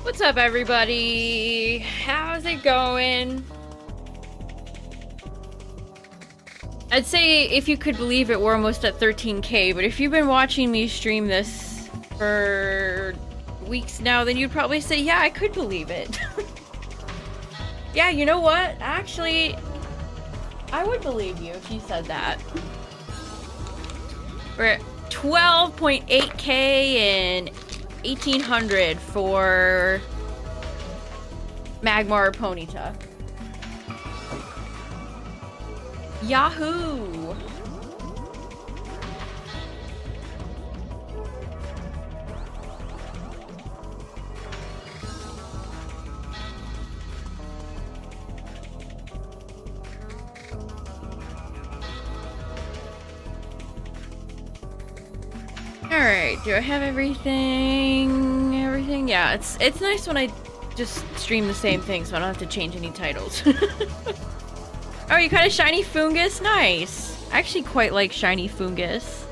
What's up, everybody? How's it going? I'd say, if you could believe it, we're almost at 13K, but if you've been watching me stream this for weeks now, then you'd probably say, yeah, I could believe it. Yeah, you know what? Actually, I would believe you if you said that. We're at 12.8K and 1800 for Magmar Ponyta. Yahoo! Alright, do I have everything? Everything? Yeah, it's nice when I just stream the same thing so I don't have to change any titles. Oh, you got a shiny Fungus? Nice. I actually quite like shiny Fungus.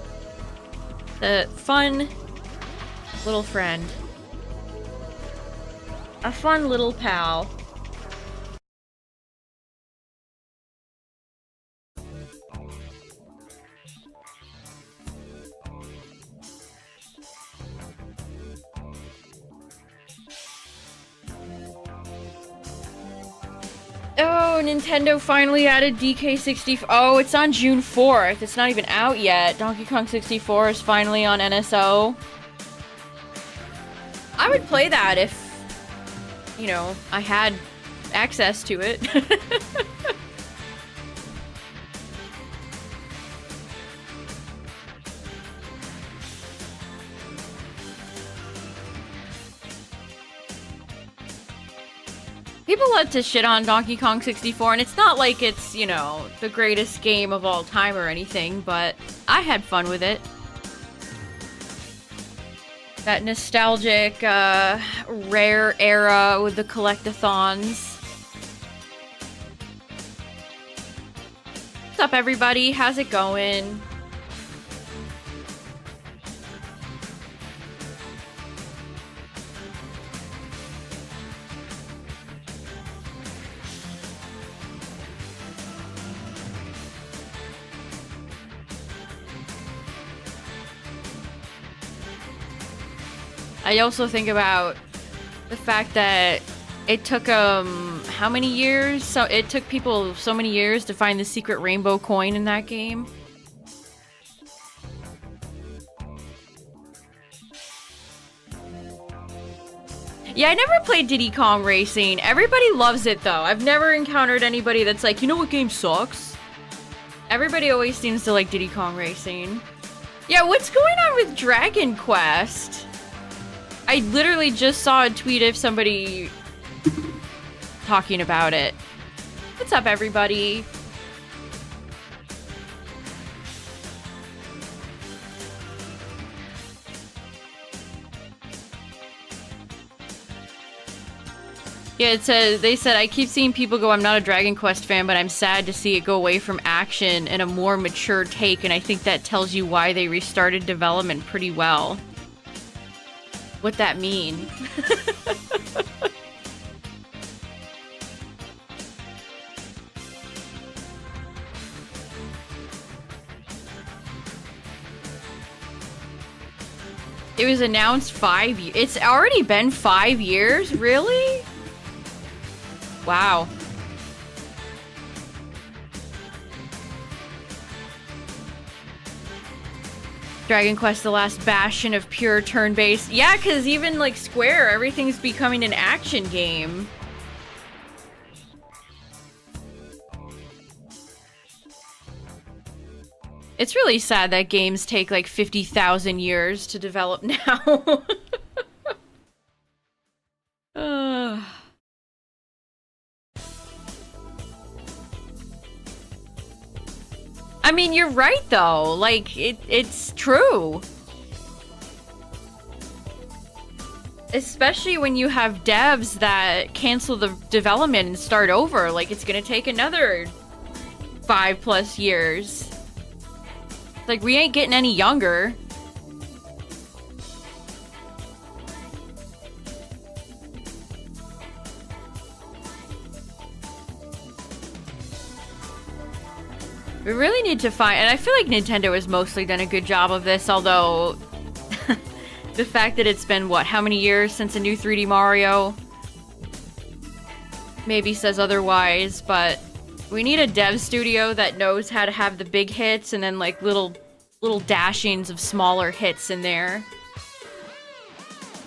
The fun little friend. A fun little pal. Oh, Nintendo finally added DK64. Oh, it's on June 4th. It's not even out yet. Donkey Kong 64 is finally on NSO. I would play that if, you know, I had access to it. People love to shit on Donkey Kong 64, and it's not like it's, you know, the greatest game of all time or anything, but I had fun with it. That nostalgic, rare era with the collectathons. What's up, everybody? How's it going? I also think about the fact that it took how many years? So it took people so many years to find the secret rainbow coin in that game. Yeah, I never played Diddy Kong Racing. Everybody loves it though. I've never encountered anybody that's like, you know what game sucks? Everybody always seems to like Diddy Kong Racing. Yeah, what's going on with Dragon Quest? I literally just saw a tweet of somebody talking about it. What's up, everybody? Yeah, it says, they said, I keep seeing people go, I'm not a Dragon Quest fan, but I'm sad to see it go away from action and a more mature take, and I think that tells you why they restarted development pretty well. What that mean? It was announced 5 years. It's already been 5 years? Really? Wow. Dragon Quest, the last bastion of pure turn-based. Yeah, because even like Square, everything's becoming an action game. It's really sad that games take like 50,000 years to develop now. I mean, you're right though. Like, it's true. Especially when you have devs that cancel the development and start over. Like, it's gonna take another 5+ years. Like, we ain't getting any younger. We really need to find, and I feel like Nintendo has mostly done a good job of this, although the fact that it's been, what, how many years since a new 3D Mario maybe says otherwise, but we need a dev studio that knows how to have the big hits and then like little dashings of smaller hits in there.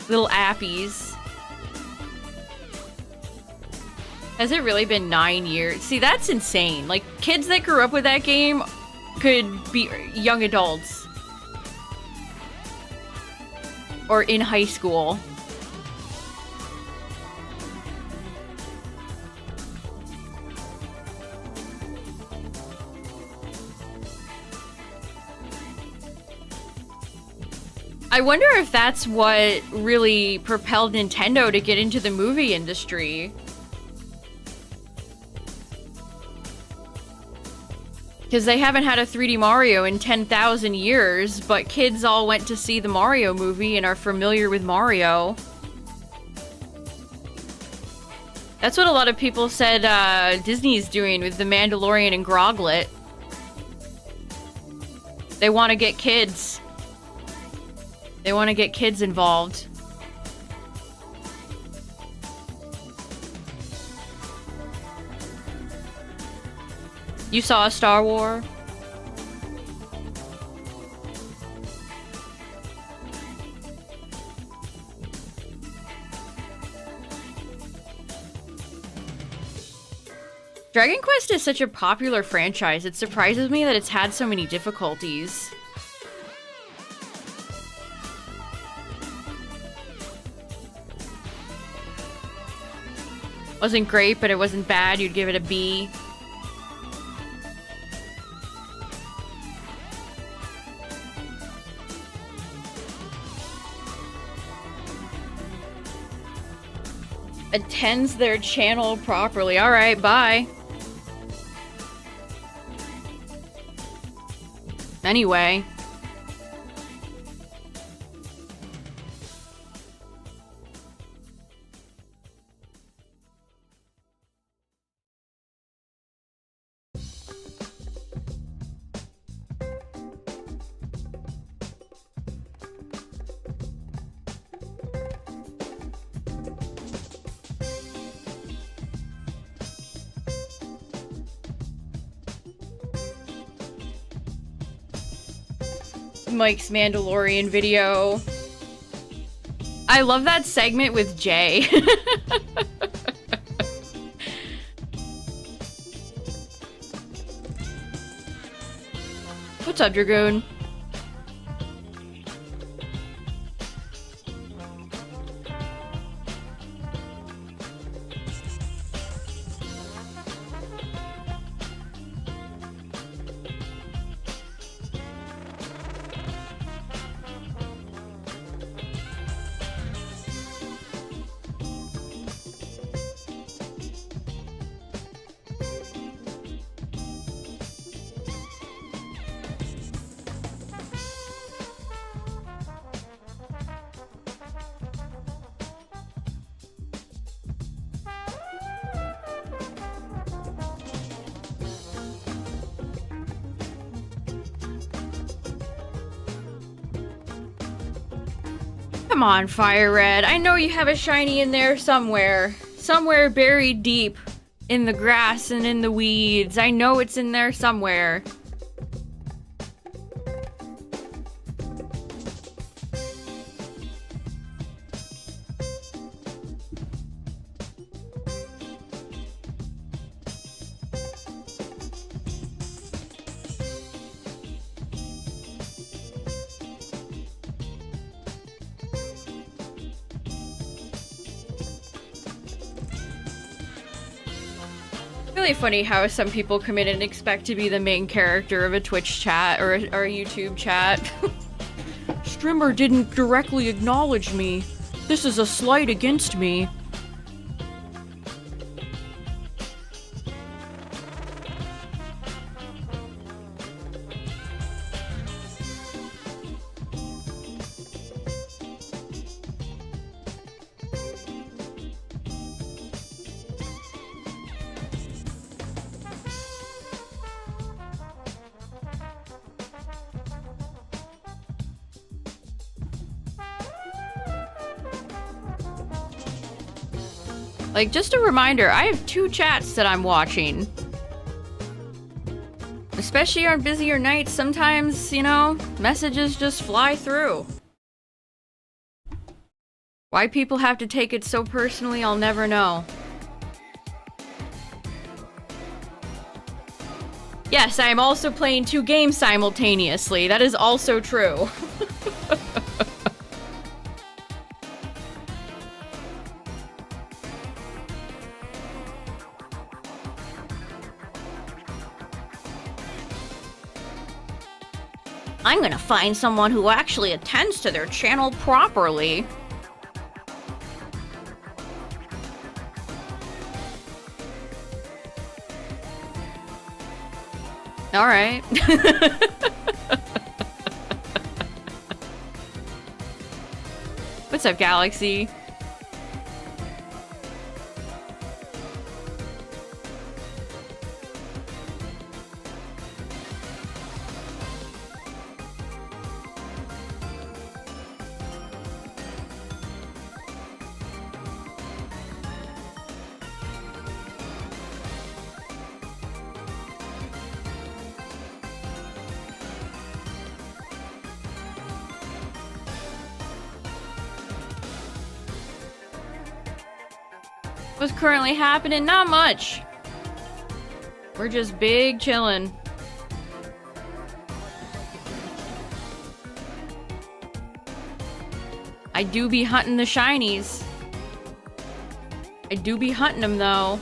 Little appies. Has it really been 9 years? See, that's insane. Like, kids that grew up with that game could be young adults. Or in high school. I wonder if that's what really propelled Nintendo to get into the movie industry. Because they haven't had a 3D Mario in 10,000 years, but kids all went to see the Mario movie and are familiar with Mario. That's what a lot of people said Disney's doing with The Mandalorian and Groglet. They want to get kids. They want to get kids involved. You saw a Star Wars? Dragon Quest is such a popular franchise, it surprises me that it's had so many difficulties. Wasn't great, but it wasn't bad, you'd give it a B. Attends their channel properly. Alright, bye. Anyway. Mike's Mandalorian video. I love that segment with Jay. What's up, Dragoon? Come on, FireRed. I know you have a shiny in there somewhere. Somewhere buried deep in the grass and in the weeds. I know it's in there somewhere. Really funny how some people come in and expect to be the main character of a Twitch chat or a YouTube chat. Streamer didn't directly acknowledge me. This is a slight against me. Like, just a reminder, I have 2 chats that I'm watching. Especially on busier nights, sometimes, you know, messages just fly through. Why people have to take it so personally, I'll never know. Yes, I am also playing 2 games simultaneously. That is also true. I'm gonna find someone who actually attends to their channel properly. Alright. What's up, Galaxy? What's currently happening? Not much. We're just big chillin'. I do be hunting the shinies. I do be hunting them though.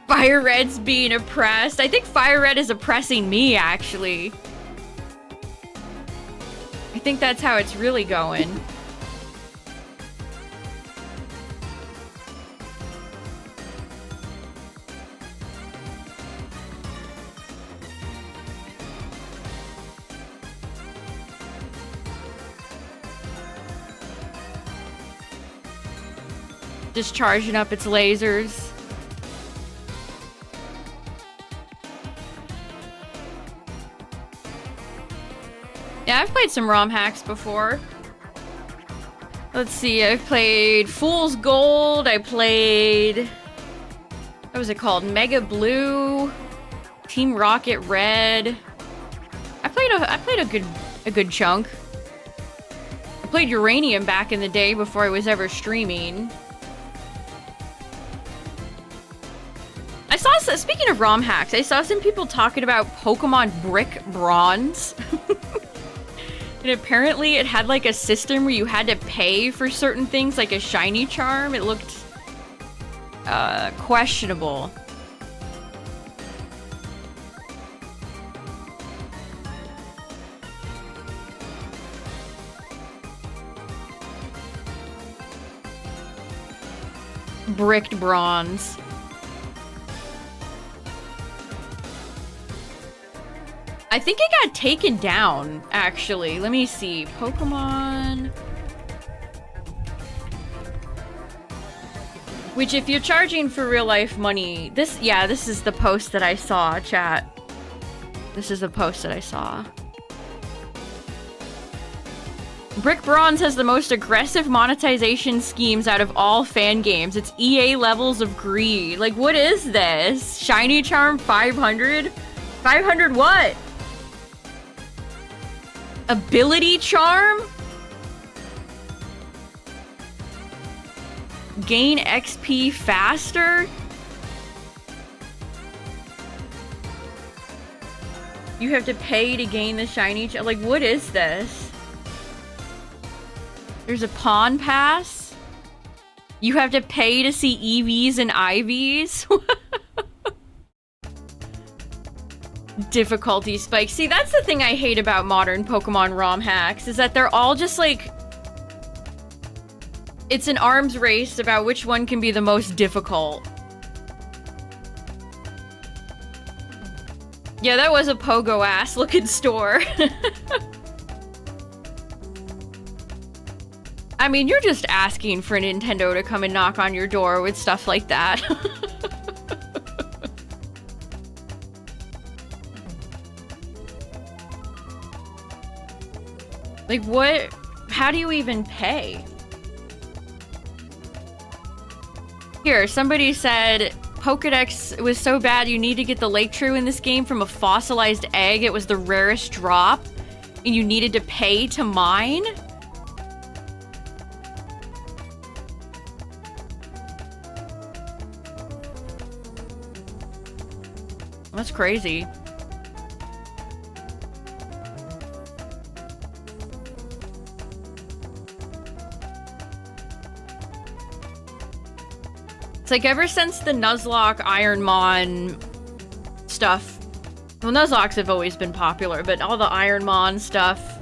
FireRed's being oppressed. I think FireRed is oppressing me, actually. I think that's how it's really going. Just charging up its lasers. Yeah, I've played some ROM hacks before. Let's see, I've played Fool's Gold, I played... what was it called? Mega Blue, Team Rocket Red. I played a good chunk. I played Uranium back in the day before I was ever streaming. Speaking of ROM hacks, I saw some people talking about Pokemon Brick Bronze. And apparently it had like a system where you had to pay for certain things, like a shiny charm. It looked questionable. Bricked Bronze. I think it got taken down, actually. Let me see. Pokemon... which, if you're charging for real-life money... this is the post that I saw, chat. This is the post that I saw. Brick Bronze has the most aggressive monetization schemes out of all fan games. It's EA levels of greed. Like, what is this? Shiny Charm 500? 500 what? Ability Charm? Gain XP faster? You have to pay to gain the shiny charm. Like, what is this? There's a pawn pass? You have to pay to see EVs and IVs? Difficulty spikes. See, that's the thing I hate about modern Pokemon ROM hacks, is that they're all just like... it's an arms race about which one can be the most difficult. Yeah, that was a pogo-ass looking store. I mean, you're just asking for Nintendo to come and knock on your door with stuff like that. Like, what? How do you even pay? Here, somebody said Pokedex was so bad you need to get the Lake True in this game from a fossilized egg. It was the rarest drop, and you needed to pay to mine? That's crazy. It's like ever since the Nuzlocke Ironmon stuff. Well, Nuzlockes have always been popular, but all the Ironmon stuff.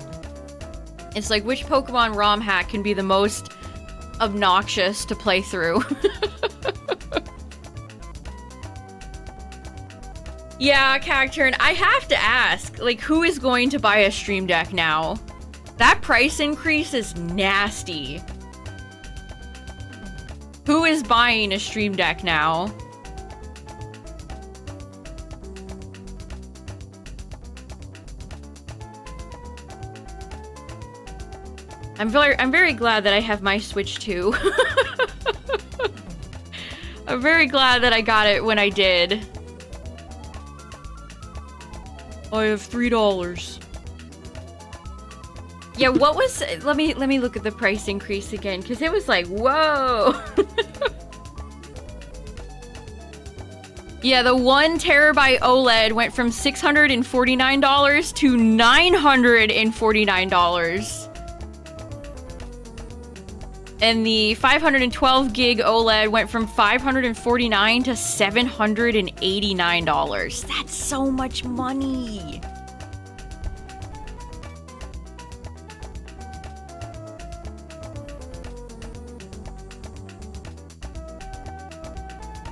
It's like which Pokemon ROM hack can be the most obnoxious to play through? Yeah, Cacturn, I have to ask, like, who is going to buy a Stream Deck now? That price increase is nasty. Who is buying a Stream Deck now? I'm very glad that I have my Switch too. I'm very glad that I got it when I did. I have $3. Yeah, what was... Let me look at the price increase again, because it was like, whoa! Yeah, the 1 terabyte OLED went from $649 to $949. And the 512 gig OLED went from $549 to $789. That's so much money.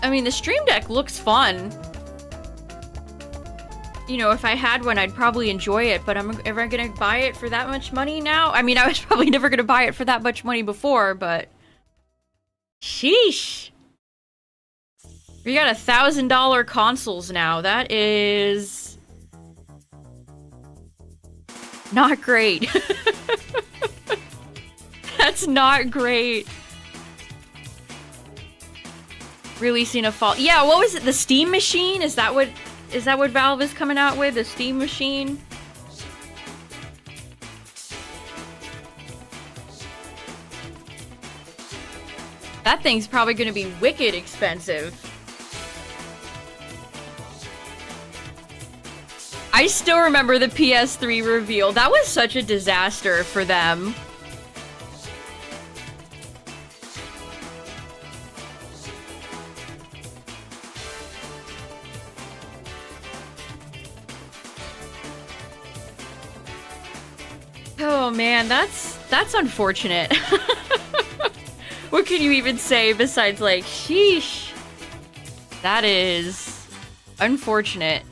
I mean, the Stream Deck looks fun. You know, if I had one, I'd probably enjoy it, but am I gonna buy it for that much money now? I mean, I was probably never gonna buy it for that much money before, but... Sheesh! We got $1,000 consoles now. That is... not great. That's not great. Releasing a fall... Yeah, what was it? The Steam Machine? Is that what Valve is coming out with? The Steam Machine? That thing's probably gonna be wicked expensive. I still remember the PS3 reveal. That was such a disaster for them. Oh man, that's unfortunate. What can you even say besides like, sheesh? That is unfortunate.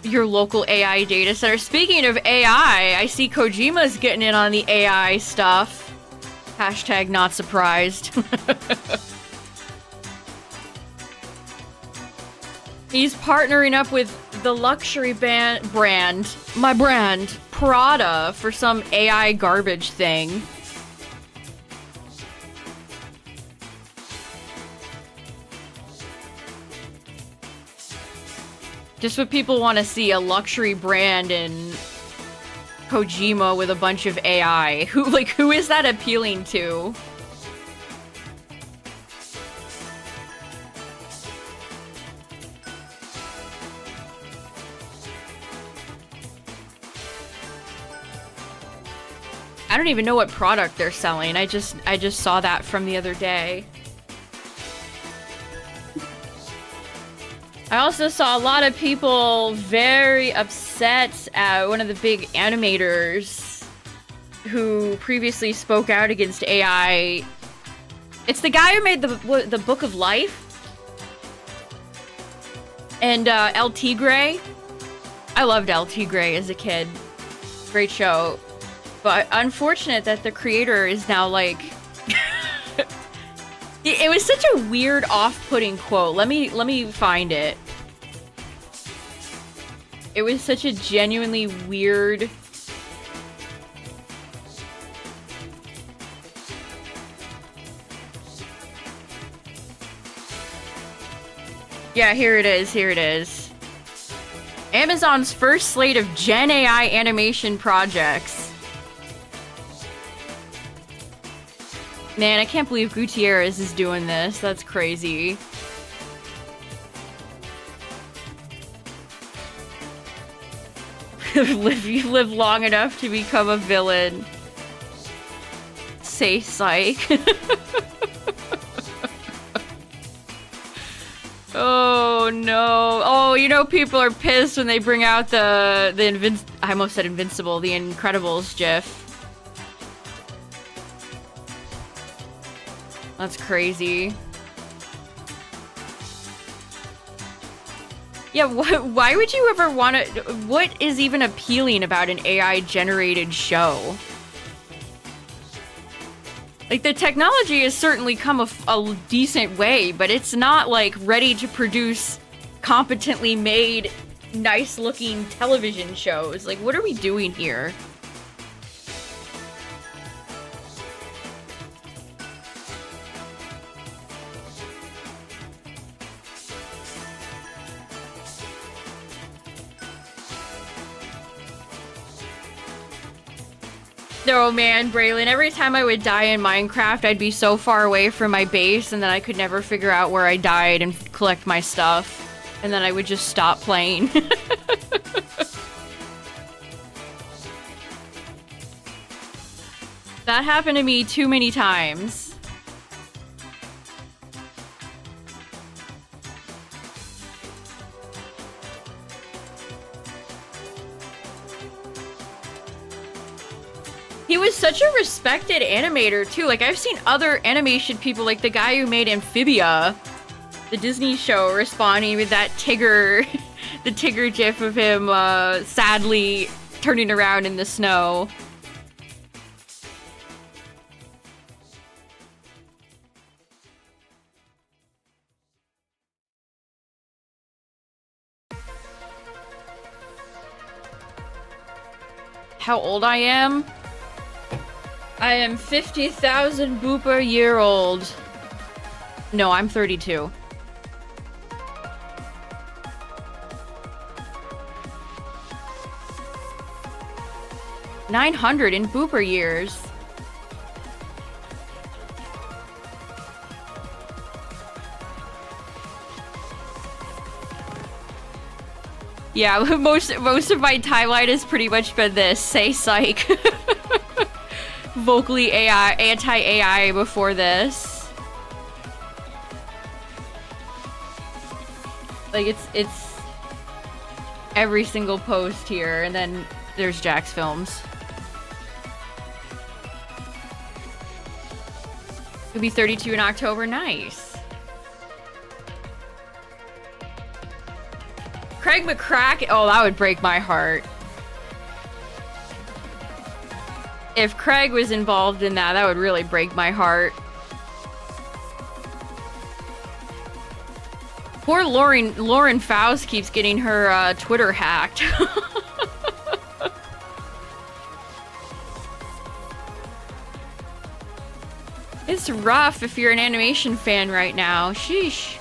Your local AI data center. Speaking of AI, I see Kojima's getting in on the AI stuff. Hashtag not surprised. He's partnering up with the luxury brand, my brand, Prada, for some AI garbage thing. Just what people want to see, a luxury brand and Kojima with a bunch of AI. Who is that appealing to? I don't even know what product they're selling. I just saw that from the other day. I also saw a lot of people very upset at one of the big animators who previously spoke out against AI. It's the guy who made the Book of Life. And El Tigre. I loved El Tigre as a kid. Great show. But unfortunate that the creator is now like... It was such a weird, off-putting quote. Let me find it. It was such a genuinely weird... Yeah, here it is. Here it is. Amazon's first slate of Gen AI animation projects. Man, I can't believe Gutierrez is doing this. That's crazy. You live long enough to become a villain. Say psych. Oh no. Oh, you know people are pissed when they bring out I almost said Invincible, the Incredibles GIF. That's crazy. Yeah, why would you ever want to... What is even appealing about an AI-generated show? Like, the technology has certainly come a decent way, but it's not, like, ready to produce competently made, nice-looking television shows. Like, what are we doing here? Oh man, Braylon, every time I would die in Minecraft, I'd be so far away from my base, and then I could never figure out where I died and collect my stuff. And then I would just stop playing. That happened to me too many times. He was such a respected animator, too. Like, I've seen other animation people, like the guy who made Amphibia, the Disney show, responding with that Tigger, the Tigger gif of him, sadly turning around in the snow. How old I am? I am 50,000 booper year old. No, I'm 32. $900 in booper years. Yeah, most of my timeline has pretty much been this. Say psych. Vocally AI, anti-AI before this. Like, it's every single post here, and then there's Jack's films. He'll be 32 in October. Nice. Craig McCracken. Oh, that would break my heart. If Craig was involved in that, that would really break my heart. Poor Lauren Faust keeps getting her Twitter hacked. It's rough if you're an animation fan right now. Sheesh.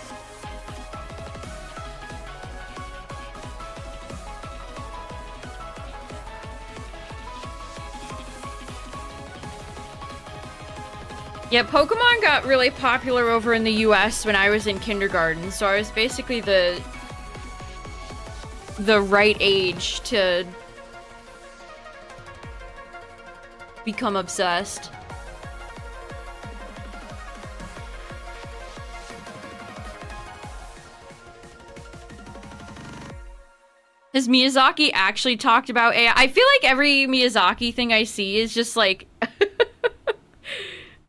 Yeah, Pokemon got really popular over in the US when I was in kindergarten, so I was basically the right age to become obsessed. Has Miyazaki actually talked about AI? I feel like every Miyazaki thing I see is just like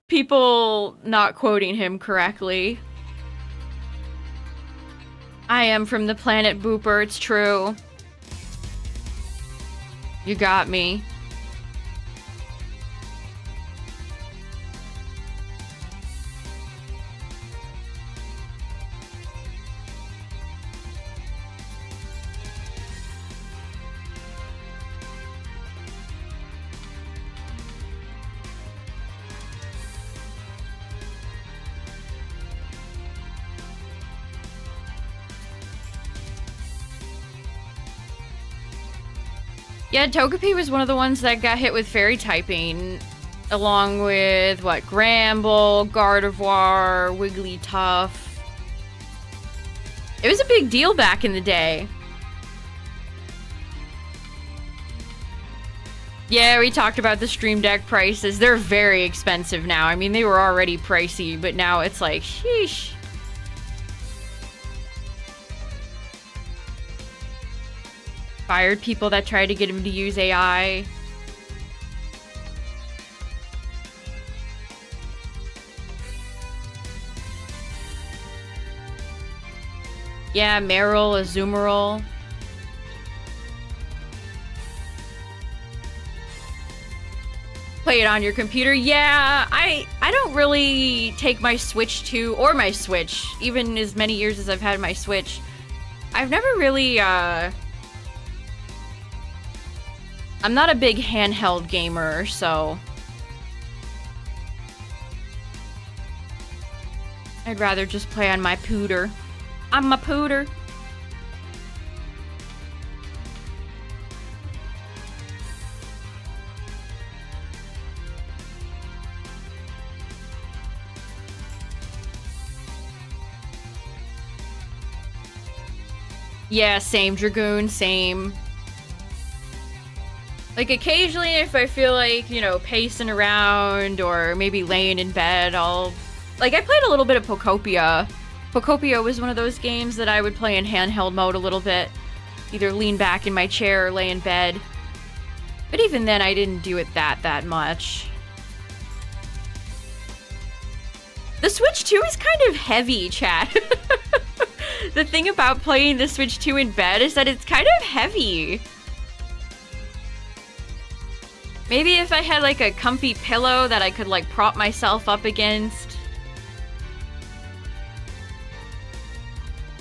people not quoting him correctly. I am from the planet Booper, it's true. You got me. Yeah, Togepi was one of the ones that got hit with fairy typing, along with, what, Gramble, Gardevoir, Wigglytuff. It was a big deal back in the day. Yeah, we talked about the Stream Deck prices. They're very expensive now. I mean, they were already pricey, but now it's like, sheesh. Fired people that tried to get him to use AI. Yeah, Meryl, Azumarill. Play it on your computer. Yeah, I don't really take my Switch 2 or my Switch, even as many years as I've had my Switch. I've never really, I'm not a big handheld gamer, so I'd rather just play on my pooter. I'm a pooter. Yeah, same, Dragoon, same. Like, occasionally, if I feel like, you know, pacing around or maybe laying in bed, I'll... Like, I played a little bit of Pokopia. Pokopia was one of those games that I would play in handheld mode a little bit. Either lean back in my chair or lay in bed. But even then, I didn't do it that much. The Switch 2 is kind of heavy, chat. The thing about playing the Switch 2 in bed is that it's kind of heavy. Maybe if I had like a comfy pillow that I could like prop myself up against.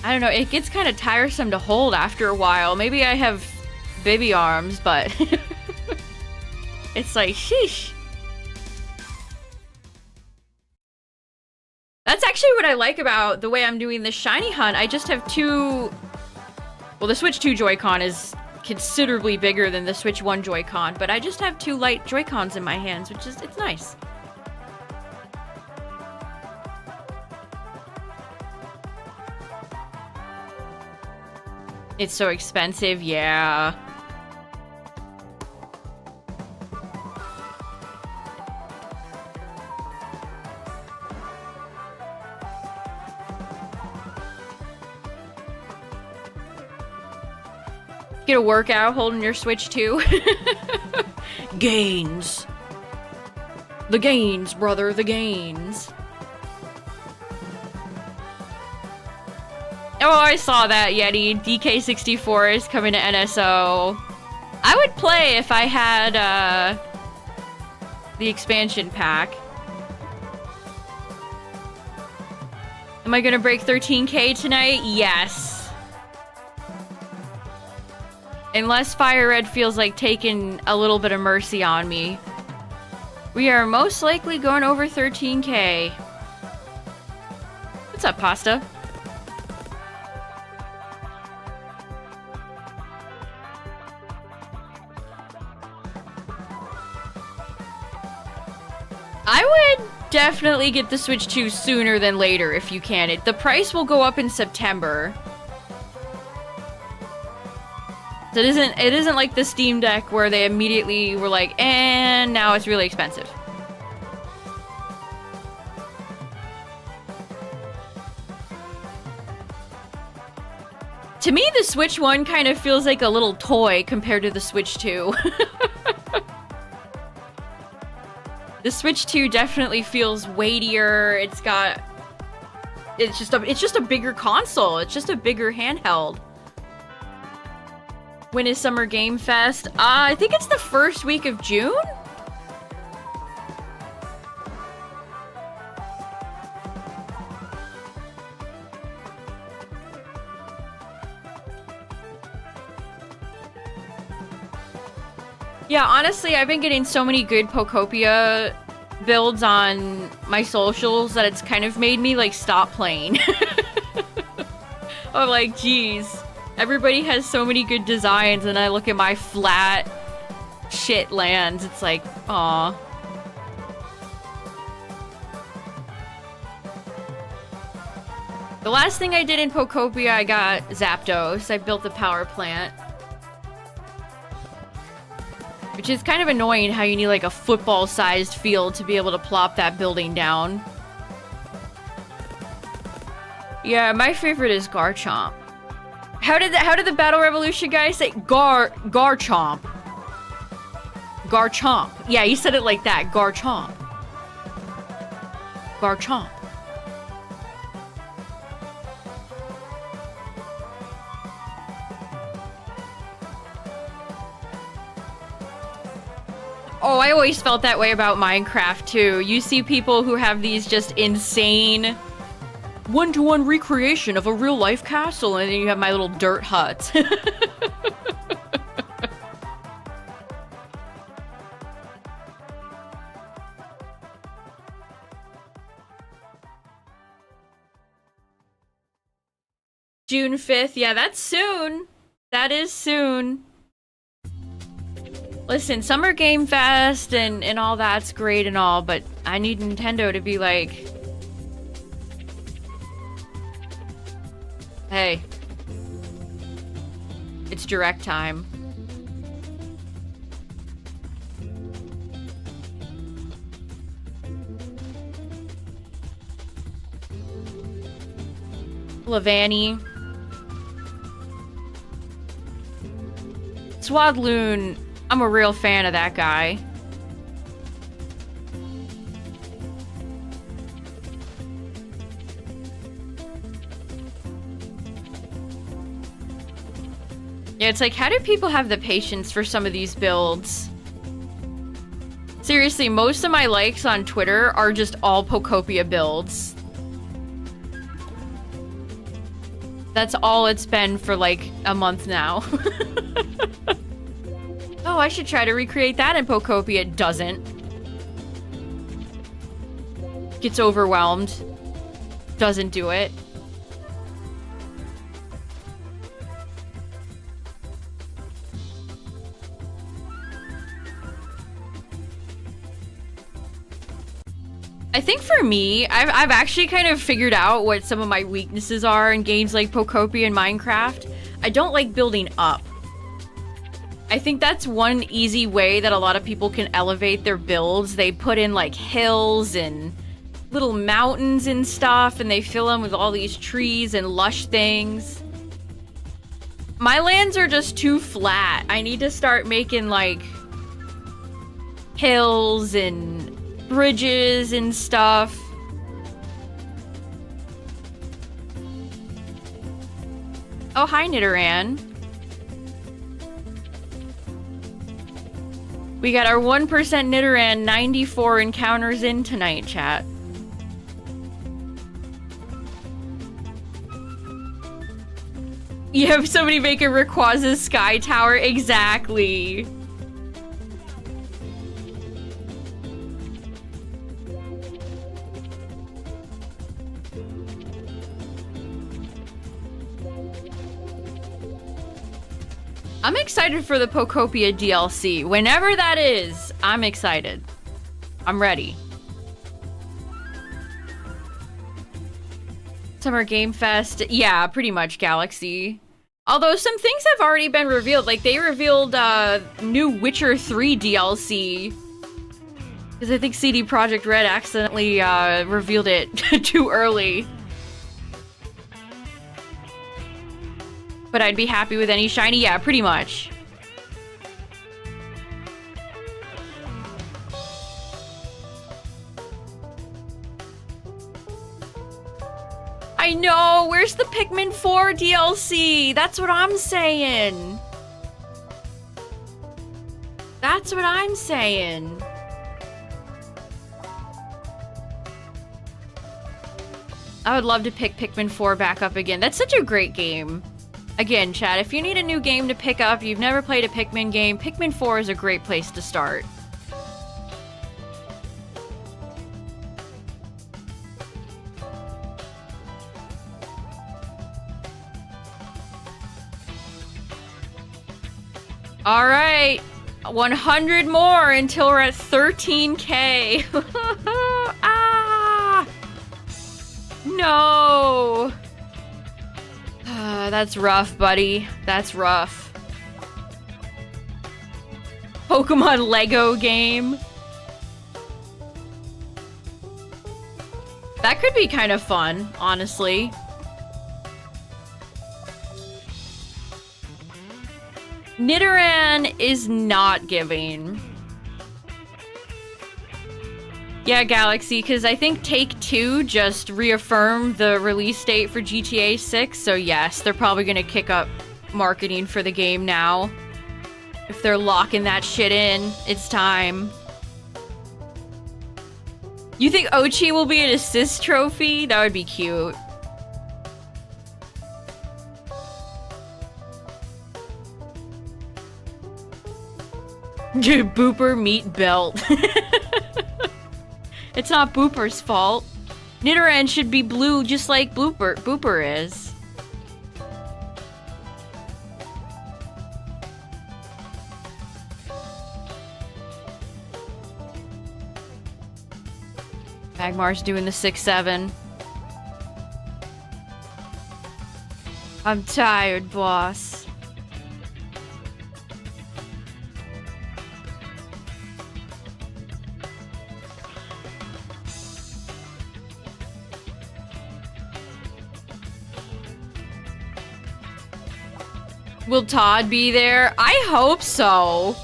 I don't know, it gets kind of tiresome to hold after a while. Maybe I have baby arms, but it's like, sheesh. That's actually what I like about the way I'm doing this shiny hunt. I just have two... Well, the Switch 2 Joy-Con is considerably bigger than the Switch 1 Joy-Con, but I just have two light Joy-Cons in my hands, which is, it's nice. It's so expensive, yeah. Get a workout holding your Switch 2. Gains. The gains, brother, the gains. Oh, I saw that, Yeti. DK64 is coming to NSO. I would play if I had, the expansion pack. Am I gonna break 13K tonight? Yes. Unless FireRed feels like taking a little bit of mercy on me. We are most likely going over 13K. What's up, Pasta? I would definitely get the Switch 2 sooner than later if you can. The price will go up in September. So it isn't like the Steam Deck where they immediately were like, and now it's really expensive. To me, the Switch 1 kind of feels like a little toy compared to the Switch 2. The Switch 2 definitely feels weightier. It's just a bigger console. It's just a bigger handheld. When is Summer Game Fest? I think it's the first week of June? Yeah, honestly, I've been getting so many good Pokopia builds on my socials that it's kind of made me, like, stop playing. I'm like, geez. Everybody has so many good designs, and I look at my flat shit lands. It's like, aw. The last thing I did in Pokopia, I got Zapdos. I built the power plant. Which is kind of annoying how you need like a football-sized field to be able to plop that building down. Yeah, my favorite is Garchomp. How did the Battle Revolution guy say Garchomp? Garchomp. Yeah, he said it like that. Garchomp. Garchomp. Oh, I always felt that way about Minecraft, too. You see people who have these just insane one-to-one recreation of a real-life castle, and then you have my little dirt hut. June 5th. Yeah, that's soon. That is soon. Listen, Summer Game Fest and all that's great and all, but I need Nintendo to be like, hey, it's direct time. Lavani. Swadloon. I'm a real fan of that guy. Yeah, it's like, how do people have the patience for some of these builds? Seriously, most of my likes on Twitter are just all Pokopia builds. That's all it's been for like a month now. Oh, I should try to recreate that in Pokopia. It doesn't. Gets overwhelmed. Doesn't do it. I think for me, I've actually kind of figured out what some of my weaknesses are in games like Pokopia and Minecraft. I don't like building up. I think that's one easy way that a lot of people can elevate their builds. They put in like hills and little mountains and stuff, and they fill them with all these trees and lush things. My lands are just too flat. I need to start making like hills and bridges and stuff. Oh, hi, Nidoran. We got our 1% Nidoran 94 encounters in tonight, chat. You have somebody make a Rayquaza's Sky Tower? Exactly. I'm excited for the Pokopia DLC. Whenever that is, I'm excited. I'm ready. Summer Game Fest. Yeah, pretty much Galaxy. Although some things have already been revealed. Like, they revealed new Witcher 3 DLC. Because I think CD Projekt Red accidentally revealed it too early. But I'd be happy with any shiny. Yeah, pretty much. I know! Where's the Pikmin 4 DLC? That's what I'm saying. That's what I'm saying. I would love to pick Pikmin 4 back up again. That's such a great game. Again, chat, if you need a new game to pick up, you've never played a Pikmin game, Pikmin 4 is a great place to start. Alright. 100 more until we're at 13K. Ah! No! That's rough, buddy. That's rough. Pokemon Lego game. That could be kind of fun, honestly. Nidoran is not giving. Yeah, Galaxy, because I think Take-Two just reaffirmed the release date for GTA 6, so yes, they're probably going to kick up marketing for the game now. If they're locking that shit in, it's time. You think Ochi will be an assist trophy? That would be cute. Booper meat belt. It's not Booper's fault. Nidoran should be blue just like Booper is. Magmar's doing the 6-7. I'm tired, boss. Will Todd be there? I hope so.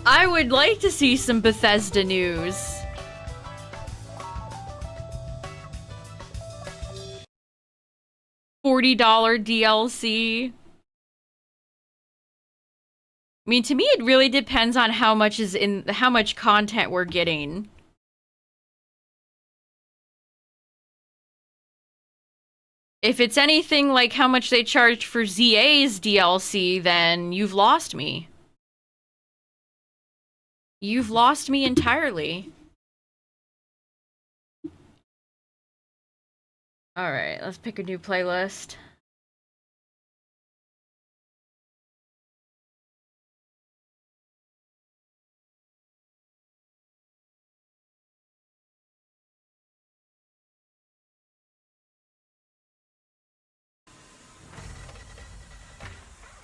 I would like to see some Bethesda news. $40 DLC. I mean, to me, it really depends on how much content we're getting. If it's anything like how much they charged for ZA's DLC, then you've lost me. You've lost me entirely. Alright, let's pick a new playlist.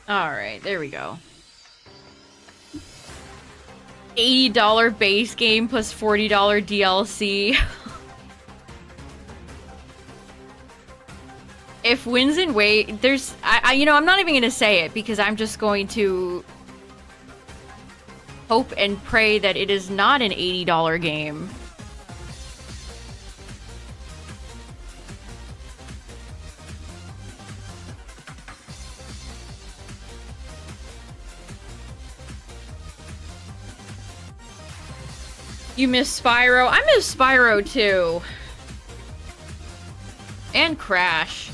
Alright, there we go. $80 base game plus $40 DLC. If wins and wait, there's... you know, I'm not even gonna say it because I'm just going to hope and pray that it is not an $80 game. You miss Spyro? I miss Spyro too. And Crash.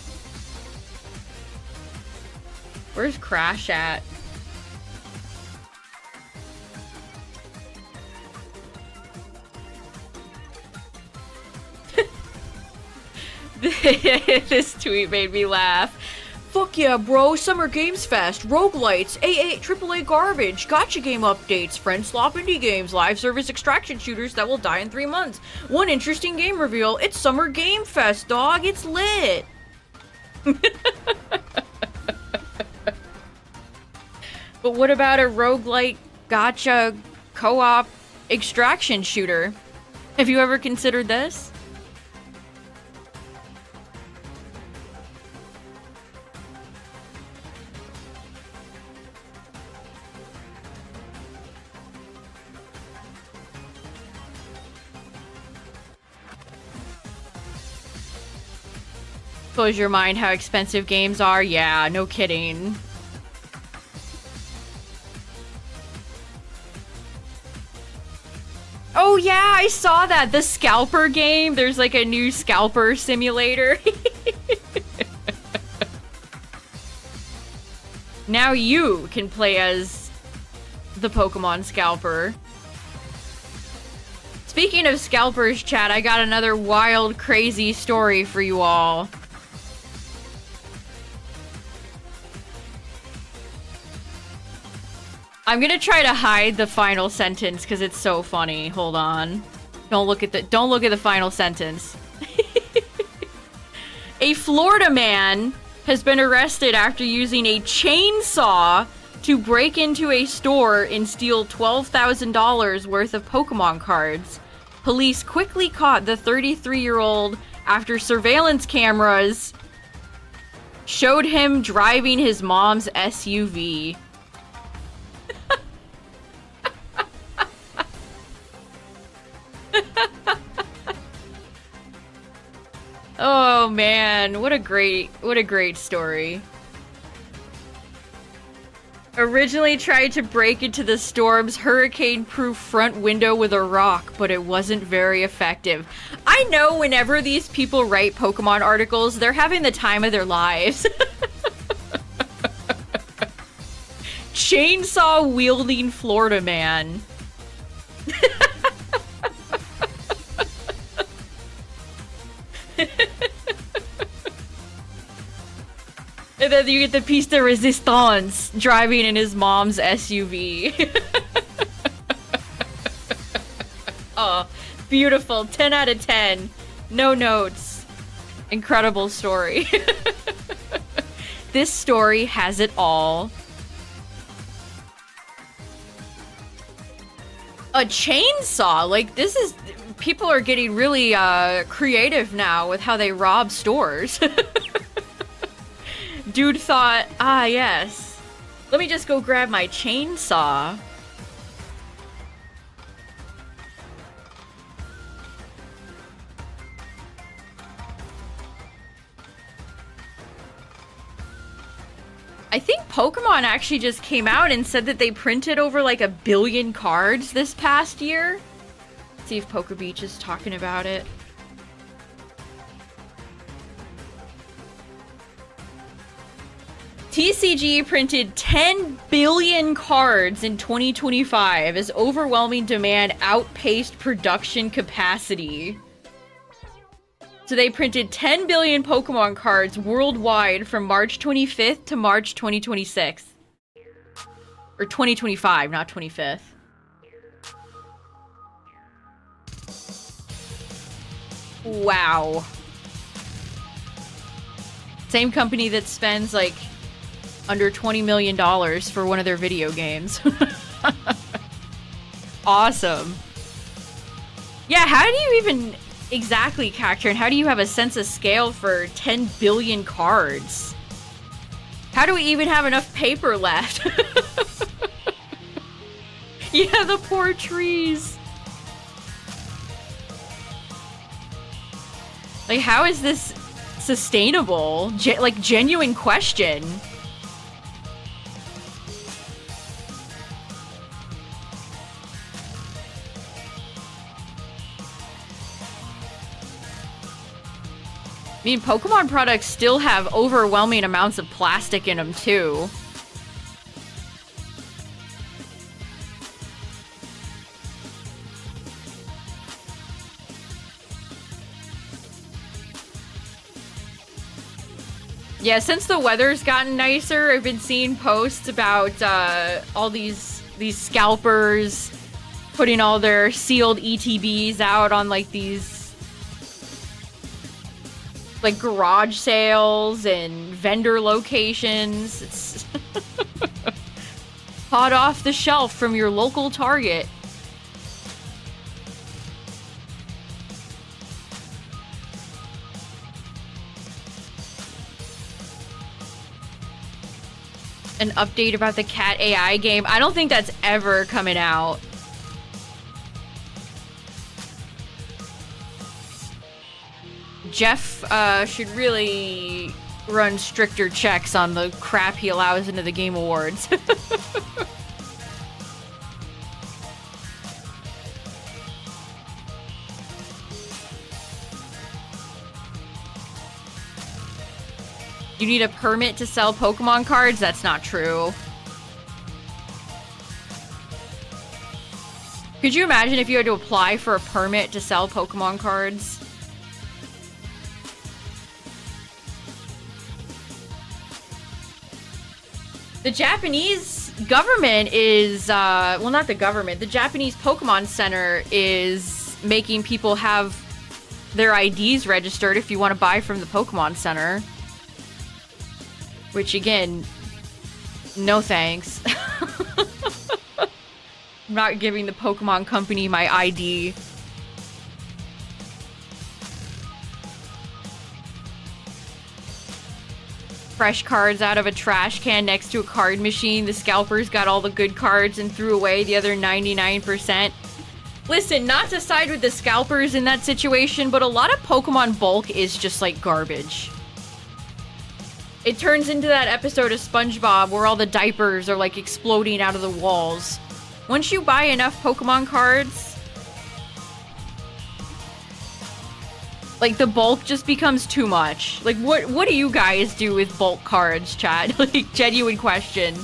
Where's Crash at? This tweet made me laugh. Fuck yeah, bro. Summer Games Fest, roguelites, AA, AAA garbage, gacha game updates, friend slop indie games, live service extraction shooters that will die in 3 months. One interesting game reveal. It's Summer Game Fest, dog. It's lit. But what about a roguelite gacha co-op extraction shooter? Have you ever considered this? Blows your mind how expensive games are? Yeah, no kidding. Oh yeah, I saw that! The Scalper game! There's like a new Scalper simulator. Now you can play as the Pokemon Scalper. Speaking of Scalpers, chat, I got another wild, crazy story for you all. I'm gonna try to hide the final sentence because it's so funny. Hold on. Don't look at the final sentence. A Florida man has been arrested after using a chainsaw to break into a store and steal $12,000 worth of Pokemon cards. Police quickly caught the 33-year-old after surveillance cameras showed him driving his mom's SUV. Oh man, what a great story. Originally tried to break into the storm's hurricane-proof front window with a rock, but it wasn't very effective. I know whenever these people write Pokemon articles, they're having the time of their lives. Chainsaw-wielding Florida man. And then you get the piece de resistance driving in his mom's SUV. Oh, beautiful. 10 out of 10. No notes. Incredible story. This story has it all. A chainsaw? Like, this is... People are getting really creative now with how they rob stores. Dude thought, ah, yes. Let me just go grab my chainsaw. I think Pokemon actually just came out and said that they printed over like 1 billion cards this past year. Let's see if PokeBeach is talking about it. TCG printed 10 billion cards in 2025 as overwhelming demand outpaced production capacity. So they printed 10 billion Pokemon cards worldwide from March 25th to March 2026. Or 2025, not 25th. Wow. Same company that spends like under $20 million for one of their video games. Awesome. Yeah, how do you even exactly capture and how do you have a sense of scale for 10 billion cards? How do we even have enough paper left? Yeah, the poor trees. Like, how is this sustainable? Like, genuine question. I mean, Pokemon products still have overwhelming amounts of plastic in them, too. Yeah, since the weather's gotten nicer, I've been seeing posts about all these scalpers putting all their sealed ETBs out on, like, these like garage sales and vendor locations. It's hot off the shelf from your local Target. An update about the cat AI game. I don't think that's ever coming out. Jeff should really run stricter checks on the crap he allows into the Game Awards. You need a permit to sell Pokemon cards? That's not true. Could you imagine if you had to apply for a permit to sell Pokemon cards? The Japanese government is, well, not the government, the Japanese Pokemon Center is making people have their IDs registered if you want to buy from the Pokemon Center. Which, again, no thanks. I'm not giving the Pokemon Company my ID. Fresh cards out of a trash can next to a card machine. The scalpers got all the good cards and threw away the other 99%. Listen, not to side with the scalpers in that situation, but a lot of Pokemon bulk is just like garbage. It turns into that episode of SpongeBob where all the diapers are like exploding out of the walls. Once you buy enough Pokemon cards, like, the bulk just becomes too much. Like, what do you guys do with bulk cards, chat? Like, genuine question.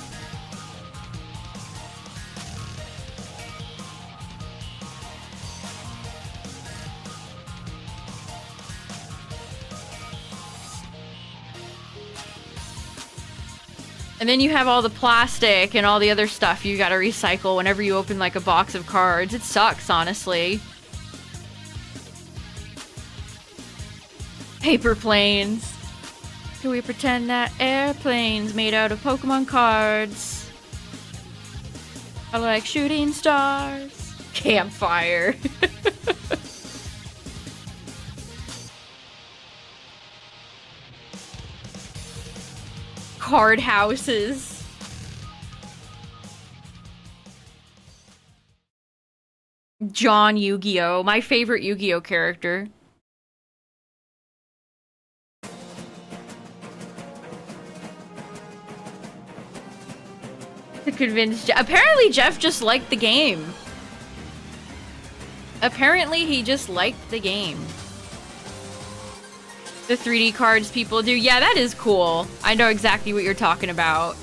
And then you have all the plastic and all the other stuff you gotta recycle whenever you open, like, a box of cards. It sucks, honestly. Paper planes. Can we pretend that airplanes made out of Pokemon cards are like shooting stars? Campfire. Card houses. John Yu-Gi-Oh! My favorite Yu-Gi-Oh! Character. To convince Jeff. Apparently Jeff just liked the game. Apparently he just liked the game. The 3D cards people do. Yeah, that is cool. I know exactly what you're talking about.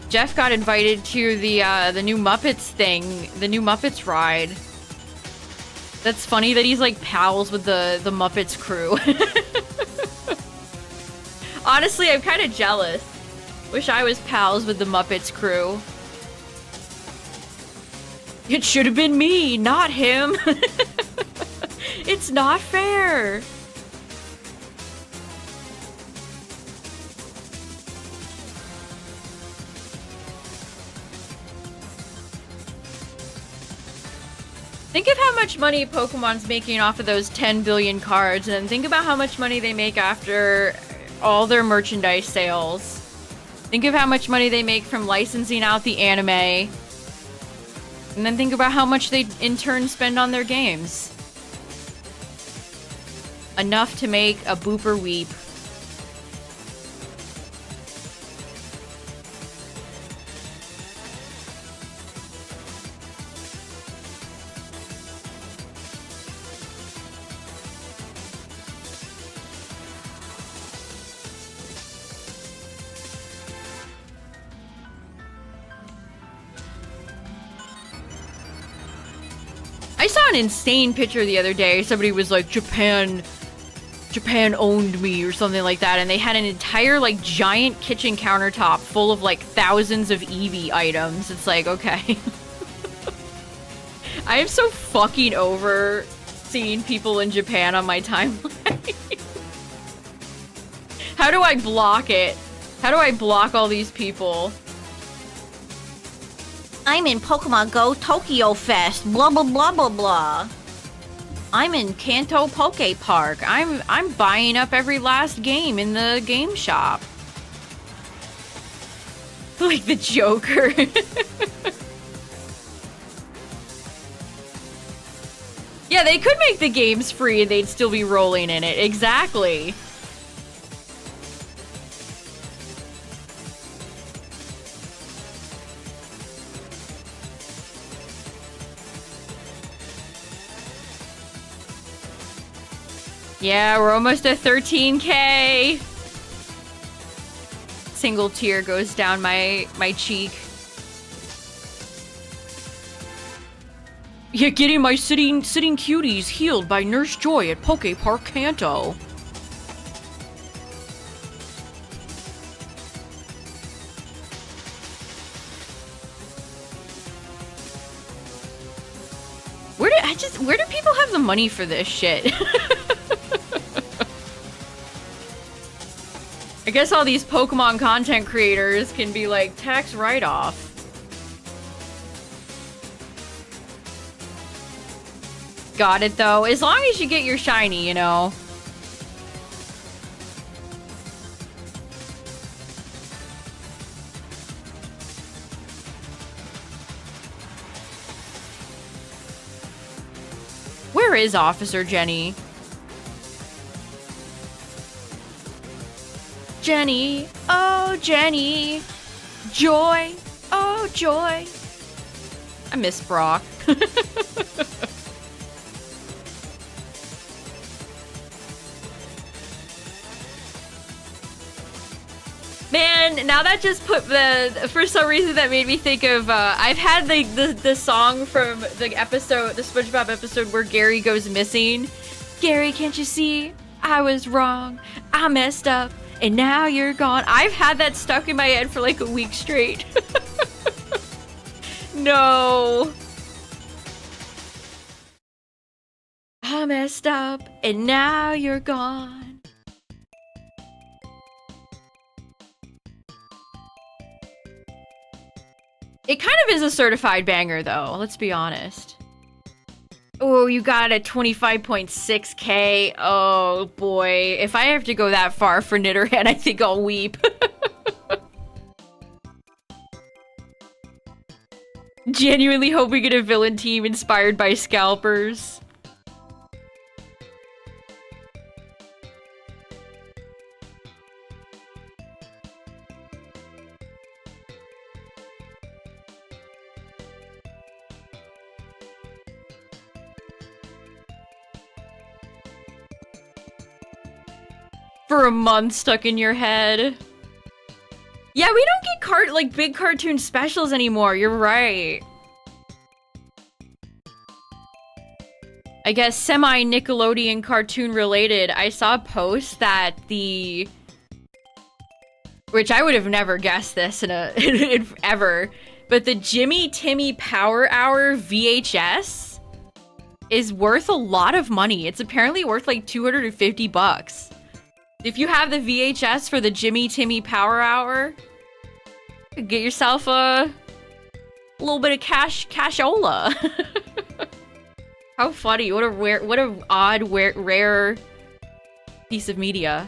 Jeff got invited to the new Muppets thing, the new Muppets ride. That's funny that he's like pals with the Muppets crew. Honestly, I'm kind of jealous. Wish I was pals with the Muppets crew. It should have been me, not him. It's not fair. Think of how much money Pokemon's making off of those 10 billion cards, and think about how much money they make after all their merchandise sales. Think of how much money they make from licensing out the anime. And then think about how much they in turn spend on their games. Enough to make a booper weep. I saw an insane picture the other day. Somebody was like, Japan owned me or something like that, and they had an entire like giant kitchen countertop full of like thousands of Eevee items. It's like, okay. I am so fucking over seeing people in Japan on my timeline. How do I block it? How do I block all these people? I'm in Pokemon Go Tokyo Fest, blah blah blah blah blah. I'm in Kanto Poke Park. I'm buying up every last game in the game shop. Like the Joker. Yeah, they could make the games free and they'd still be rolling in it. Exactly. Yeah, we're almost at 13K. Single tear goes down my cheek. Yeah, getting my sitting cuties healed by Nurse Joy at Poke Park Kanto. Where do people have the money for this shit? I guess all these Pokemon content creators can be like tax write-off. Got it though. As long as you get your shiny, you know. Where is Officer Jenny? Jenny, oh Jenny. Joy, oh Joy. I miss Brock. Man, now that just put for some reason that made me think of, I've had the song from the episode, the SpongeBob episode where Gary goes missing. Gary, can't you see? I was wrong. I messed up. And now you're gone. I've had that stuck in my head for like a week straight. No. I messed up. And now you're gone. It kind of is a certified banger, though. Let's be honest. Oh, you got it at 25.6K. Oh, boy. If I have to go that far for Nidoran, I think I'll weep. Genuinely hope we get a villain team inspired by scalpers. For a month stuck in your head. Yeah, we don't get big cartoon specials anymore. You're right. I guess semi-Nickelodeon cartoon related. I saw a post that which I would have never guessed this ever, but the Jimmy Timmy Power Hour VHS is worth a lot of money. It's apparently worth like 250 bucks. If you have the VHS for the Jimmy Timmy Power Hour, get yourself a little bit of cashola. How funny! What a odd, rare piece of media.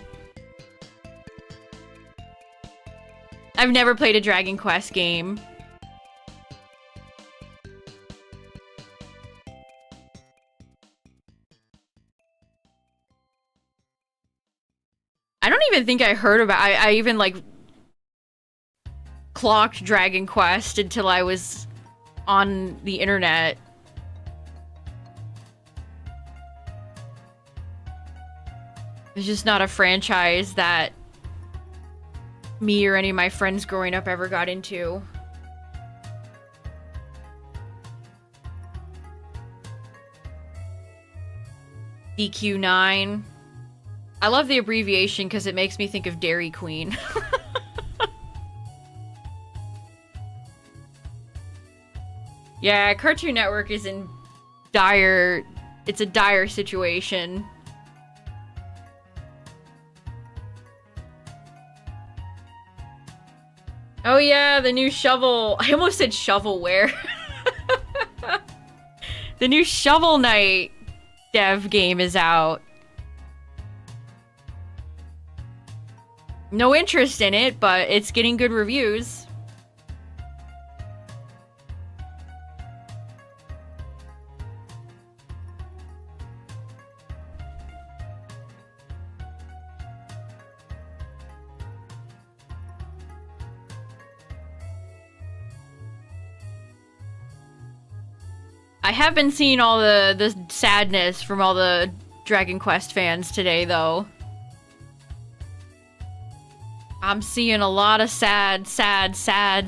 I've never played a Dragon Quest game. I don't even think I heard about. I even like clocked Dragon Quest until I was on the internet. It's just not a franchise that me or any of my friends growing up ever got into. DQ9. I love the abbreviation because it makes me think of Dairy Queen. Yeah, Cartoon Network is in it's a dire situation. Oh yeah, the new Shovel. I almost said shovelware. The new Shovel Knight dev game is out. No interest in it, but it's getting good reviews. I have been seeing all the sadness from all the Dragon Quest fans today, though. I'm seeing a lot of sad. Saddy sad.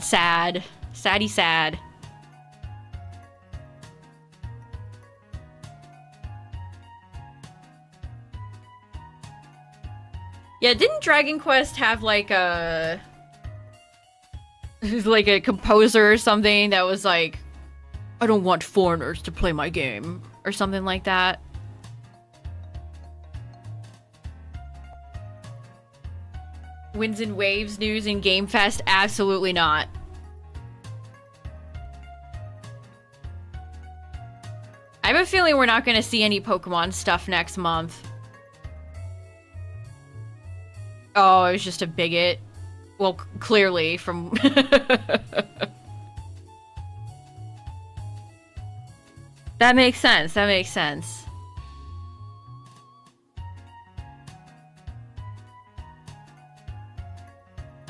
Yeah, didn't Dragon Quest have like a composer or something that was like, I don't want foreigners to play my game or something like that? Winds and Waves news in Game Fest? Absolutely not. I have a feeling we're not going to see any Pokemon stuff next month. Oh, I was just a bigot. Well, clearly from... That makes sense. That makes sense.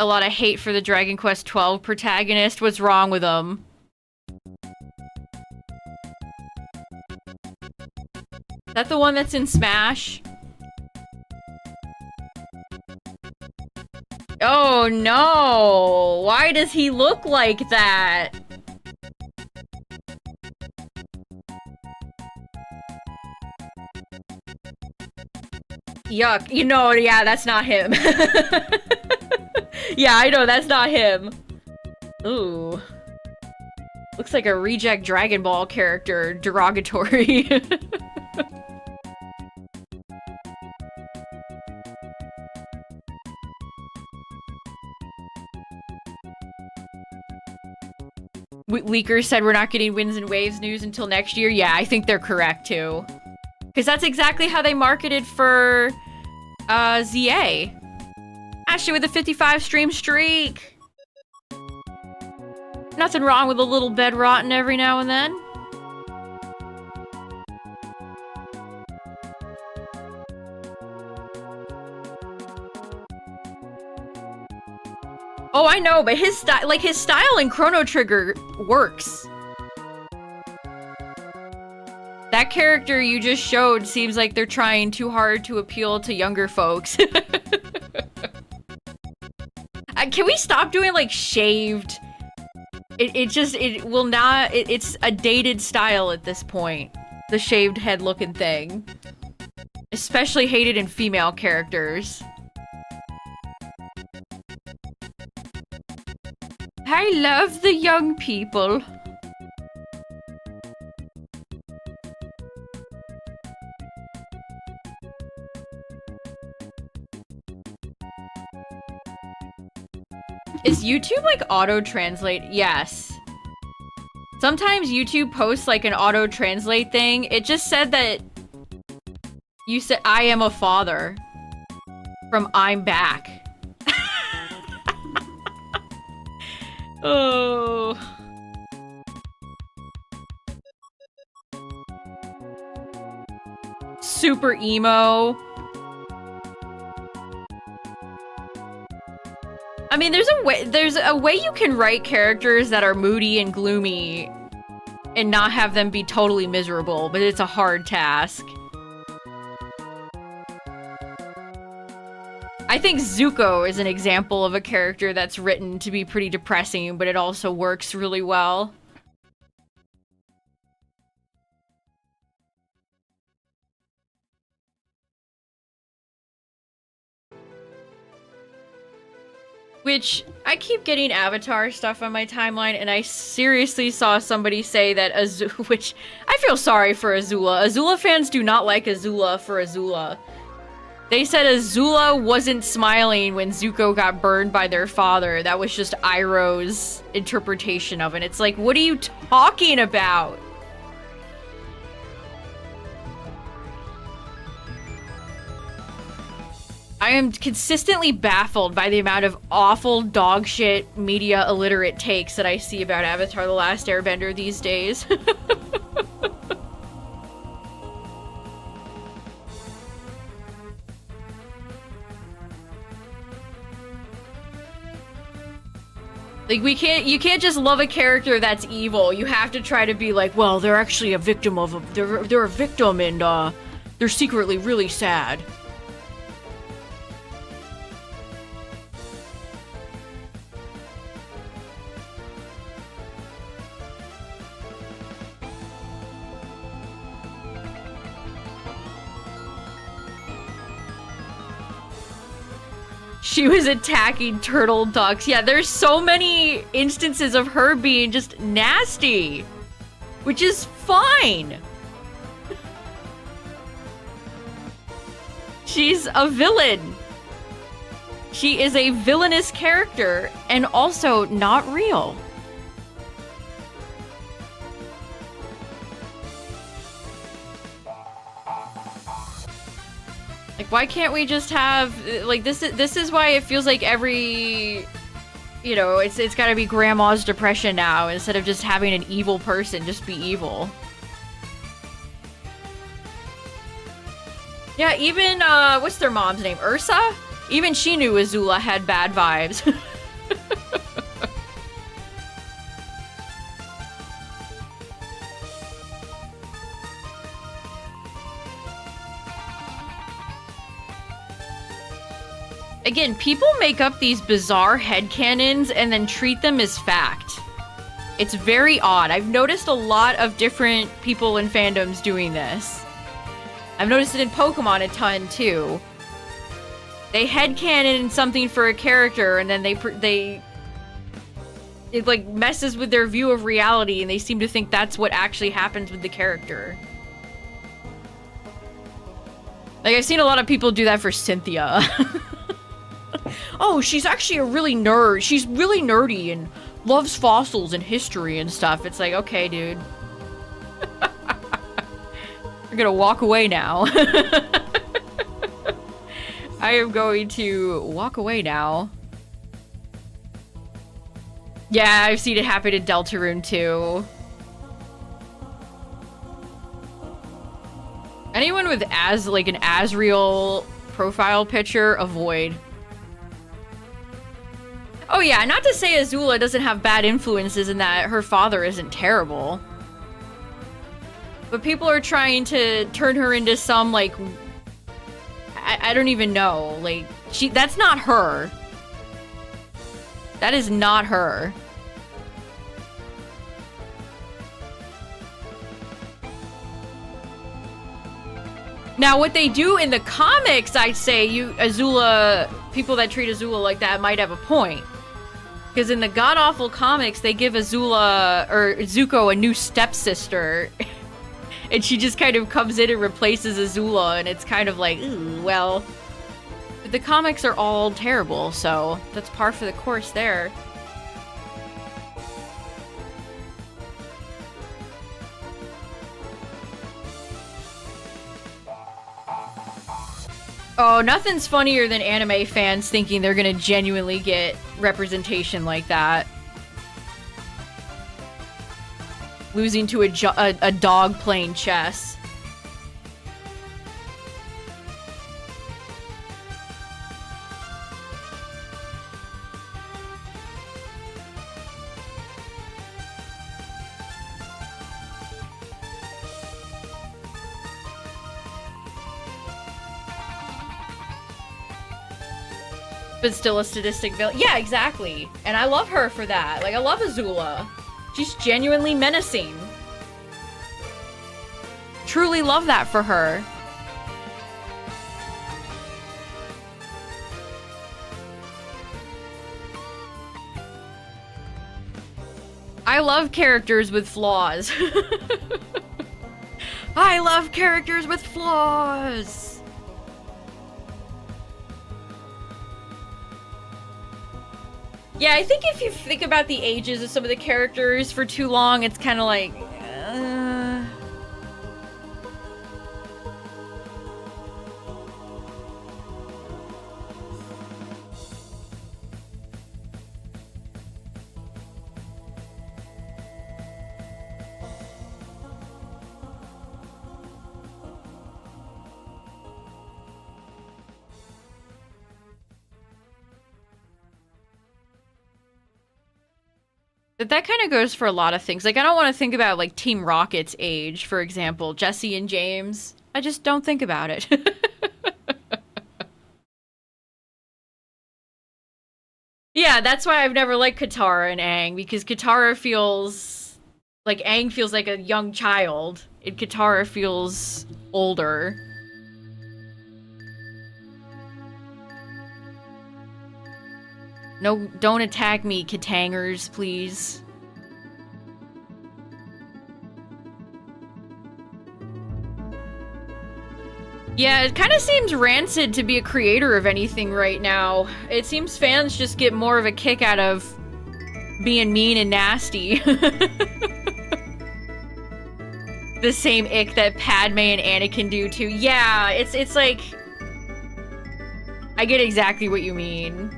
A lot of hate for the Dragon Quest XII protagonist. What's wrong with him? Is that the one that's in Smash? Oh no! Why does he look like that? Yuck. You know, yeah, that's not him. Yeah, I know, that's not him. Ooh. Looks like a reject Dragon Ball character. Derogatory. Leakers said we're not getting Winds and Waves news until next year. Yeah, I think they're correct too. Because that's exactly how they marketed for ZA. Ashley with a 55 stream streak. Nothing wrong with a little bed rotten every now and then. Oh, I know, but his style in Chrono Trigger works. That character you just showed seems like they're trying too hard to appeal to younger folks. Can we stop doing, like, shaved? It will not... It's a dated style at this point. The shaved head looking thing. Especially hated in female characters. I love the young people. Is YouTube like auto-translate? Yes. Sometimes YouTube posts like an auto-translate thing. It just said that you said, I am a father from I'm back. Oh. Super emo. I mean, there's a way you can write characters that are moody and gloomy and not have them be totally miserable, but it's a hard task. I think Zuko is an example of a character that's written to be pretty depressing, but it also works really well. Which, I keep getting Avatar stuff on my timeline, and I seriously saw somebody say that Azula, which I feel sorry for Azula. Azula fans do not like Azula for Azula. They said Azula wasn't smiling when Zuko got burned by their father. That was just Iroh's interpretation of it. It's like, what are you talking about? I am consistently baffled by the amount of awful dogshit media illiterate takes that I see about Avatar: The Last Airbender these days. Like, you can't just love a character that's evil. You have to try to be like, well, they're actually a victim of they're a victim and, They're secretly really sad. She was attacking turtle ducks. Yeah, there's so many instances of her being just nasty, which is fine. She's a villain. She is a villainous character and also not real. Like, why can't we just have, like, this is why it feels like every, you know, it's gotta be grandma's depression now, instead of just having an evil person just be evil. Yeah, even, what's their mom's name? Ursa? Even she knew Azula had bad vibes. Again, people make up these bizarre headcanons and then treat them as fact. It's very odd. I've noticed a lot of different people in fandoms doing this. I've noticed it in Pokemon a ton, too. They headcanon something for a character, and then it, like, messes with their view of reality, and they seem to think that's what actually happens with the character. Like, I've seen a lot of people do that for Cynthia. Oh, she's actually a really nerd. She's really nerdy and loves fossils and history and stuff. It's like, okay, dude. We're gonna walk away now. I am going to walk away now. Yeah, I've seen it happen in Deltarune too. Anyone with like an Asriel profile picture, avoid. Oh yeah, not to say Azula doesn't have bad influences and that her father isn't terrible. But people are trying to turn her into some, like, I don't even know. Like, that's not her. That is not her. Now, what they do in the comics, I'd say, people that treat Azula like that might have a point. Because in the god-awful comics, they give Azula, or Zuko, a new stepsister. And she just kind of comes in and replaces Azula, and it's kind of like, ooh, well... The comics are all terrible, so that's par for the course there. Oh, nothing's funnier than anime fans thinking they're gonna genuinely get representation like that. Losing to a dog playing chess. But still a sadistic villain. Yeah, exactly. And I love her for that. Like, I love Azula. She's genuinely menacing. Truly love that for her. I love characters with flaws. I love characters with flaws. Yeah, I think if you think about the ages of some of the characters for too long, it's kind of like... But that kind of goes for a lot of things. Like, I don't want to think about, like, Team Rocket's age, for example. Jesse and James. I just don't think about it. Yeah, that's why I've never liked Katara and Aang, because Katara feels like Aang feels like a young child, and Katara feels older. No, don't attack me, Katangers, please. Yeah, it kind of seems rancid to be a creator of anything right now. It seems fans just get more of a kick out of being mean and nasty. The same ick that Padme and Anakin do too. Yeah, it's like... I get exactly what you mean.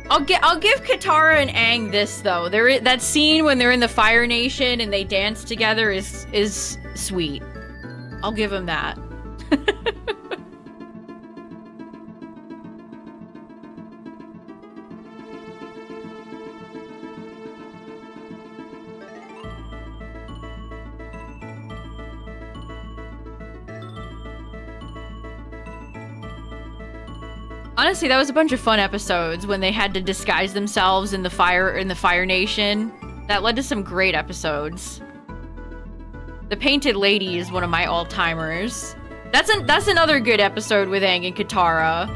I'll give Katara and Aang this though. That scene when they're in the Fire Nation and they dance together is sweet. I'll give him that. Honestly, that was a bunch of fun episodes when they had to disguise themselves in the Fire Nation. That led to some great episodes. The Painted Lady is one of my all-timers. That's another good episode with Aang and Katara.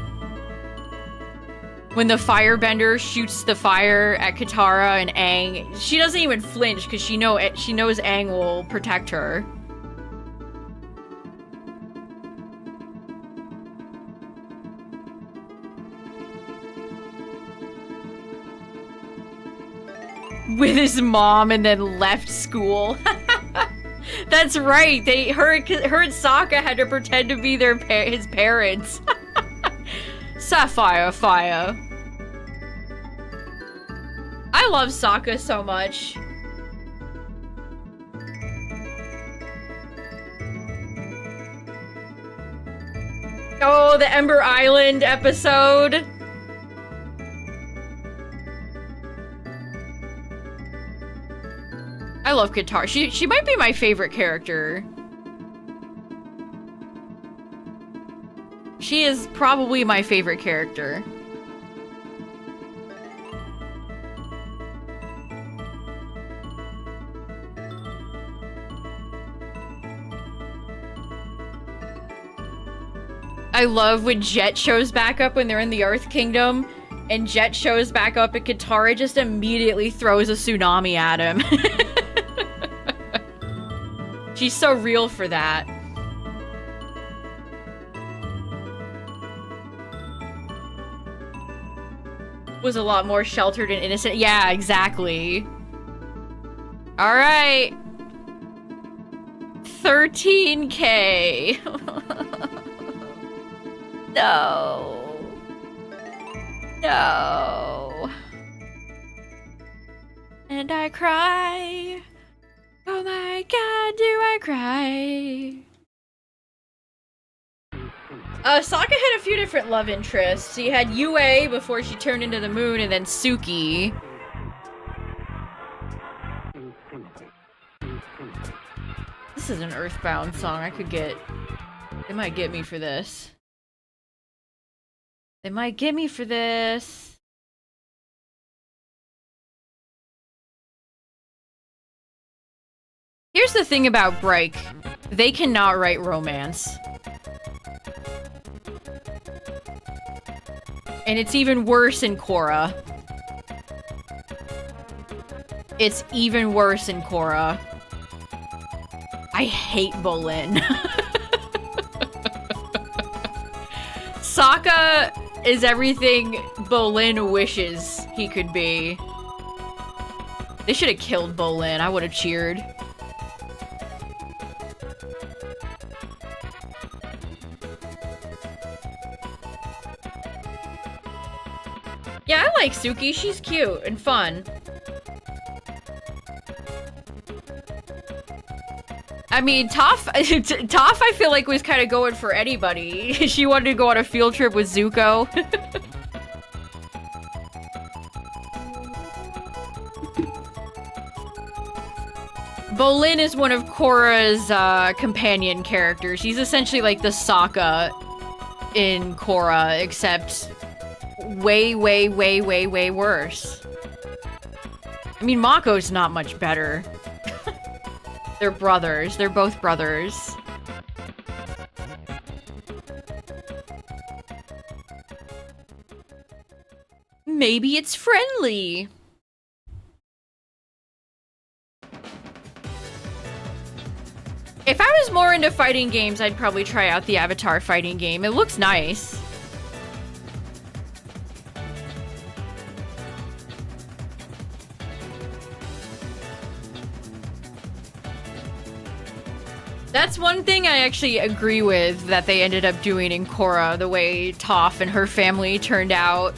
When the firebender shoots the fire at Katara and Aang, she doesn't even flinch because she knows Aang will protect her. With his mom and then left school. That's right. Her and Sokka had to pretend to be his parents. Sapphire fire. I love Sokka so much. Oh, the Ember Island episode. I love Katara. She might be my favorite character. She is probably my favorite character. I love when Jet shows back up when they're in the Earth Kingdom, and Jet shows back up and Katara just immediately throws a tsunami at him. She's so real for that. Was a lot more sheltered and innocent. Yeah, exactly. All right. 13K. No. No. And I cry. Oh my god, do I cry? Sokka had a few different love interests. He had Yue before she turned into the moon, and then Suki. This is an Earthbound song. They might get me for this. They might get me for this. Here's the thing about Break. They cannot write romance. And it's even worse in Korra. It's even worse in Korra. I hate Bolin. Sokka is everything Bolin wishes he could be. They should have killed Bolin. I would have cheered. Yeah, I like Suki. She's cute and fun. I mean, Toph, I feel like was kind of going for anybody. She wanted to go on a field trip with Zuko. Bolin is one of Korra's companion characters. He's essentially like the Sokka in Korra, except way, way, way, way, way worse. I mean, Mako's not much better. They're brothers. They're both brothers. Maybe it's friendly. If I was more into fighting games, I'd probably try out the Avatar fighting game. It looks nice. That's one thing I actually agree with that they ended up doing in Korra, the way Toph and her family turned out.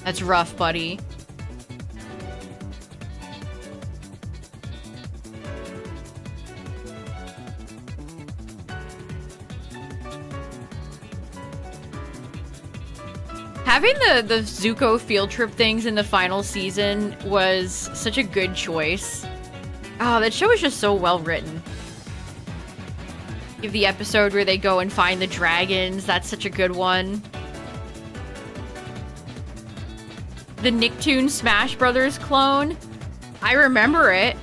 That's rough, buddy. Having the Zuko field trip things in the final season was such a good choice. Oh, that show is just so well written. You have the episode where they go and find the dragons. That's such a good one. The Nicktoons Smash Brothers clone. I remember it.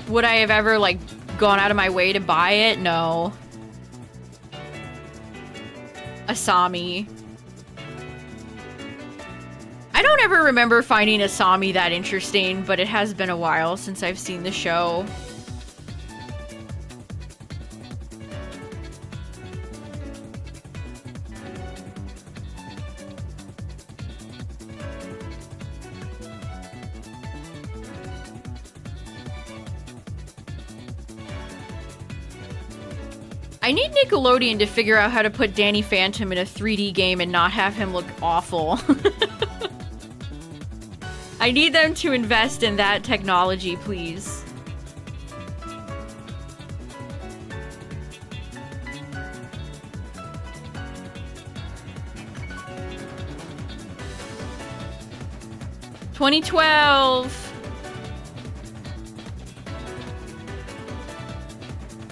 Would I have ever, like, gone out of my way to buy it? No. Asami. I don't ever remember finding Asami that interesting, but it has been a while since I've seen the show. I need Nickelodeon to figure out how to put Danny Phantom in a 3D game and not have him look awful. I need them to invest in that technology, please. "2012.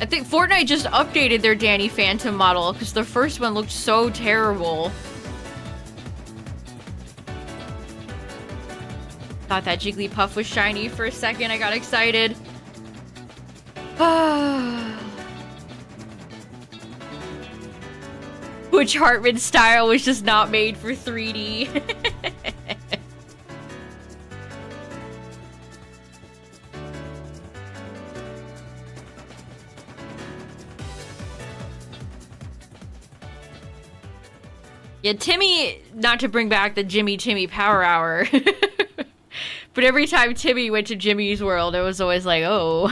I think Fortnite just updated their Danny Phantom model because the first one looked so terrible. Thought that Jigglypuff was shiny for a second. I got excited. Butch Hartman style was just not made for 3D. Yeah, Timmy, not to bring back the Timmy Power Hour, but every time Timmy went to Jimmy's World, it was always like, oh.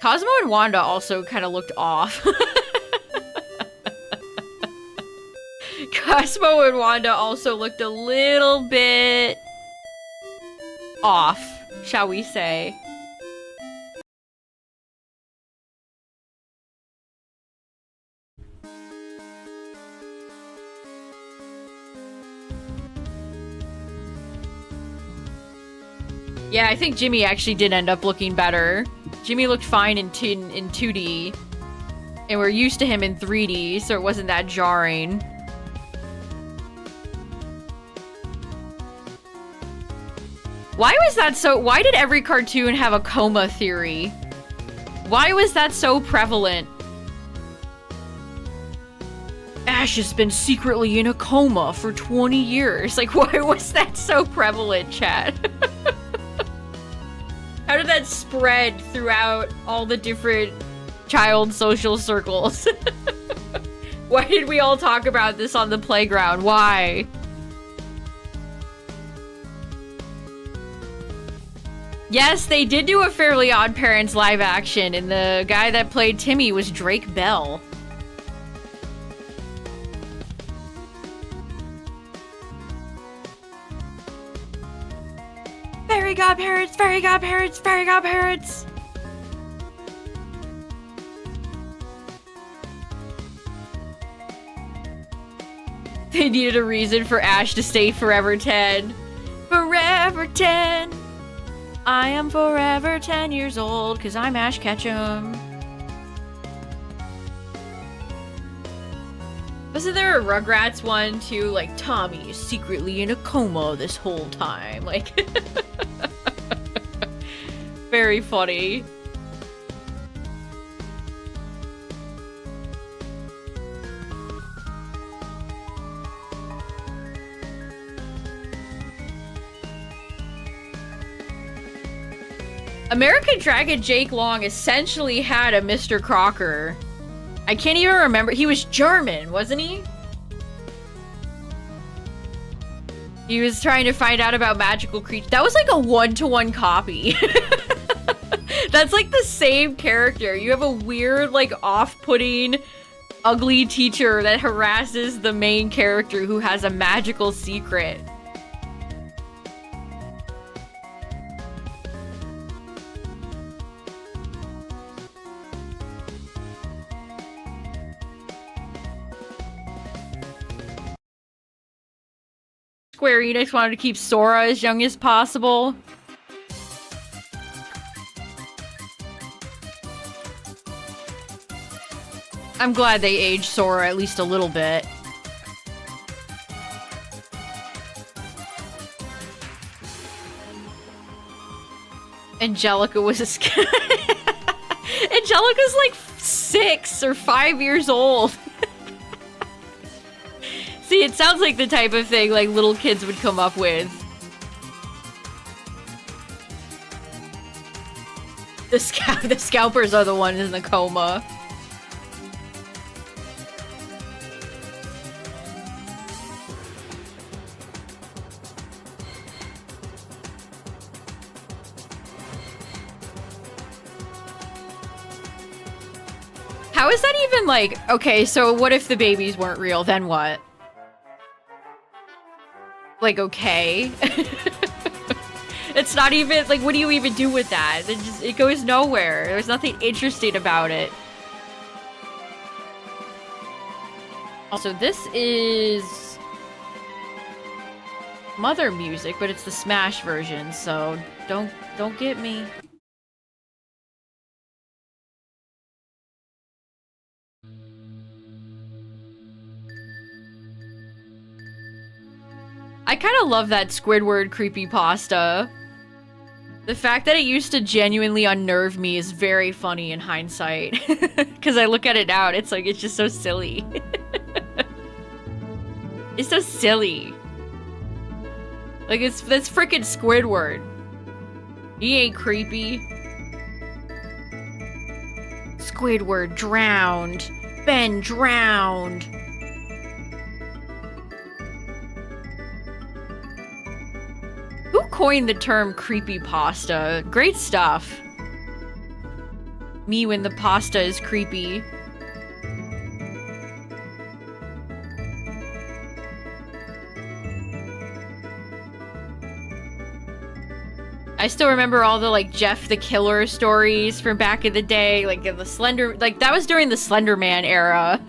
Cosmo and Wanda also kind of looked off. Cosmo and Wanda also looked a little bit off, shall we say. Yeah, I think Jimmy actually did end up looking better. Jimmy looked fine in 2D, and we're used to him in 3D, so it wasn't that jarring. Why was that so- why did every cartoon have a coma theory? Why was that so prevalent? Ash has been secretly in a coma for 20 years. Like, why was that so prevalent, chat? How did that spread throughout all the different child social circles? Why did we all talk about this on the playground? Why? Yes, they did do a Fairly Odd Parents live action, and the guy that played Timmy was Drake Bell. Fairy godparents, fairy godparents, fairy godparents. They needed a reason for Ash to stay forever 10. Forever 10. I am forever 10 years old because I'm Ash Ketchum. Wasn't there a Rugrats one too? Like, Tommy is secretly in a coma this whole time. Like, very funny. American Dragon Jake Long essentially had a Mr. Crocker. I can't even remember. He was German, wasn't he? He was trying to find out about magical creatures. That was like a one-to-one copy. That's like the same character. You have a weird, like, off-putting, ugly teacher that harasses the main character who has a magical secret. Square Enix wanted to keep Sora as young as possible. I'm glad they aged Sora at least a little bit. Angelica was a Angelica's like 6 or 5 years old. See, it sounds like the type of thing like little kids would come up with. The scalpers are the ones in the coma. How is that even like, okay, so what if the babies weren't real, then what? Like, okay. It's not even, like, what do you even do with that? It goes nowhere. There's nothing interesting about it. Also, this is Mother music, but it's the Smash version, so don't get me. I kind of love that Squidward creepypasta. The fact that it used to genuinely unnerve me is very funny in hindsight. Because I look at it now and it's like, it's just so silly. It's so silly. Like, that's freaking Squidward. He ain't creepy. Squidward drowned. Ben drowned. Who coined the term creepypasta? Great stuff. Me when the pasta is creepy. I still remember all the, like, Jeff the Killer stories from back in the day. Like, the Slender... Like, that was during the Slender Man era.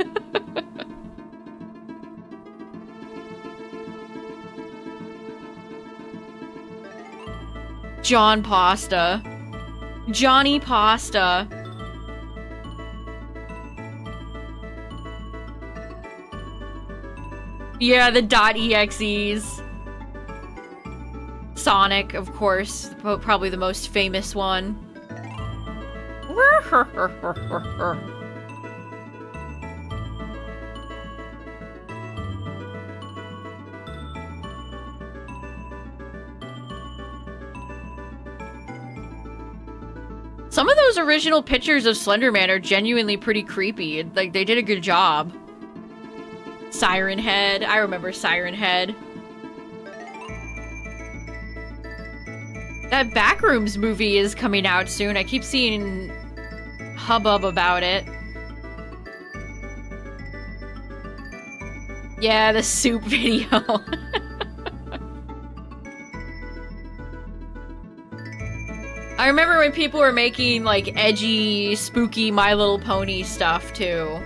John Pasta. Johnny Pasta. Yeah, the .exes. Sonic, of course, probably the most famous one. Some of those original pictures of Slender Man are genuinely pretty creepy. Like, they did a good job. Siren Head. I remember Siren Head. That Backrooms movie is coming out soon. I keep seeing hubbub about it. Yeah, the soup video. I remember when people were making, like, edgy, spooky My Little Pony stuff, too.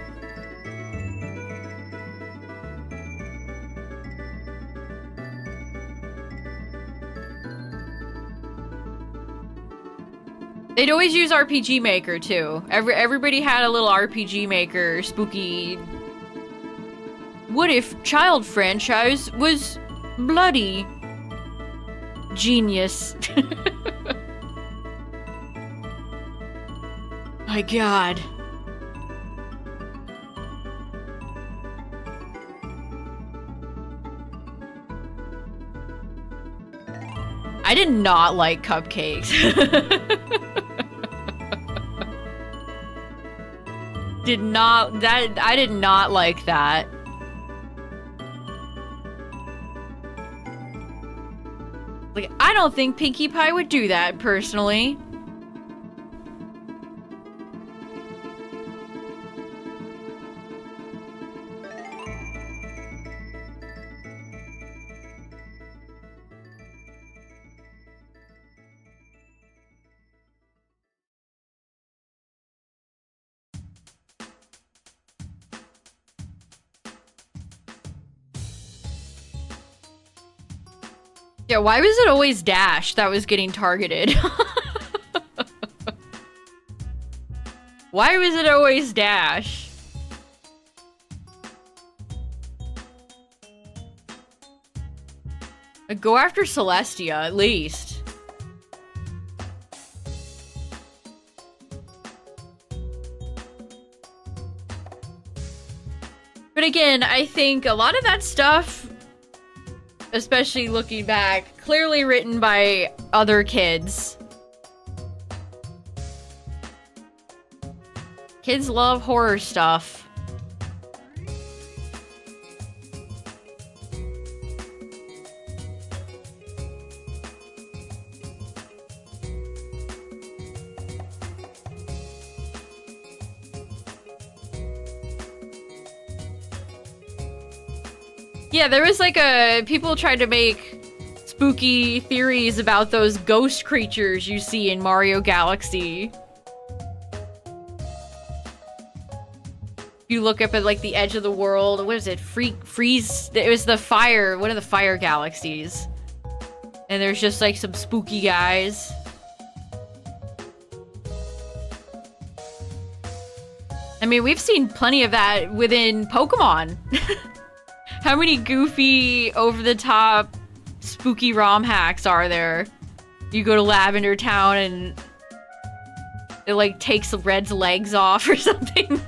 They'd always use RPG Maker too. Everybody had a little RPG Maker spooky. What if child franchise was bloody? Genius. My god. I did not like cupcakes. I did not like that. Like, I don't think Pinkie Pie would do that, personally. Yeah, why was it always Dash that was getting targeted? Why was it always Dash? Go after Celestia, at least. But again, I think a lot of that stuff, especially looking back, clearly written by other kids. Kids love horror stuff. Yeah, there was like people tried to make spooky theories about those ghost creatures you see in Mario Galaxy. You look up at like the edge of the world. What is it? Freeze. It was the fire. One of the fire galaxies. And there's just like some spooky guys. I mean, we've seen plenty of that within Pokemon. How many goofy, over-the-top, spooky ROM hacks are there? You go to Lavender Town and it like takes Red's legs off or something.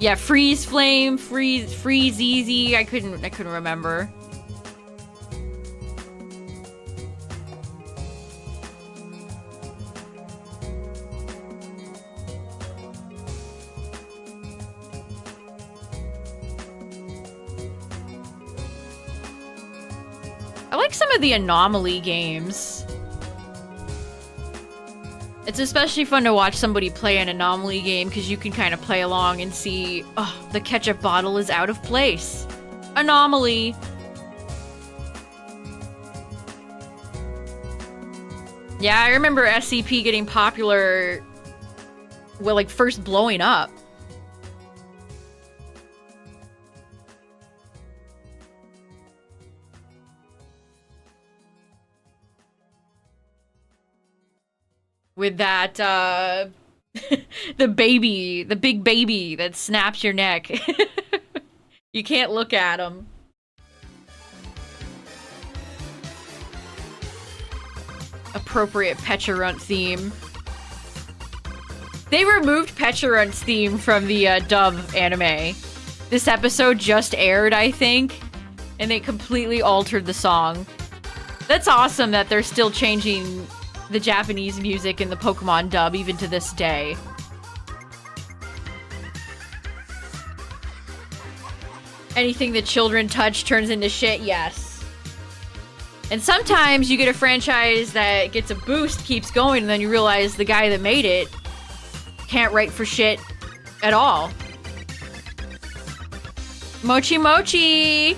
Yeah, freeze flame, freeze easy. I couldn't remember. I like some of the anomaly games. It's especially fun to watch somebody play an anomaly game because you can kind of play along and see, oh, the ketchup bottle is out of place. Anomaly. Yeah, I remember SCP getting popular, well, like first blowing up. With that, the big baby that snaps your neck. You can't look at him. Appropriate Pecharunt theme. They removed Pecharunt's theme from the dub anime. This episode just aired, I think, and they completely altered the song. That's awesome that they're still changing the Japanese music in the Pokemon dub even to this day. Anything that children touch turns into shit, yes. And sometimes you get a franchise that gets a boost, keeps going, and then you realize the guy that made it can't write for shit at all. Mochi Mochi!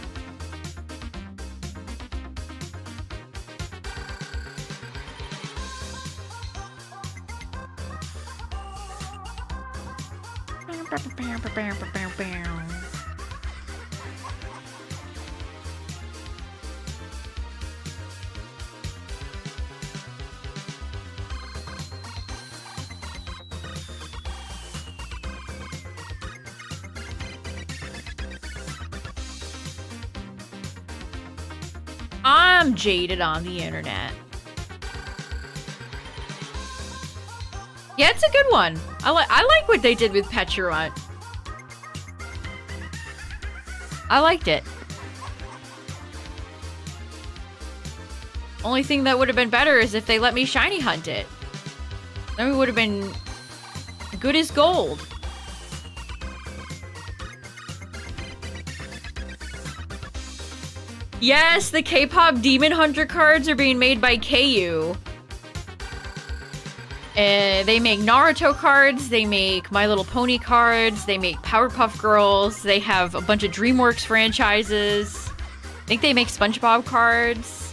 I'm jaded on the internet. Yeah, it's a good one. I like what they did with Petulant. I liked it. Only thing that would have been better is if they let me shiny hunt it. Then we would have been good as gold. Yes, the K-pop Demon Hunter cards are being made by KU. They make Naruto cards, they make My Little Pony cards, they make Powerpuff Girls, they have a bunch of DreamWorks franchises. I think they make SpongeBob cards.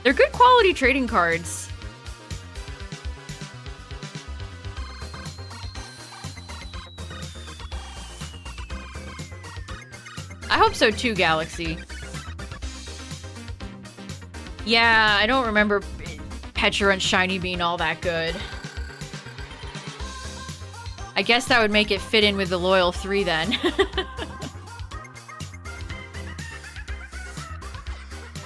They're good quality trading cards. I hope so too, Galaxy. Yeah, I don't remember Petulant Shiny being all that good. I guess that would make it fit in with the Loyal 3 then.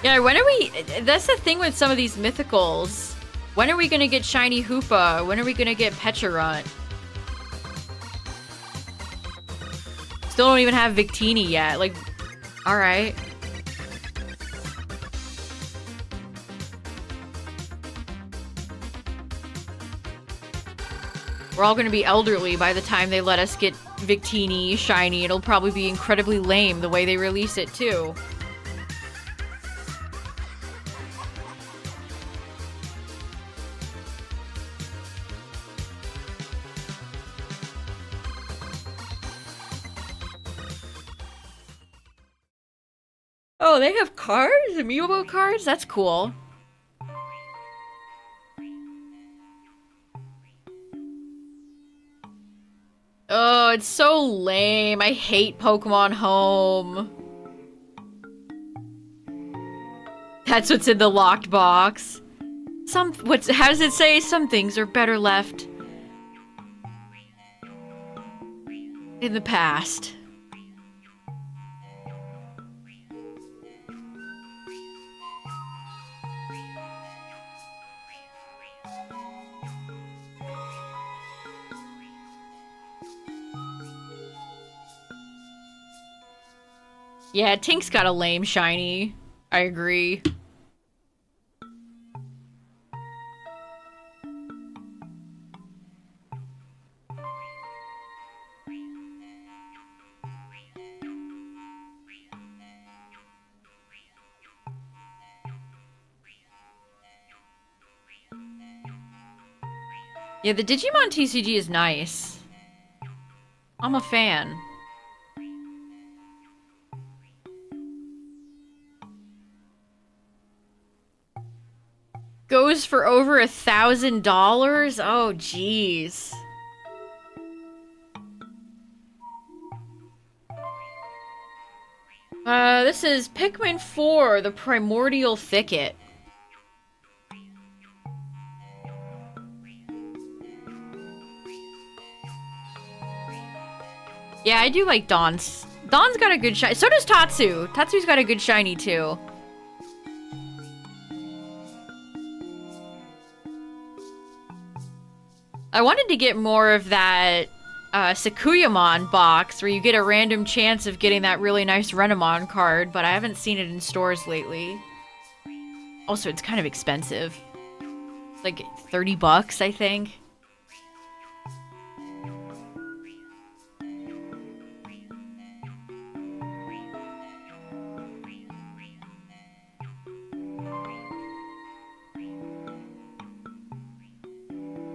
Yeah, when are we... That's the thing with some of these mythicals. When are we gonna get Shiny Hoopa? When are we gonna get Petulant? Still don't even have Victini yet. Like, alright. We're all gonna be elderly by the time they let us get Victini shiny. It'll probably be incredibly lame the way they release it too. Oh, they have cards? Amiibo cards? That's cool. Oh, it's so lame. I hate Pokemon Home. That's what's in the locked box. How does it say? Some things are better left in the past. Yeah, Tink's got a lame shiny. I agree. Yeah, the Digimon TCG is nice. I'm a fan. Goes for over $1,000? Oh, jeez. This is Pikmin 4, the Primordial Thicket. Yeah, I do like Dawn's. Dawn's got a good shiny. So does Tatsu. Tatsu's got a good shiny, too. I wanted to get more of that Sakuyamon box where you get a random chance of getting that really nice Renamon card, but I haven't seen it in stores lately. Also, it's kind of expensive. It's like 30 bucks, I think.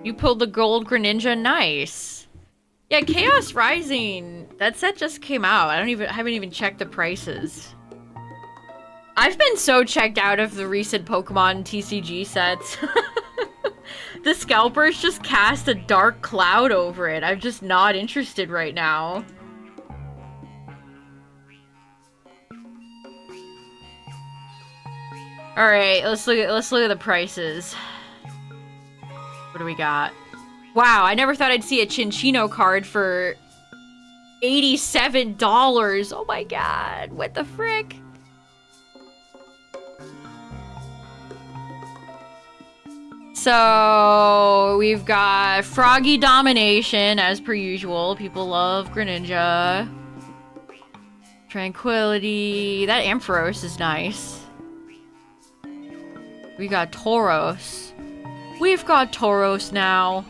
You pulled the gold Greninja, nice. Yeah, Chaos Rising. That set just came out. I haven't even checked the prices. I've been so checked out of the recent Pokemon TCG sets. The scalpers just cast a dark cloud over it. I'm just not interested right now. All right, let's look at the prices. What do we got? Wow, I never thought I'd see a Chinchino card for $87. Oh my god, what the frick? So we've got Froggy Domination, as per usual. People love Greninja. Tranquility. That Ampharos is nice. We got Tauros. We've got Tauros now.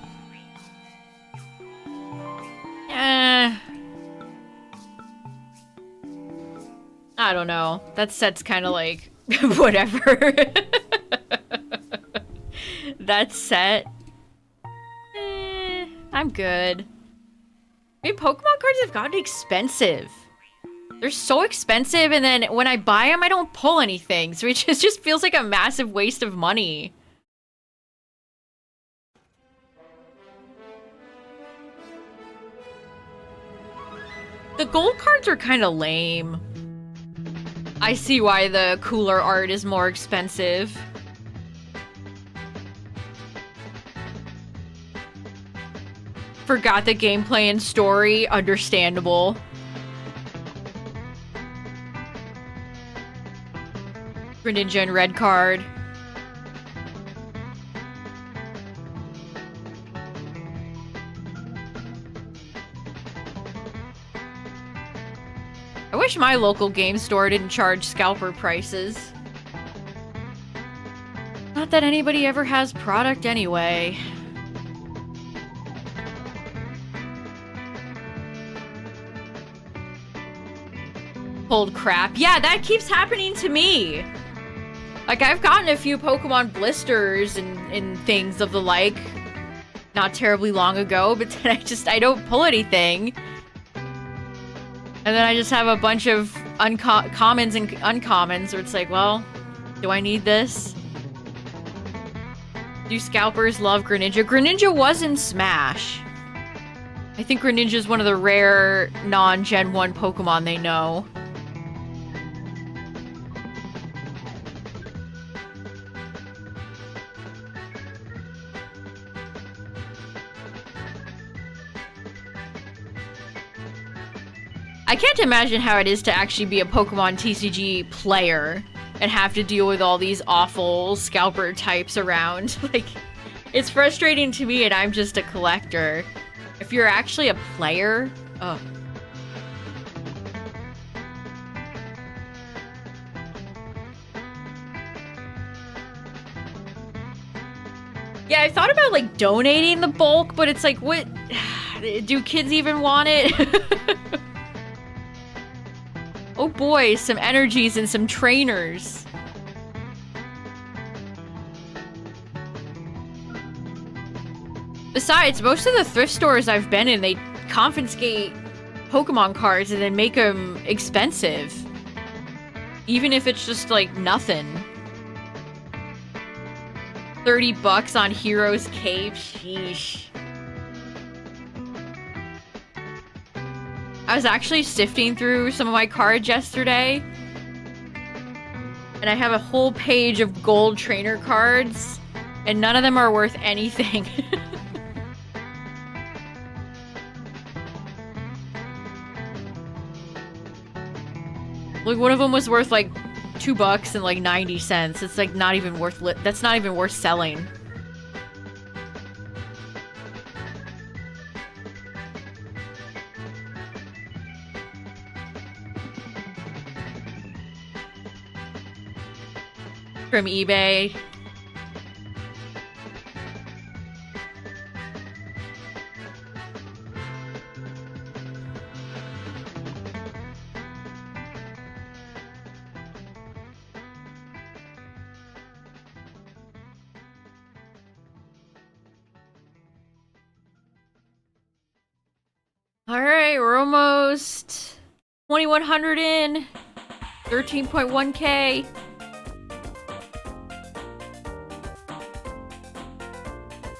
I don't know. That set's kind of like whatever. That set. I'm good. Maybe Pokemon cards have gotten expensive. They're so expensive, and then when I buy them, I don't pull anything. So it just feels like a massive waste of money. The gold cards are kind of lame. I see why the cooler art is more expensive. Forgot the gameplay and story. Understandable. Greninja and red card. I wish my local game store didn't charge scalper prices. Not that anybody ever has product anyway. Cold crap. Yeah, that keeps happening to me. Like, I've gotten a few Pokemon blisters and things of the like not terribly long ago, but then I don't pull anything. And then I just have a bunch of commons and uncommons where it's like, well, do I need this? Do scalpers love Greninja? Greninja was in Smash. I think Greninja is one of the rare non-Gen 1 Pokemon they know. I can't imagine how it is to actually be a Pokemon TCG player and have to deal with all these awful scalper types around. Like, it's frustrating to me and I'm just a collector. If you're actually a player, oh. Yeah, I thought about, like, donating the bulk, but it's like, what? Do kids even want it? Oh boy, some energies and some trainers. Besides, most of the thrift stores I've been in, they confiscate Pokemon cards and then make them expensive. Even if it's just like nothing. 30 bucks on Hero's Cave? Sheesh. I was actually sifting through some of my cards yesterday. And I have a whole page of gold trainer cards. And none of them are worth anything. Like, one of them was worth like $2 and like 90 cents. It's like not even worth that's not even worth selling. From eBay. All right, we're almost 2,100 in. 13.1K.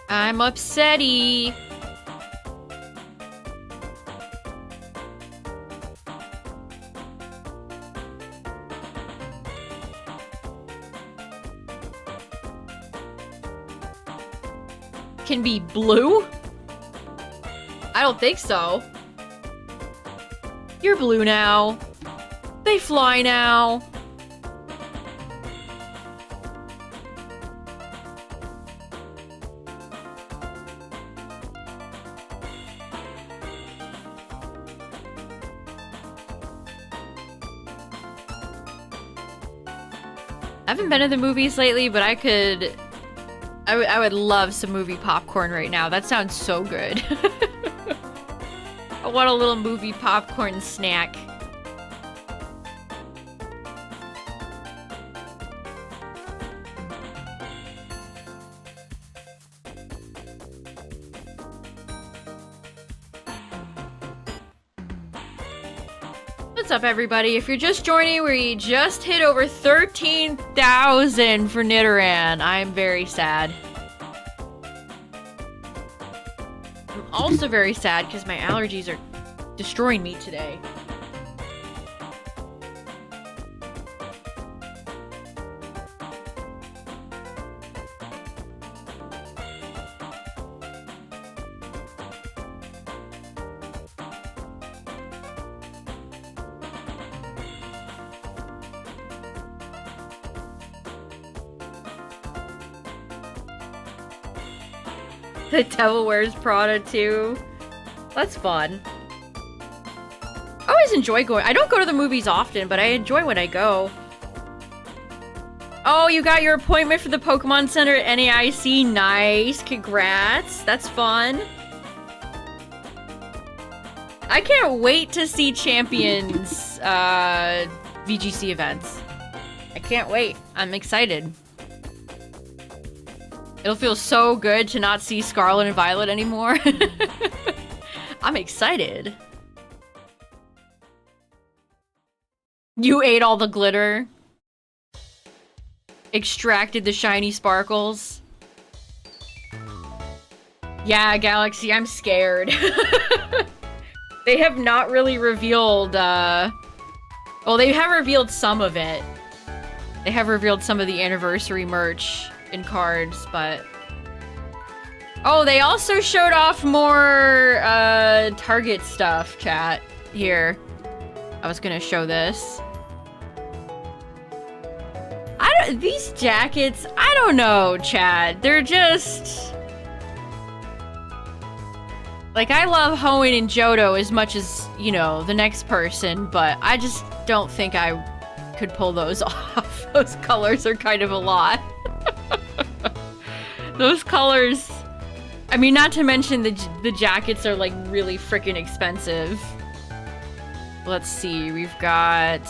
I'm upsetty. Can be blue? I don't think so. You're blue now. They fly now. I haven't been to the movies lately, but I would love some movie popcorn right now. That sounds so good. I want a little movie popcorn snack. What's up, everybody? If you're just joining, we just hit over 13,000 for Nidoran. I'm very sad. I'm also very sad because my allergies are destroying me today. The Devil Wears Prada too. That's fun. I always enjoy going. I don't go to the movies often, but I enjoy when I go. Oh, you got your appointment for the Pokemon Center at NAIC. Nice. Congrats. That's fun. I can't wait to see Champions VGC events. I can't wait. I'm excited. It'll feel so good to not see Scarlet and Violet anymore. I'm excited. You ate all the glitter. Extracted the shiny sparkles. Yeah, Galaxy, I'm scared. They have not really revealed, well, they have revealed some of it. They have revealed some of the anniversary merch in cards, but... Oh, they also showed off more, Target stuff, chat. Here. I was gonna show this. These jackets, I don't know, chat. They're just... Like, I love Hoenn and Johto as much as, you know, the next person, but I just don't think I could pull those off. Those colors are kind of a lot. Those colors, I mean, not to mention the jackets are like really freaking expensive. Let's see, we've got...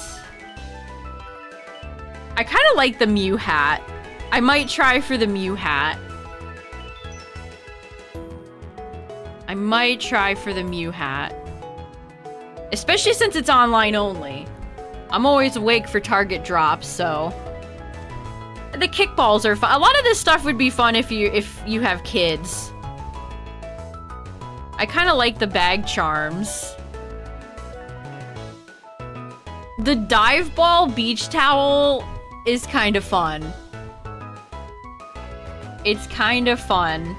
I kind of like the Mew hat. I might try for the Mew hat. I might try for the Mew hat. Especially since it's online only. I'm always awake for Target drops, so... The kickballs are fun. A lot of this stuff would be fun if you have kids. I kind of like the bag charms. The dive ball beach towel is kind of fun. It's kind of fun.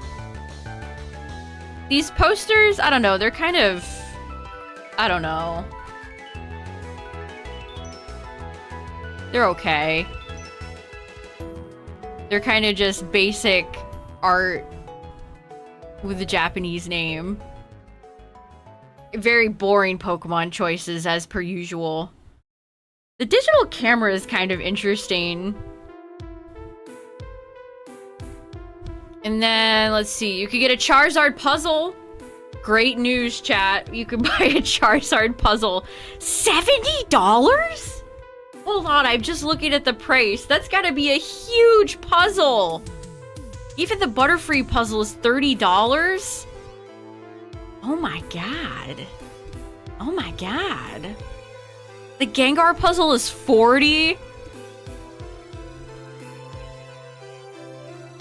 These posters, I don't know, they're kind of... I don't know. They're okay. They're kind of just basic art with a Japanese name. Very boring Pokemon choices as per usual. The digital camera is kind of interesting. And then, let's see, you could get a Charizard puzzle. Great news, chat. You can buy a Charizard puzzle. $70? Hold on, I'm just looking at the price. That's gotta be a huge puzzle. Even the Butterfree puzzle is $30? Oh my god. Oh my god. The Gengar puzzle is $40?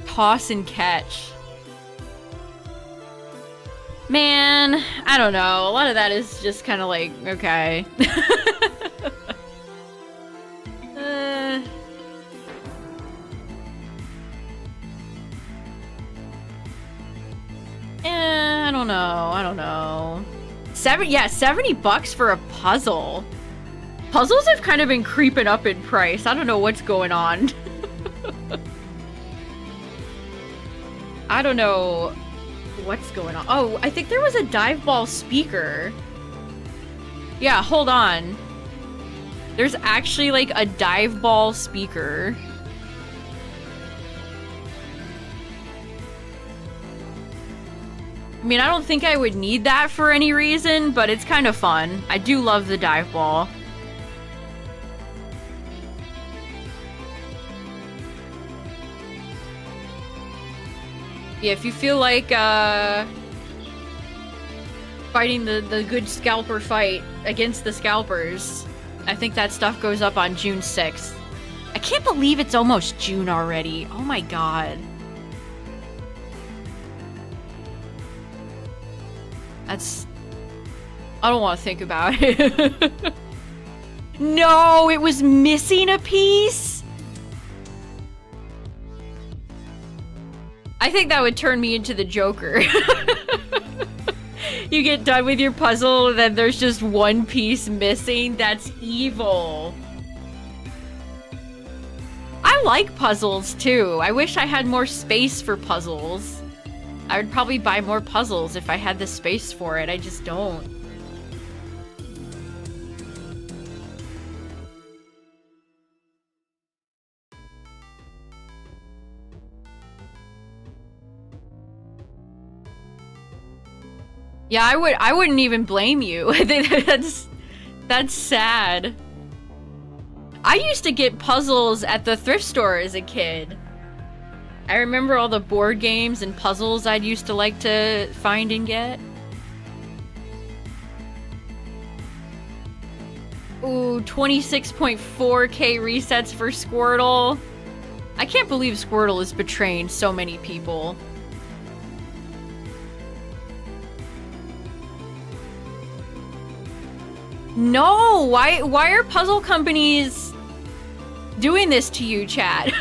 Toss and catch. Man, I don't know. A lot of that is just kind of like, okay. I don't know. I don't know. 70 bucks for a puzzle. Puzzles have kind of been creeping up in price. I don't know what's going on. I don't know what's going on. Oh, I think there was a dive ball speaker. Yeah, hold on. There's actually like a dive ball speaker. I mean, I don't think I would need that for any reason, but it's kind of fun. I do love the dive ball. Yeah, if you feel like fighting the good scalper fight against the scalpers, I think that stuff goes up on June 6th. I can't believe it's almost June already. Oh my god. That's... I don't want to think about it. No, it was missing a piece? I think that would turn me into the Joker. You get done with your puzzle, and then there's just one piece missing? That's evil. I like puzzles, too. I wish I had more space for puzzles. I would probably buy more puzzles if I had the space for it. I just don't. Yeah, I wouldn't even blame you. That's sad. I used to get puzzles at the thrift store as a kid. I remember all the board games and puzzles I'd used to like to find and get. Ooh, 26.4k resets for Squirtle. I can't believe Squirtle is betraying so many people. No, why are puzzle companies doing this to you, chat?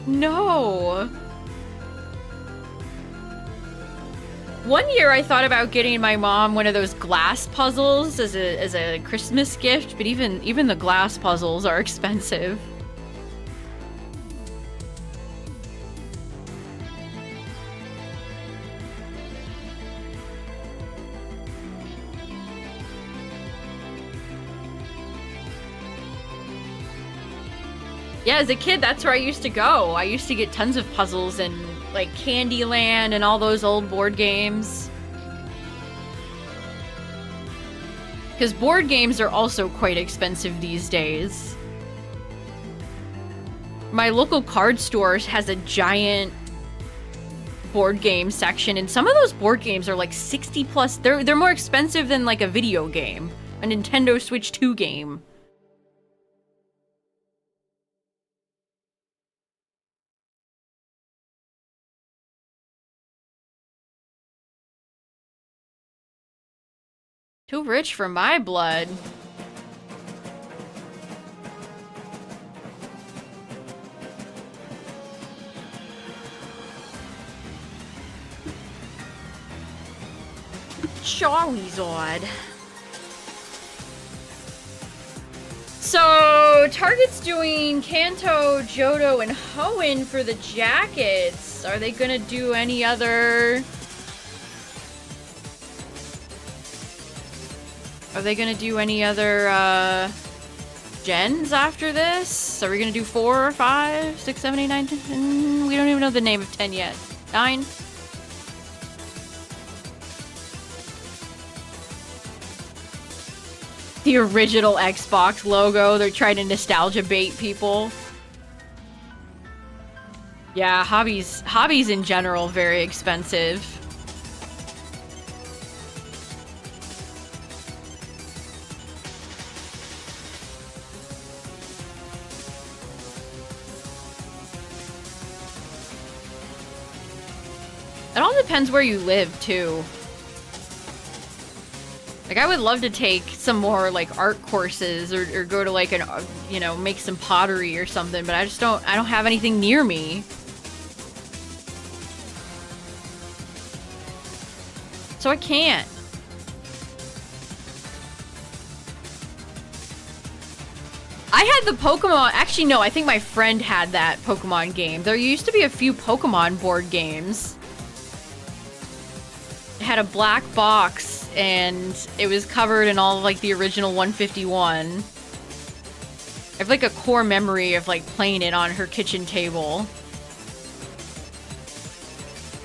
No. One year I thought about getting my mom one of those glass puzzles as a Christmas gift, but even the glass puzzles are expensive. Yeah, as a kid, that's where I used to go. I used to get tons of puzzles and, like, Candyland and all those old board games. Because board games are also quite expensive these days. My local card store has a giant board game section, and some of those board games are like 60 plus. They're more expensive than, like, a video game. A Nintendo Switch 2 game. Too rich for my blood. Charizard. So, Target's doing Kanto, Johto, and Hoenn for the jackets. Are they gonna do any other... Are they gonna do any other, gens after this? Are we gonna do 4 or 5, 6, 7, 8, 9, 10? We don't even know the name of 10 yet. 9? The original Xbox logo. They're trying to nostalgia bait people. Yeah, hobbies in general, very expensive. It all depends where you live, too. Like, I would love to take some more, like, art courses or go to, like, an, you know, make some pottery or something, but I don't have anything near me. So I can't. I had the Pokemon... Actually, no, I think my friend had that Pokemon game. There used to be a few Pokemon board games. It had a black box, and it was covered in all of, like, the original 151. I have, like, a core memory of, like, playing it on her kitchen table.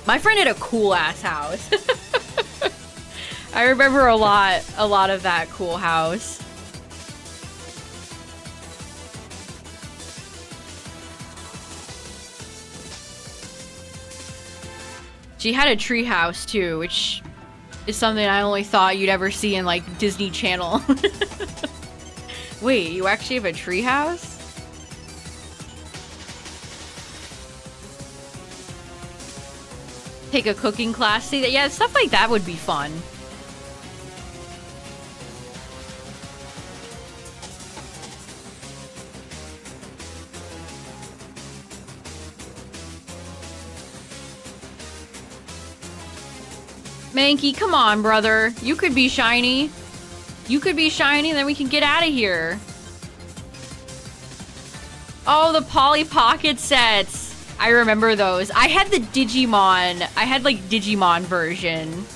My friend had a cool ass house. I remember a lot of that cool house. She had a tree house too, which is something I only thought you'd ever see in like Disney Channel. Wait, you actually have a tree house? Take a cooking class. See that? Yeah, stuff like that would be fun. Mankey, come on, brother. You could be shiny. You could be shiny, and then we can get out of here. Oh, the Polly Pocket sets. I remember those. I had the Digimon. I had, like, Digimon version.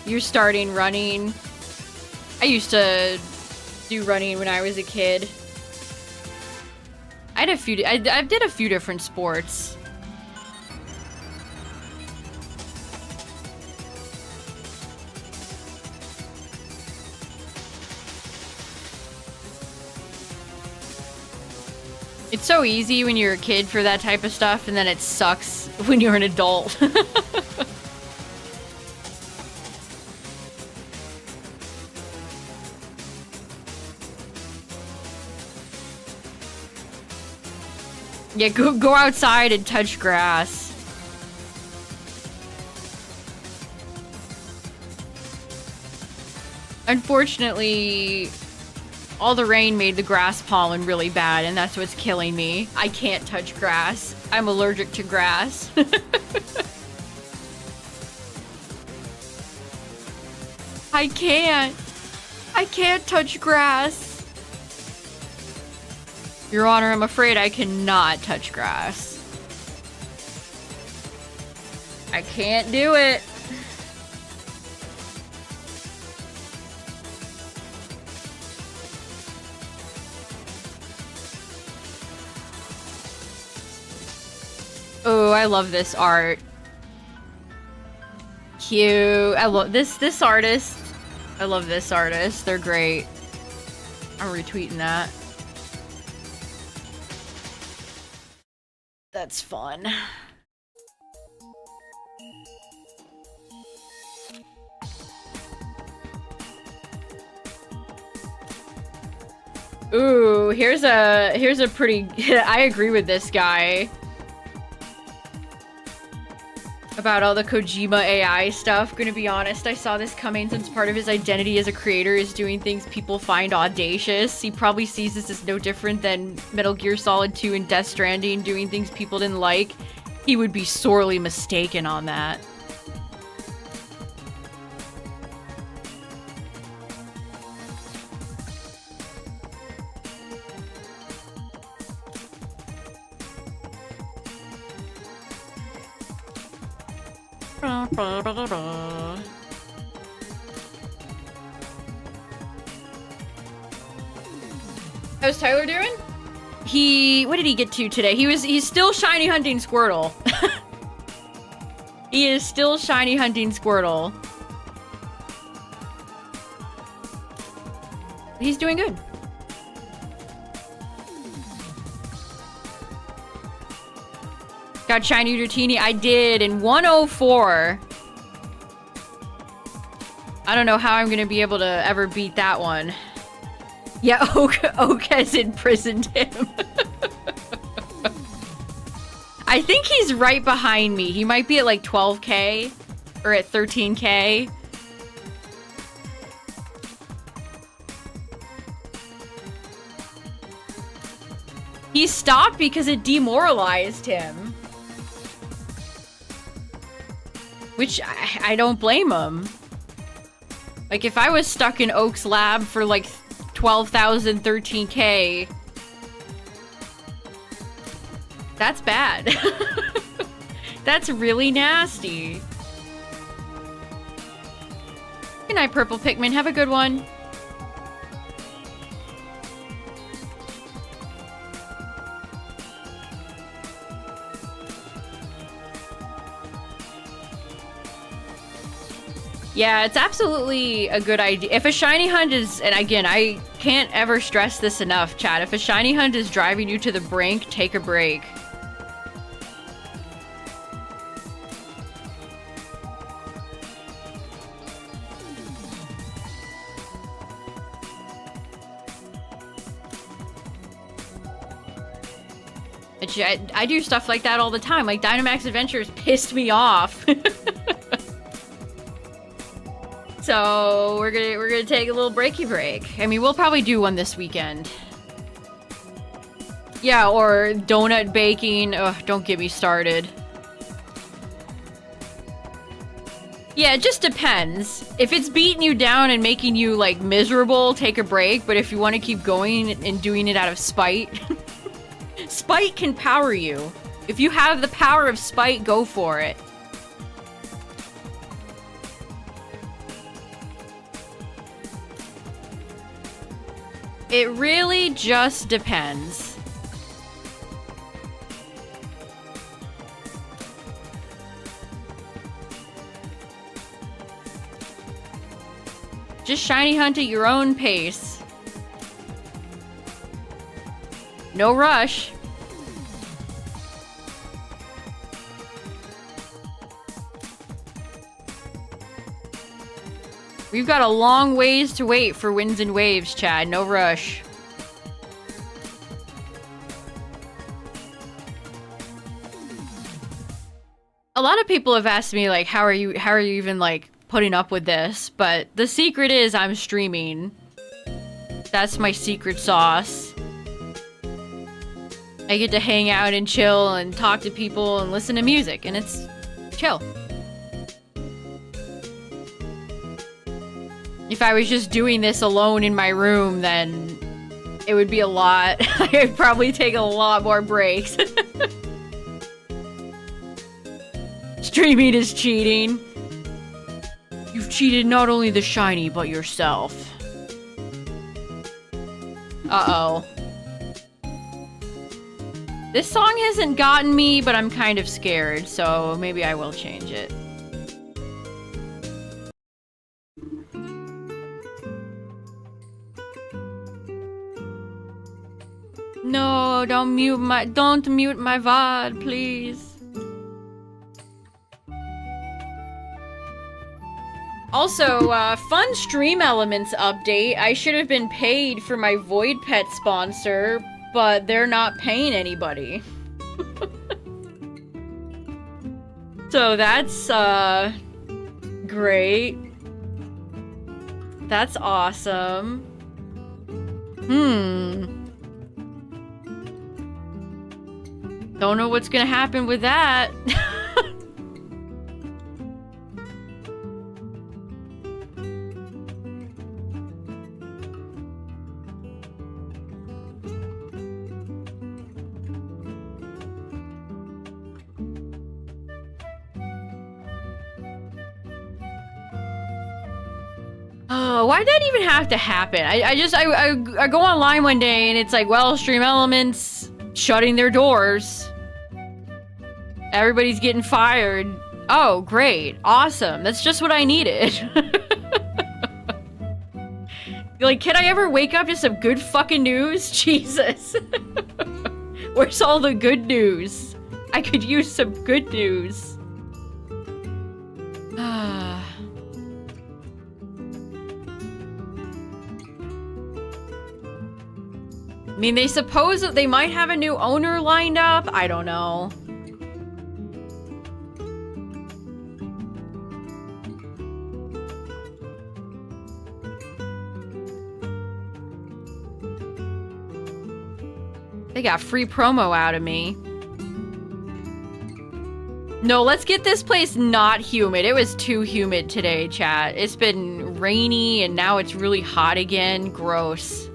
You're starting running. I used to do running when I was a kid. I did a few different sports. It's so easy when you're a kid for that type of stuff, and then it sucks when you're an adult. Yeah, go outside and touch grass. Unfortunately, all the rain made the grass pollen really bad, and that's what's killing me. I can't touch grass. I'm allergic to grass. I can't touch grass. Your Honor, I'm afraid I cannot touch grass. I can't do it. Oh, I love this art. Cute. I love this artist. I love this artist. They're great. I'm retweeting that. That's fun. Ooh, here's a pretty I agree with this guy about all the Kojima AI stuff. Gonna be honest, I saw this coming since part of his identity as a creator is doing things people find audacious. He probably sees this as no different than Metal Gear Solid 2 and Death Stranding doing things people didn't like. He would be sorely mistaken on that. How's Tyler doing? What did he get to today? He's still shiny hunting Squirtle. He is still shiny hunting Squirtle. He's doing good. Got shiny Dratini? I did in 104. I don't know how I'm gonna be able to ever beat that one. Yeah, Oak has imprisoned him. I think he's right behind me. He might be at like 12k or at 13k. He stopped because it demoralized him. Which I don't blame him. Like, if I was stuck in Oak's lab for, like, 12,000, 13K... That's bad. That's really nasty. Good night, Purple Pikmin. Have a good one. Yeah, it's absolutely a good idea. If a shiny hunt is, and again, I can't ever stress this enough, chat. If a shiny hunt is driving you to the brink, take a break. I do stuff like that all the time. Like, Dynamax Adventures pissed me off. So we're gonna take a little breaky break. I mean, we'll probably do one this weekend. Yeah, or donut baking. Ugh, don't get me started. Yeah, it just depends. If it's beating you down and making you, like, miserable, take a break. But if you want to keep going and doing it out of spite... Spite can power you. If you have the power of spite, go for it. It really just depends. Just shiny hunt at your own pace. No rush. We've got a long ways to wait for Winds and Waves, Chad. No rush. A lot of people have asked me, like, how are you even, like, putting up with this? But the secret is I'm streaming. That's my secret sauce. I get to hang out and chill and talk to people and listen to music, and it's chill. If I was just doing this alone in my room, then it would be a lot. I'd probably take a lot more breaks. Streaming is cheating. You've cheated not only the shiny, but yourself. Uh-oh. This song hasn't gotten me, but I'm kind of scared, so maybe I will change it. No, don't mute my VOD, please. Also, fun stream elements update. I should have been paid for my Void Pet sponsor, but they're not paying anybody. So that's, great. That's awesome. Don't know what's gonna happen with that. Why'd that even have to happen? I go online one day and it's like, well, Stream Elements shutting their doors. Everybody's getting fired. Oh, great. Awesome. That's just what I needed. Like, can I ever wake up to some good fucking news? Jesus. Where's all the good news? I could use some good news. I mean, they suppose that they might have a new owner lined up. I don't know. They got free promo out of me. No, let's get this place not humid. It was too humid today, chat. It's been rainy and now it's really hot again. Gross.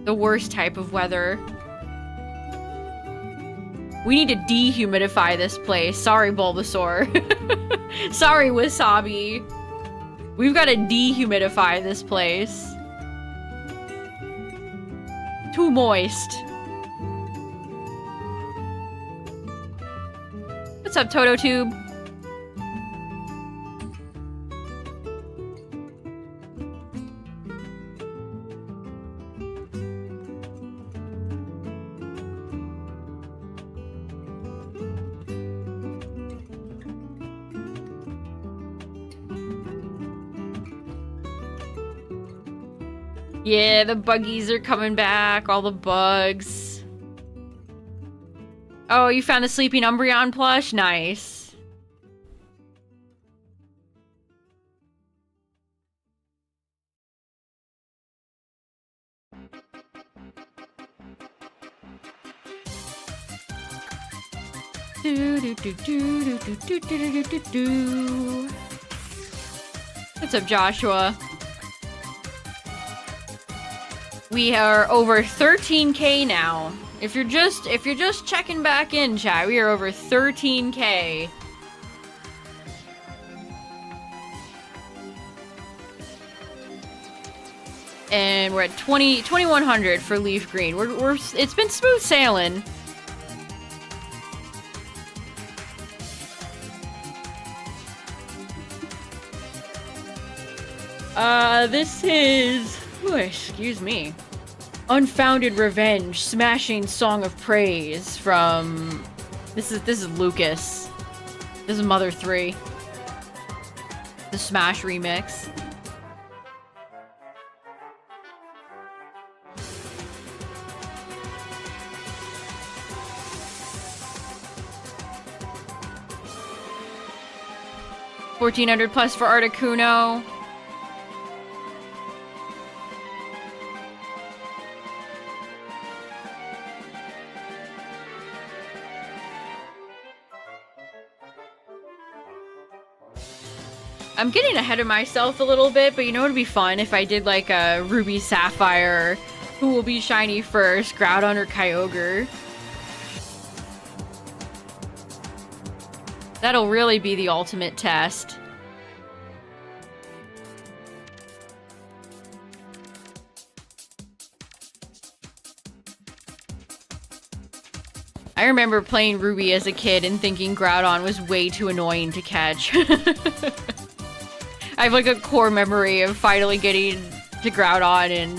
The worst type of weather. We need to dehumidify this place. Sorry, Bulbasaur. Sorry, Wasabi. We've got to dehumidify this place. Too moist. What's up, Tototube? Yeah, the buggies are coming back. All the bugs. Oh, you found the Sleeping Umbreon plush? Nice. What's up, Joshua? We are over 13K now. If you're just checking back in, chat, we are over 13K. And we're at 2100 for LeafGreen. It's been smooth sailing. This is... Ooh, excuse me. Unfounded Revenge, Smashing Song of Praise from... This is Lucas. This is Mother 3. The Smash remix. $1,400 plus for Articuno. I'm getting ahead of myself a little bit, but you know what would be fun if I did like a Ruby Sapphire, who will be shiny first, Groudon or Kyogre. That'll really be the ultimate test. I remember playing Ruby as a kid and thinking Groudon was way too annoying to catch. I have like a core memory of finally getting to Groudon and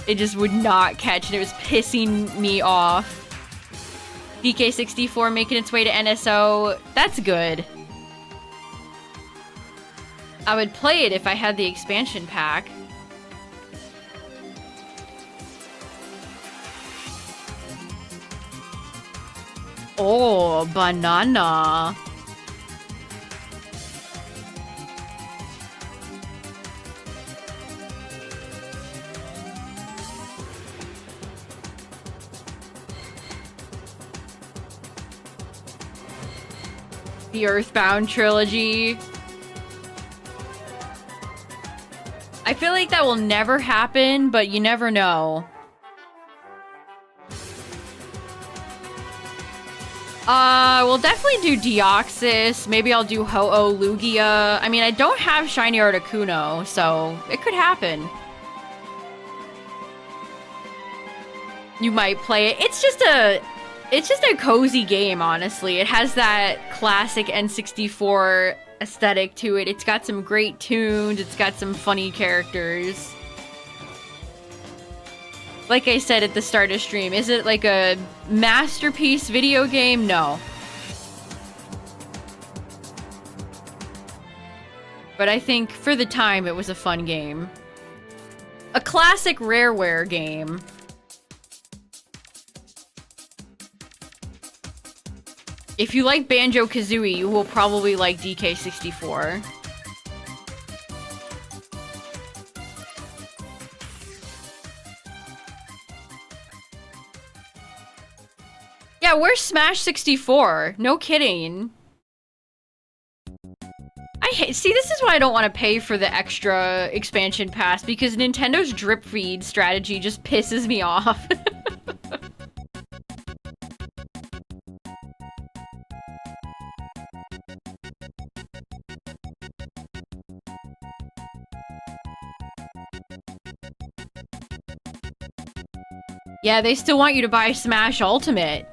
it just would not catch and it was pissing me off. DK64 making its way to NSO. That's good. I would play it if I had the expansion pack. Oh, banana. The Earthbound trilogy. I feel like that will never happen, but you never know. We'll definitely do Deoxys. Maybe I'll do Ho-Oh Lugia. I mean, I don't have Shiny Articuno, so it could happen. You might play it. It's just a cozy game, honestly. It has that classic N64 aesthetic to it. It's got some great tunes. It's got some funny characters. Like I said at the start of stream, is it like a masterpiece video game? No. But I think for the time, it was a fun game. A classic Rareware game. If you like Banjo-Kazooie, you will probably like DK64. Yeah, Yeah, where's Smash 64? No kidding. See, this is why I don't want to pay for the extra expansion pass, because Nintendo's drip feed strategy just pisses me off. Yeah, they still want you to buy Smash Ultimate.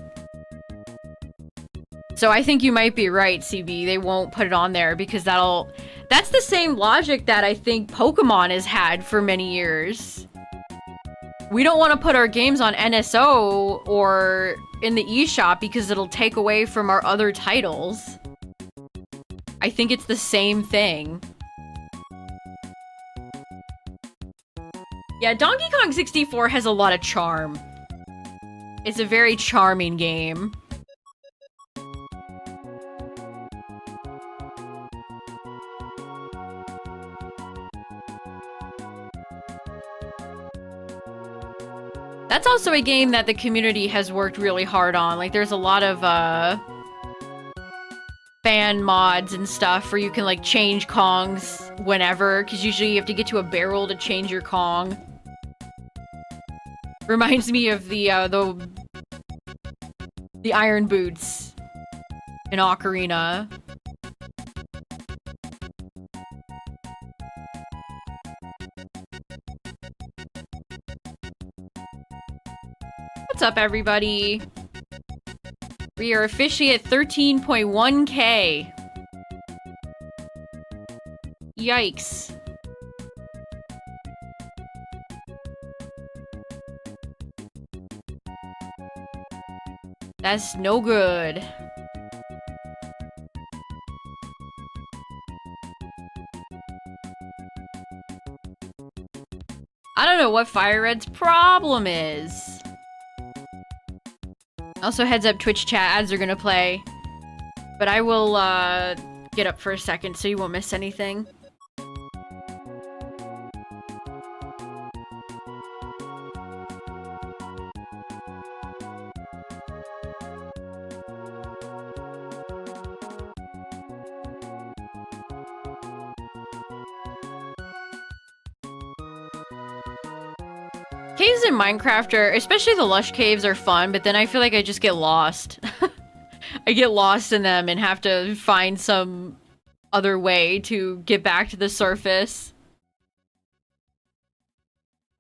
So I think you might be right, CB. They won't put it on there because that's the same logic that I think Pokemon has had for many years. We don't want to put our games on NSO or in the eShop because it'll take away from our other titles. I think it's the same thing. Yeah, Donkey Kong 64 has a lot of charm. It's a very charming game. That's also a game that the community has worked really hard on. Like, there's a lot of, fan mods and stuff where you can, like, change Kongs whenever, because usually you have to get to a barrel to change your Kong. Reminds me of the Iron Boots in Ocarina. What's up, everybody? We are officially at 13.1K. Yikes. That's no good. I don't know what FireRed's problem is. Also, heads up, Twitch chat, ads are gonna play. But I will, get up for a second so you won't miss anything. Caves in Minecraft are, especially the lush caves, are fun, but then I feel like I just get lost. I get lost in them and have to find some other way to get back to the surface.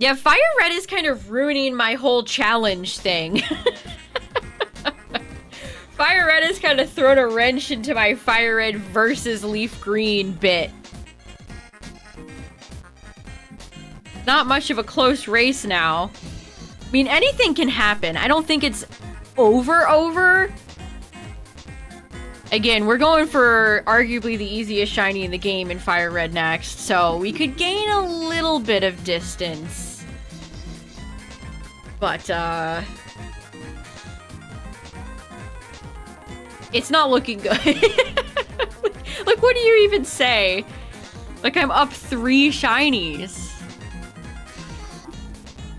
Yeah, FireRed is kind of ruining my whole challenge thing. FireRed has kind of thrown a wrench into my FireRed versus LeafGreen bit. Not much of a close race now. I mean, anything can happen. I don't think it's over. Again, we're going for arguably the easiest shiny in the game in FireRed next, so we could gain a little bit of distance. But, it's not looking good. Like, what do you even say? Like, I'm up 3 shinies.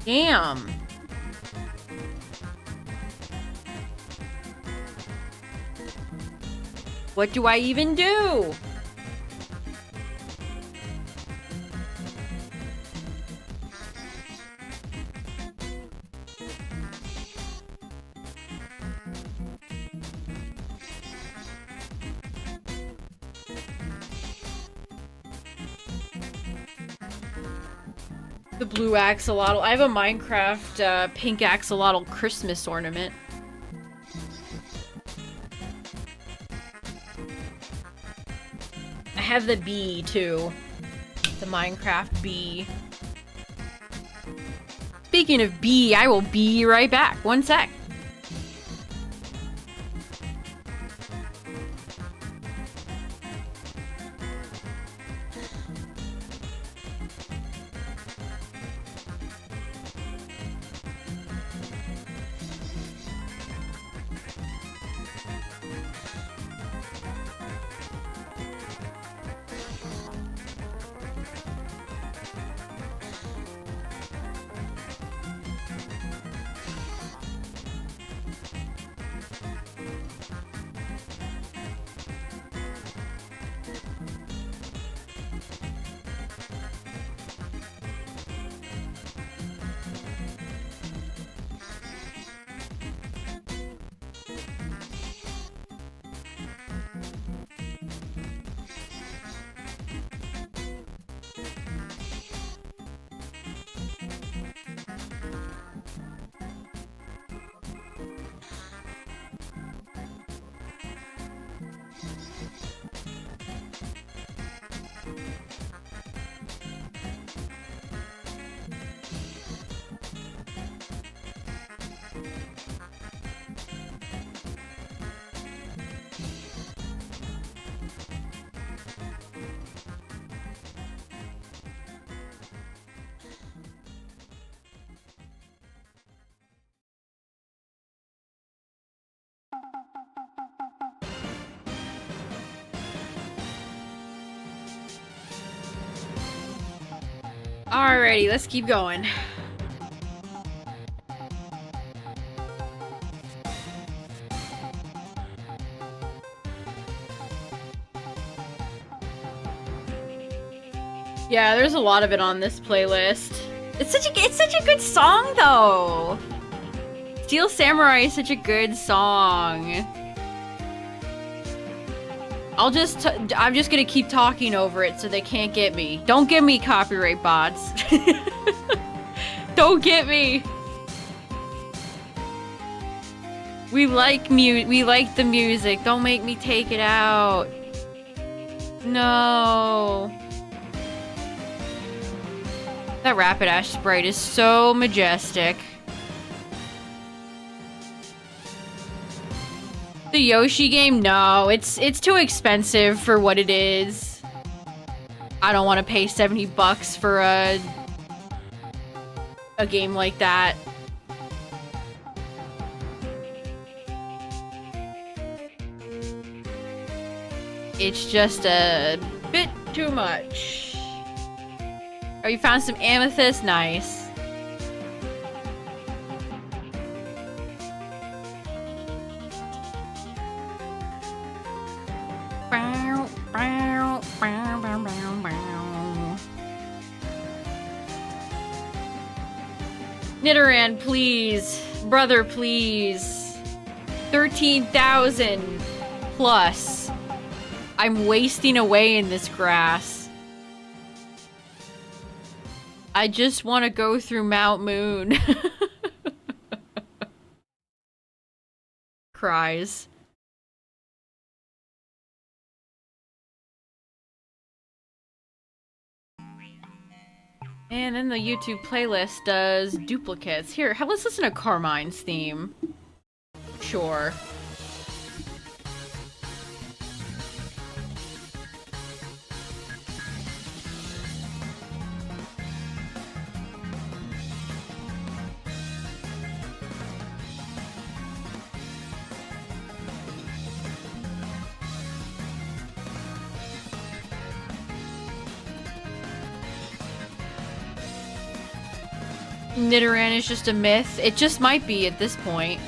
Damn. What do I even do? The blue axolotl. I have a Minecraft pink axolotl Christmas ornament. I have the bee too. The Minecraft bee. Speaking of bee, I will be right back. One sec. Alrighty, let's keep going. Yeah, there's a lot of it on this playlist. It's such a good song though. Steel Samurai is such a good song. I'm just gonna keep talking over it so they can't get me. Don't get me, copyright bots. Don't get me. We like the music. Don't make me take it out. No. That Rapidash sprite is so majestic. The Yoshi game? No, it's too expensive for what it is. I don't want to pay 70 bucks for a game like that. It's just a bit too much. Oh, you found some amethyst? Nice. Nidoran, please. Brother, please. 13,000 plus. I'm wasting away in this grass. I just want to go through Mount Moon. Cries. And then the YouTube playlist does duplicates. Here, let's listen to Carmine's theme. Sure. Nidoran is just a myth. It just might be at this point.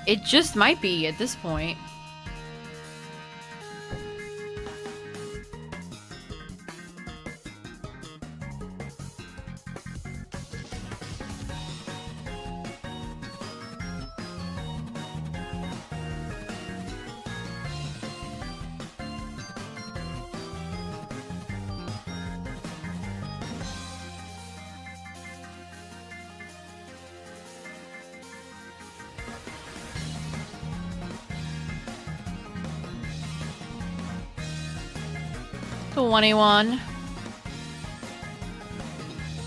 It just might be at this point. To 21.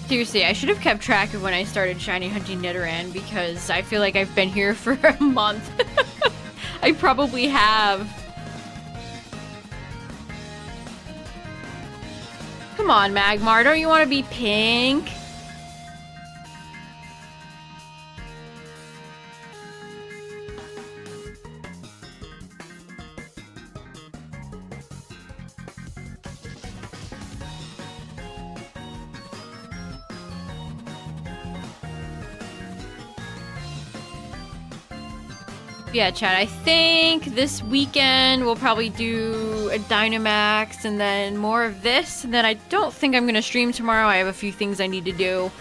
Seriously, I should have kept track of when I started shiny hunting Nidoran because I feel like I've been here for a month. I probably have. Come on, Magmar, don't you want to be pink? Yeah, Chad, I think this weekend we'll probably do a Dynamax and then more of this. And then I don't think I'm going to stream tomorrow. I have a few things I need to do.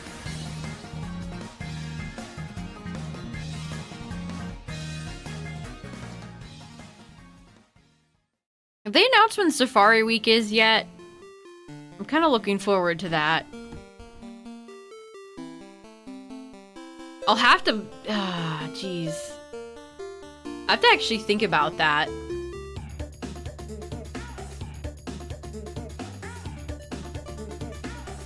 Have they announced when Safari Week is yet? I'm kind of looking forward to that. I'll have to... jeez. I have to actually think about that.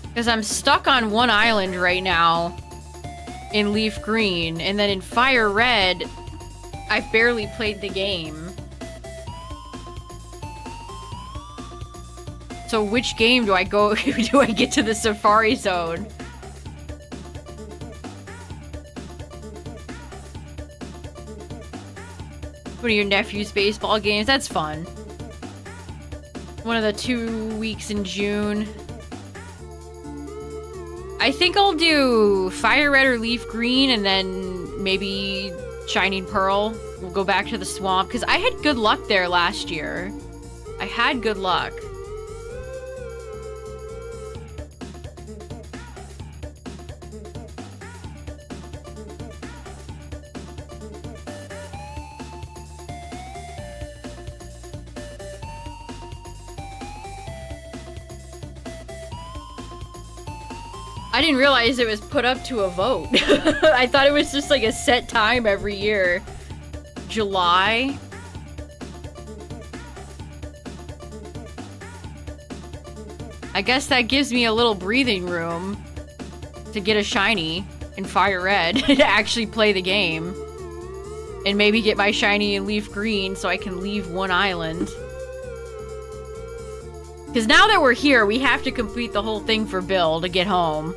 Because I'm stuck on one island right now in LeafGreen, and then in FireRed, I've barely played the game. So which game do I go do I get to the Safari Zone? One of your nephew's baseball games? That's fun. One of the 2 weeks in June. I think I'll do FireRed or LeafGreen and then maybe Shining Pearl. We'll go back to the swamp because I had good luck there last year. I had good luck. I didn't realize it was put up to a vote. I thought it was just like a set time every year. July. I guess that gives me a little breathing room to get a shiny in FireRed to actually play the game. And maybe get my shiny in LeafGreen so I can leave one island. Because now that we're here, we have to complete the whole thing for Bill to get home.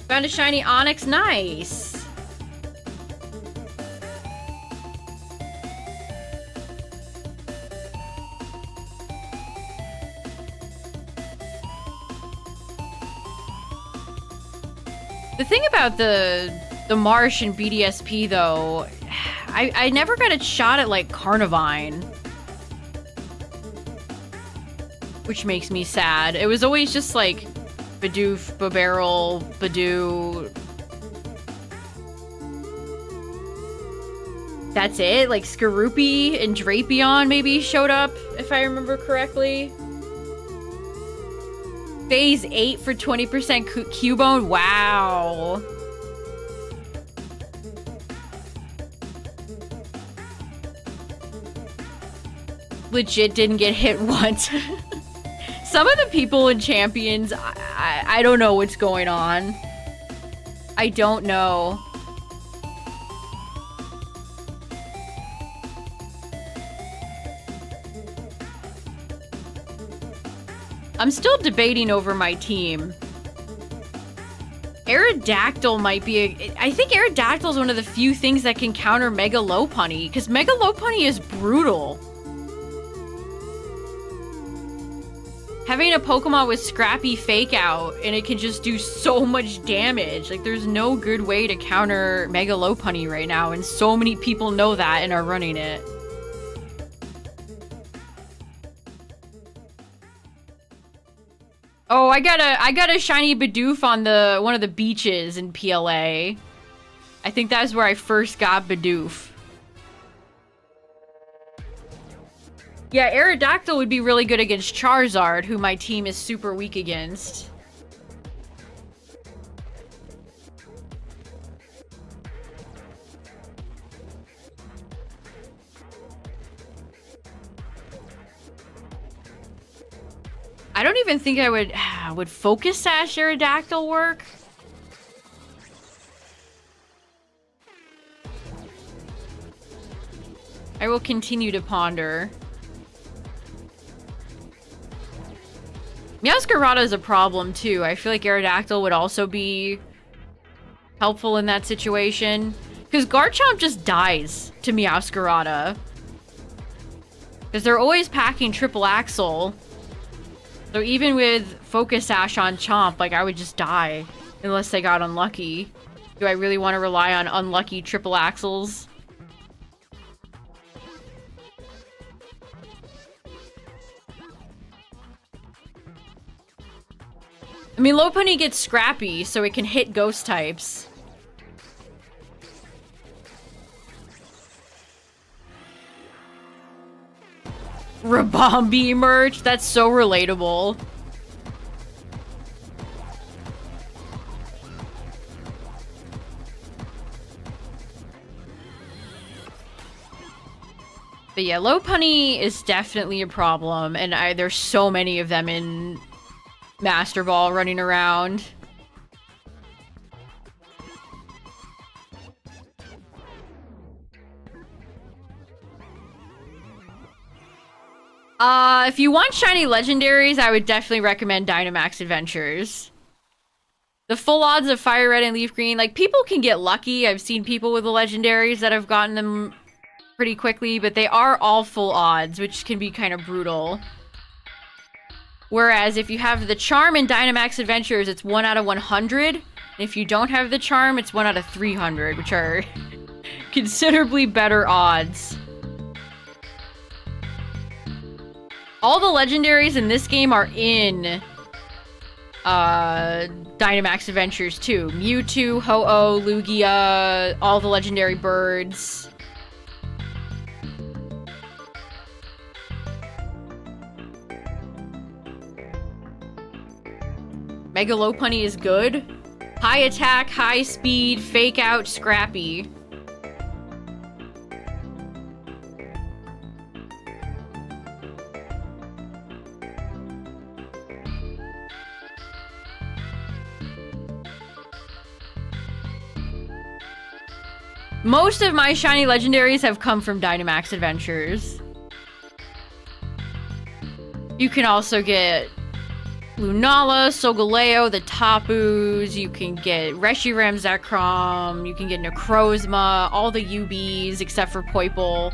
Found a shiny Onyx, nice. The thing about the marsh and BDSP though, I never got a shot at like Carnivine. Which makes me sad. It was always just like Bidoof, Bobarrel, Badoo. That's it? Like Skorupi and Drapion maybe showed up, if I remember correctly. Phase 8 for 20% Cubone? Wow. Legit didn't get hit once. Some of the people in Champions, I don't know what's going on. I don't know. I'm still debating over my team. Aerodactyl might be a... I think Aerodactyl is one of the few things that can counter Mega Lopunny, because Mega Lopunny is brutal. Having a Pokemon with Scrappy Fake Out, and it can just do so much damage. Like, there's no good way to counter Mega Lopunny right now, and so many people know that and are running it. Oh, I got a shiny Bidoof on one of the beaches in PLA. I think that's where I first got Bidoof. Yeah, Aerodactyl would be really good against Charizard, who my team is super weak against. I don't even think I would Focus Sash Aerodactyl work. I will continue to ponder. Meowscarada is a problem too. I feel like Aerodactyl would also be helpful in that situation. Because Garchomp just dies to Meowscarada. Because they're always packing triple axle. So even with Focus Sash on Chomp, like, I would just die. Unless they got unlucky. Do I really want to rely on unlucky triple axles? I mean, Lopunny gets Scrappy, so it can hit ghost types. Rabombi merch? That's so relatable. But yeah, Lopunny is definitely a problem, and there's so many of them in Master Ball running around. If you want shiny legendaries, I would definitely recommend Dynamax Adventures. The full odds of FireRed and LeafGreen, like, people can get lucky. I've seen people with the legendaries that have gotten them pretty quickly, but they are all full odds, which can be kind of brutal. Whereas if you have the charm in Dynamax Adventures, it's 1 out of 100. And if you don't have the charm, it's 1 out of 300, which are considerably better odds. All the legendaries in this game are in Dynamax Adventures too. Mewtwo, Ho-Oh, Lugia, all the legendary birds. Mega Lopunny is good. High attack, high speed, fake out, scrappy. Most of my shiny legendaries have come from Dynamax Adventures. You can also get Lunala, Solgaleo, the Tapus, you can get Reshiram Zekrom, you can get Necrozma, all the UBs except for Poipole.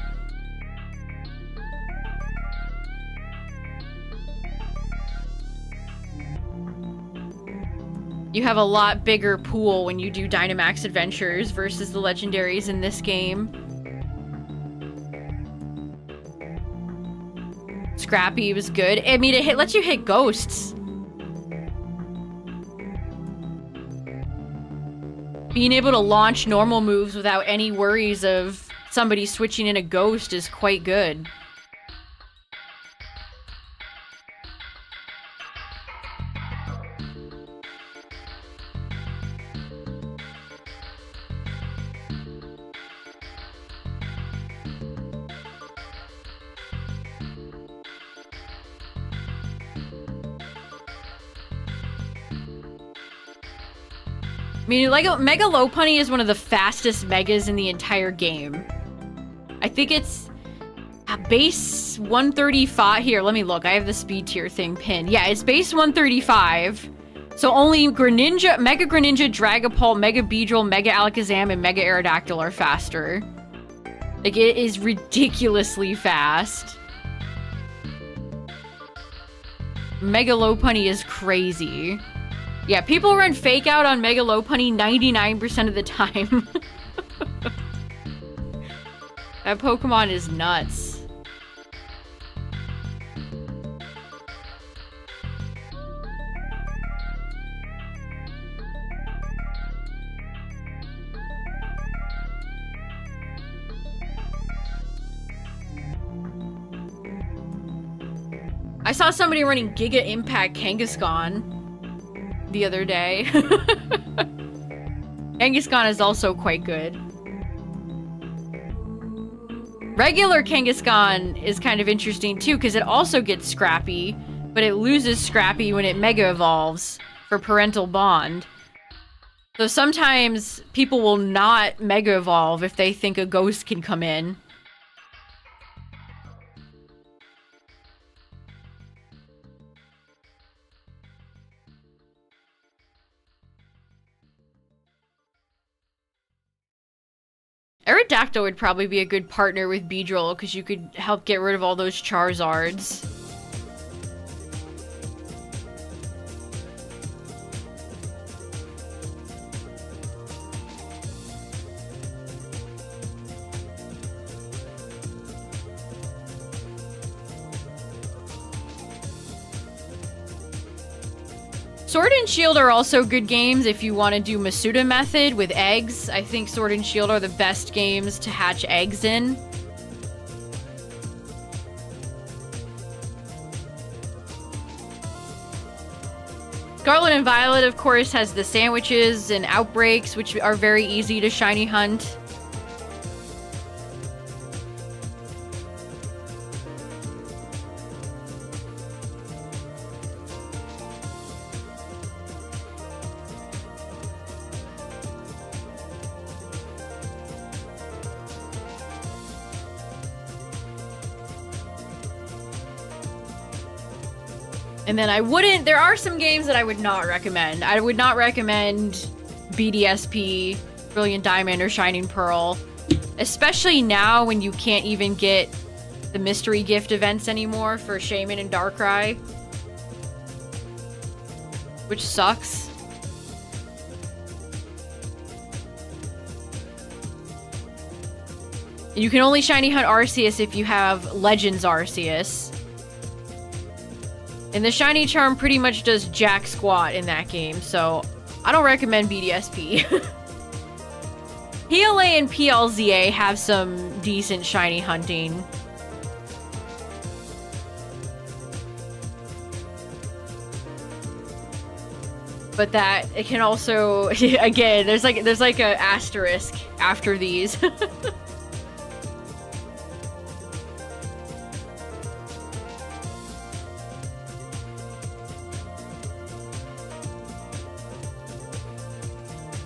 You have a lot bigger pool when you do Dynamax Adventures versus the legendaries in this game. Scrappy was good. I mean, it lets you hit ghosts. Being able to launch normal moves without any worries of somebody switching in a ghost is quite good. I mean, like, Mega Lopunny is one of the fastest Megas in the entire game. I think it's base 135. Here, let me look. I have the speed tier thing pinned. Yeah, it's base 135. So only Greninja, Mega Greninja, Dragapult, Mega Beedrill, Mega Alakazam, and Mega Aerodactyl are faster. Like, it is ridiculously fast. Mega Lopunny is crazy. Yeah, people run fake out on Mega Lopunny 99% of the time. That Pokemon is nuts. I saw somebody running Giga Impact Kangaskhan the other day. Kangaskhan is also quite good. Regular Kangaskhan is kind of interesting too, because it also gets Scrappy, but it loses Scrappy when it Mega Evolves for Parental Bond. So sometimes people will not Mega Evolve if they think a ghost can come in. Aerodactyl would probably be a good partner with Beedrill, because you could help get rid of all those Charizards. Sword and Shield are also good games if you want to do Masuda method with eggs. I think Sword and Shield are the best games to hatch eggs in. Scarlet and Violet, of course, has the sandwiches and outbreaks, which are very easy to shiny hunt. And then I wouldn't... There are some games that I would not recommend. I would not recommend BDSP, Brilliant Diamond, or Shining Pearl. Especially now when you can't even get the mystery gift events anymore for Shaman and Darkrai. Which sucks. You can only shiny hunt Arceus if you have Legends Arceus. And the shiny charm pretty much does jack squat in that game, so I don't recommend BDSP. PLA and PLZA have some decent shiny hunting. But that it can also again, there's like a asterisk after these.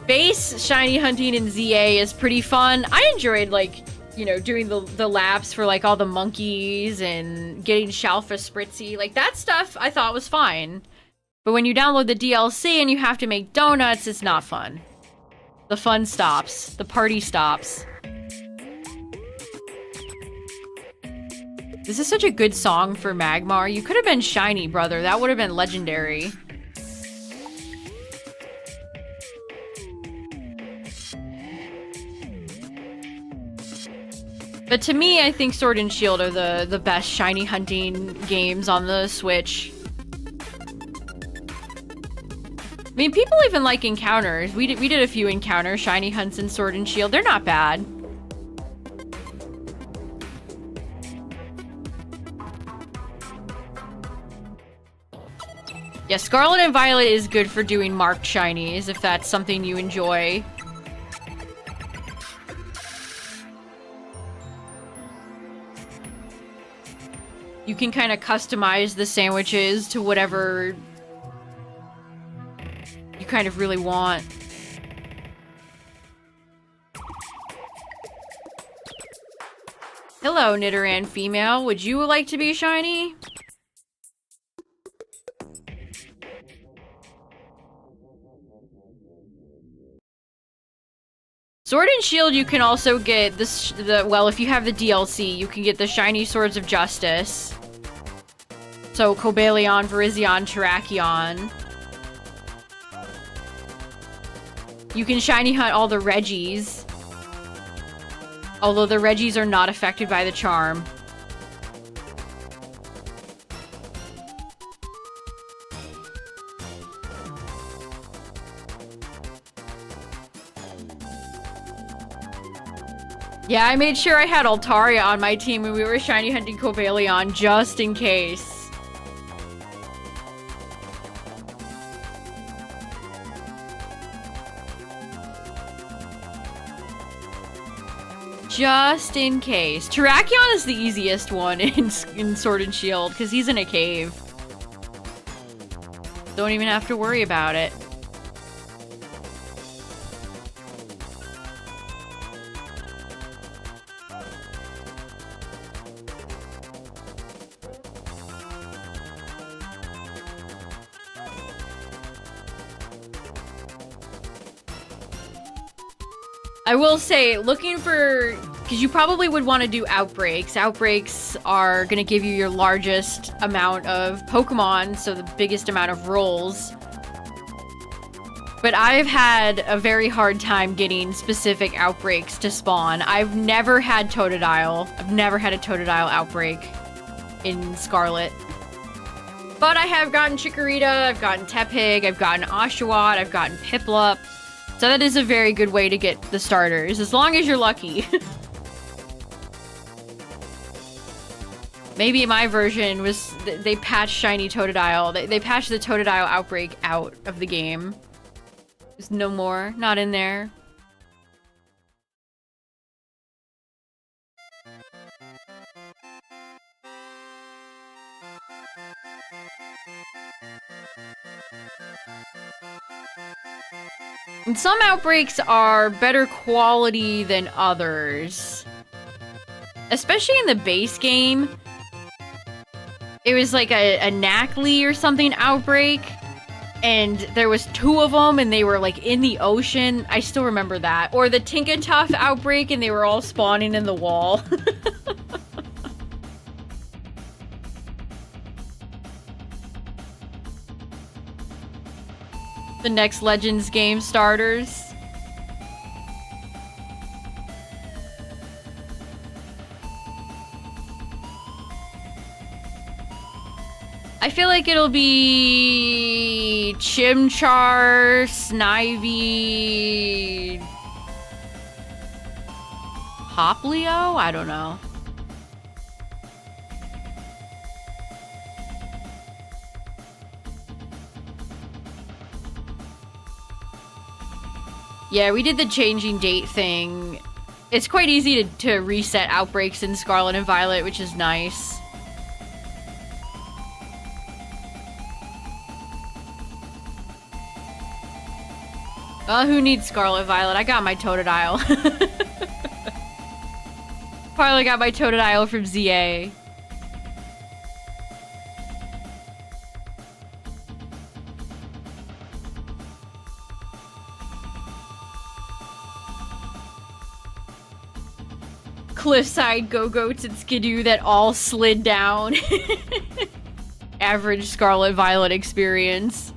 Base shiny hunting in ZA is pretty fun. I enjoyed, like, you know, doing the laps for, like, all the monkeys and getting Shalfa Spritzy. Like, that stuff I thought was fine. But when you download the DLC and you have to make donuts, it's not fun. The fun stops. The party stops. This is such a good song for Magmar. You could have been shiny, brother. That would have been legendary. But to me, I think Sword and Shield are the best shiny hunting games on the Switch. I mean, people even like encounters. We did a few encounter shiny hunts in Sword and Shield. They're not bad. Yeah, Scarlet and Violet is good for doing marked shinies, if that's something you enjoy. You can kind of customize the sandwiches to whatever you kind of really want. Hello, Nidoran female. Would you like to be shiny? Sword and Shield, you can also get this. Well, if you have the DLC, you can get the shiny Swords of Justice. So, Cobalion, Virizion, Terrakion. You can shiny hunt all the Regis. Although the Regis are not affected by the charm. Yeah, I made sure I had Altaria on my team when we were shiny hunting Cobalion, just in case. Just in case. Terrakion is the easiest one in Sword and Shield, because he's in a cave. Don't even have to worry about it. I will say, looking for... Because you probably would want to do Outbreaks. Outbreaks are going to give you your largest amount of Pokemon, so the biggest amount of rolls. But I've had a very hard time getting specific Outbreaks to spawn. I've never had Totodile. I've never had a Totodile Outbreak in Scarlet. But I have gotten Chikorita, I've gotten Tepig, I've gotten Oshawott, I've gotten Piplup. So that is a very good way to get the starters, as long as you're lucky. Maybe my version was... They patched Shiny Totodile. They patched the Totodile Outbreak out of the game. There's no more. Not in there. And some outbreaks are better quality than others. Especially in the base game. It was like a Knackley or something outbreak. And there was 2 of them, and they were like in the ocean. I still remember that. Or the Tinkatuff outbreak, and they were all spawning in the wall. The next Legends game starters. I feel like it'll be Chimchar, Snivy, Hoplio? I don't know. Yeah, we did the changing date thing. It's quite easy to reset outbreaks in Scarlet and Violet, which is nice. Who needs Scarlet Violet? I got my Totodile. Probably got my Totodile from ZA. Cliffside Go-Goats and Skidoo that all slid down. Average Scarlet Violet experience.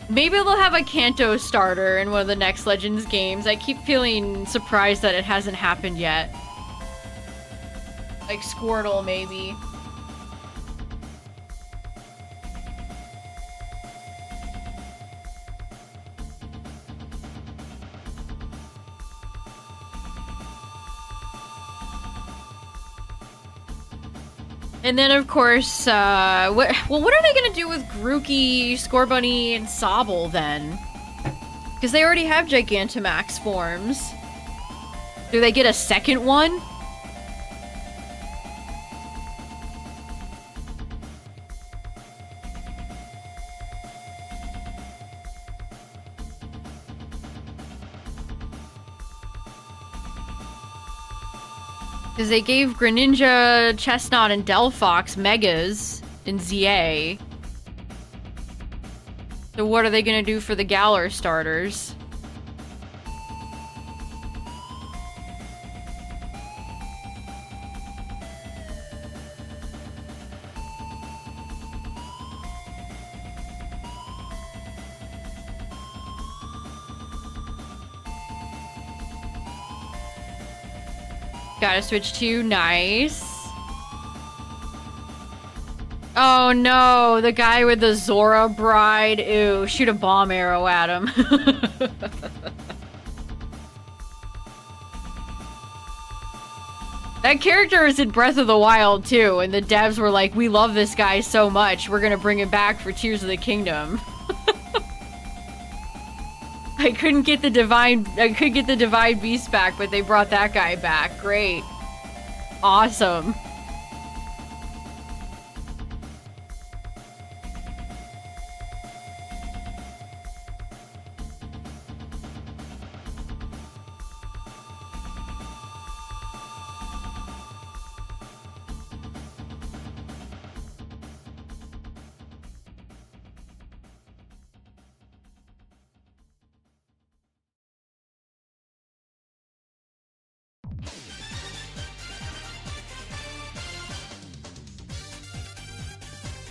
Maybe they'll have a Kanto starter in one of the next Legends games. I keep feeling surprised that it hasn't happened yet. Like Squirtle, maybe. And then, of course, what are they gonna do with Grookey, Scorbunny, and Sobble, then? Because they already have Gigantamax forms. Do they get a second one? Because they gave Greninja, Chestnut, and Delphox Megas in ZA. So what are they gonna do for the Galar starters? Gotta switch to nice. Oh no, the guy with the Zora bride. Ew, shoot a bomb arrow at him. That character is in Breath of the Wild too, and the devs were like, we love this guy so much, we're gonna bring him back for Tears of the Kingdom. I couldn't get the Divine Beast back, but they brought that guy back. Great. Awesome.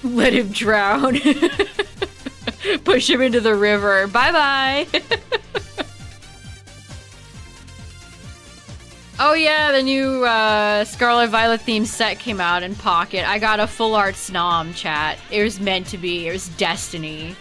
Let him drown. Push him into the river. Bye-bye. Oh yeah, the new Scarlet Violet themed set came out in Pocket. I got a full art Snom, chat. It was meant to be. It was destiny.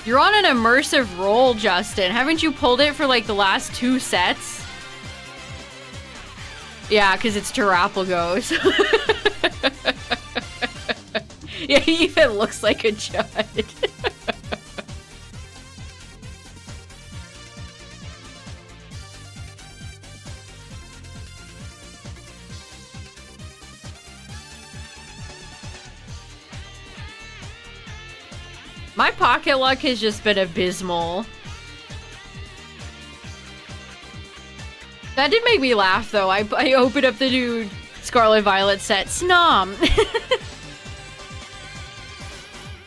You're on an immersive roll, Justin. Haven't you pulled it for like the last 2 sets? Yeah, because it's Terapagos. Yeah, he even looks like a Judd. My pocket luck has just been abysmal. That did make me laugh, though. I opened up the new Scarlet Violet set. Snom!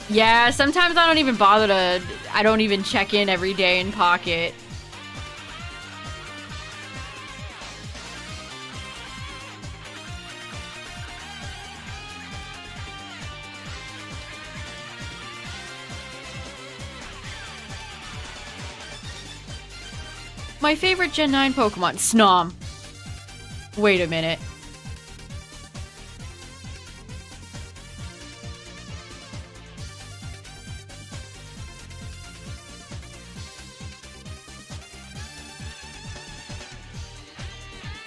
Yeah, sometimes I don't even bother to... I don't even check in every day in Pocket. My favorite Gen 9 Pokemon. Snom. Wait a minute.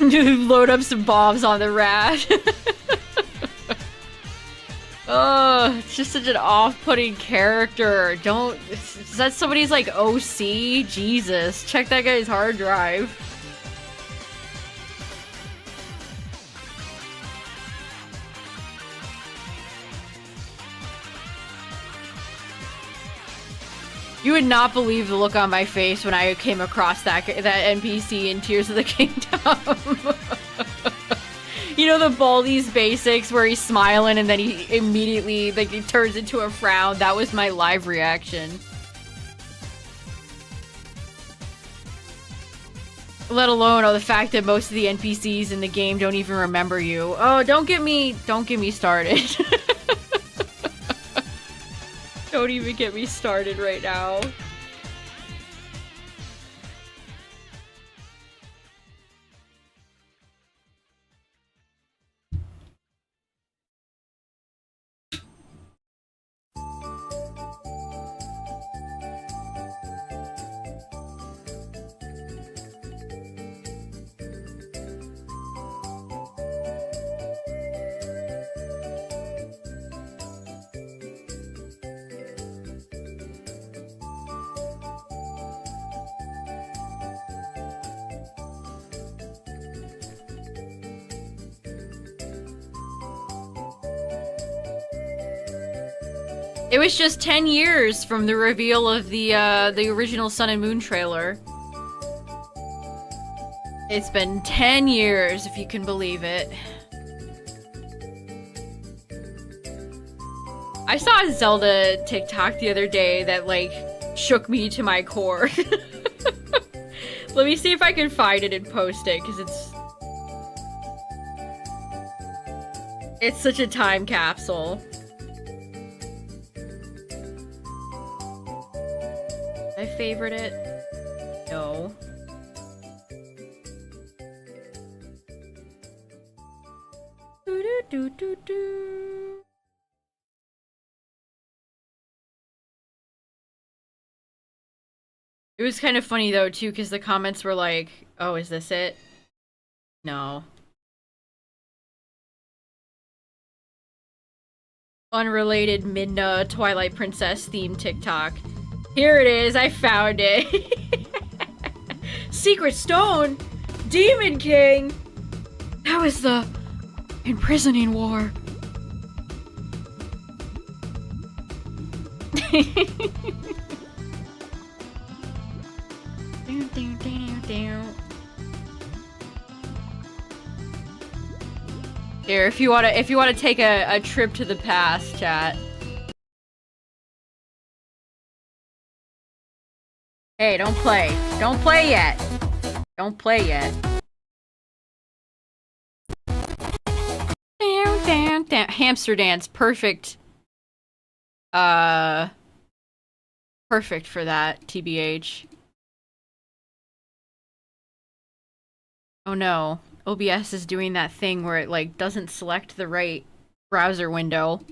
Load up some bombs on the rat. Oh, it's just such an off-putting character. Don't... Is that somebody's, like, OC? Jesus. Check that guy's hard drive. You would not believe the look on my face when I came across that NPC in Tears of the Kingdom. You know the Baldi's Basics where he's smiling and then he immediately, like, he turns into a frown? That was my live reaction. Let alone the fact that most of the NPCs in the game don't even remember you. Oh, don't get me started. Don't even get me started right now. It was just 10 years from the reveal of the original Sun and Moon trailer. It's been 10 years, if you can believe it. I saw a Zelda TikTok the other day that, like, shook me to my core. Let me see if I can find it and post it, because it's such a time capsule. I favorite it? No. Do-do-do-do-do. It was kind of funny though too, because the comments were like, "Oh, is this it?" No. Unrelated Midna Twilight Princess themed TikTok. Here it is, I found it. Secret Stone? Demon King? That was the imprisoning war. Here, if you wanna take a trip to the past, chat. Hey, don't play. Don't play yet. Don't play yet. Down, down, down. Hamster dance. Perfect. Perfect for that, TBH. Oh no. OBS is doing that thing where it, like, doesn't select the right browser window.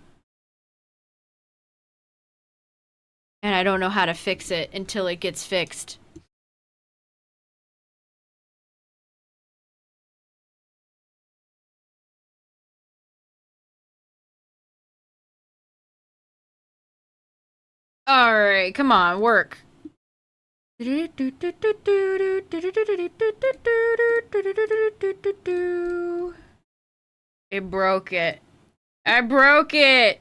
And I don't know how to fix it until it gets fixed. Alright, come on, work. It broke it. I broke it!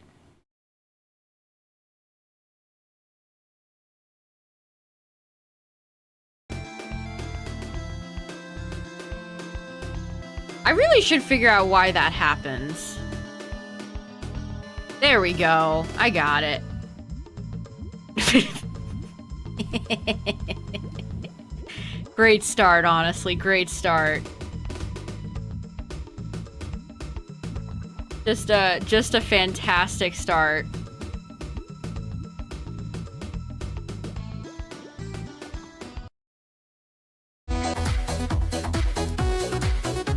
I really should figure out why that happens. There we go. I got it. Great start, honestly. Great start. Just a fantastic start.